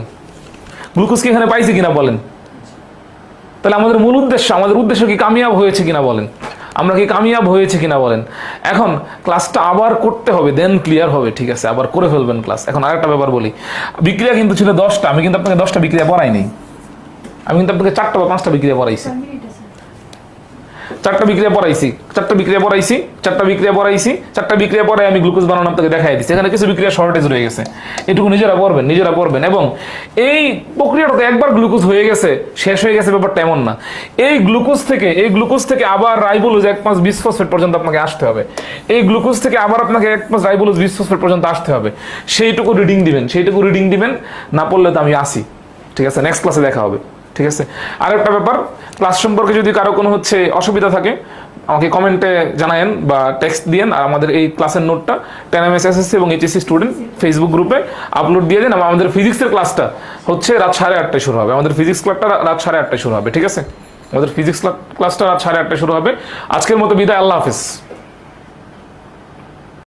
গ্লুকোজ কি এখানে পাইছি কিনা বলেন? তাহলে আমাদের মূল উদ্দেশ্য, আমাদের উদ্দেশ্য কি কামিয়াব হয়েছে কিনা বলেন? আমরা কি কামিয়াব হয়েছে কিনা বলেন? এখন ক্লাসটা আবার করতে হবে, দেন ক্লিয়ার হবে, ঠিক আছে? আবার করে ফেলবেন ক্লাস। এখন আরেকটা ব্যাপার বলি, বিক্রিয়া কিন্তু ছিল 10টা, আমি কিন্তু আপনাকে 10টা বিক্রিয়া পড়াই নেই, আমি কিন্তু আপনাকে 4টা বা 5টা বিক্রিয়া পড়াইছি। 4টা বিক্রিয়া পড়াইছি, 4টা বিক্রিয়া পড়াইছি, 4টা বিক্রিয়া পড়াইছি, 4টা বিক্রিয়া পরে আমি গ্লুকোজ বানানো আপনাকে দেখাই দিচ্ছি। এখানে কিছু বিক্রিয়া শর্টেজ রয়ে গেছে, এটুকু নিজেরা পড়বেন, নিজেরা পড়বেন। এবং এই প্রক্রিয়াটাতে একবার গ্লুকোজ হয়ে গেছে, শেষ হয়ে গেছে ব্যাপারটা এমন না। এই গ্লুকোজ থেকে আবার রাইবোলোজ 1,5 বিসফসফেট পর্যন্ত আপনাকে আসতে হবে। এই গ্লুকোজ থেকে আবার আপনাকে 1,5 রাইবোলোজ বিসফসফেট পর্যন্ত আসতে হবে। সেইটুকু রিডিং দিবেন, না পড়লে তো আমি আসি, ঠিক আছে? নেক্সট ক্লাসে দেখা হবে, ঠিক আছে? আর একটা ব্যাপার, ক্লাস সম্পর্কে যদি কারো কোনো অসুবিধা থাকে আমাকে কমেন্টে জানায়েন বা টেক্সট দিয়েন। আর আমাদের এই ক্লাসের নোটটা 10MS SSC এবং HSC স্টুডেন্ট ফেসবুক গ্রুপে আপলোড দিয়ে দেন। আমাদের ফিজিক্সের ক্লাসটা হচ্ছে রাত 8:30টায় শুরু হবে। আমাদের ফিজিক্স ক্লাসটা রাত 8:30টায় শুরু হবে, ঠিক আছে? আমাদের ফিজিক্স ক্লাসটা রাত 8:30টায় শুরু হবে। আজকের মতো বিদায়, আল্লাহ হাফেজ।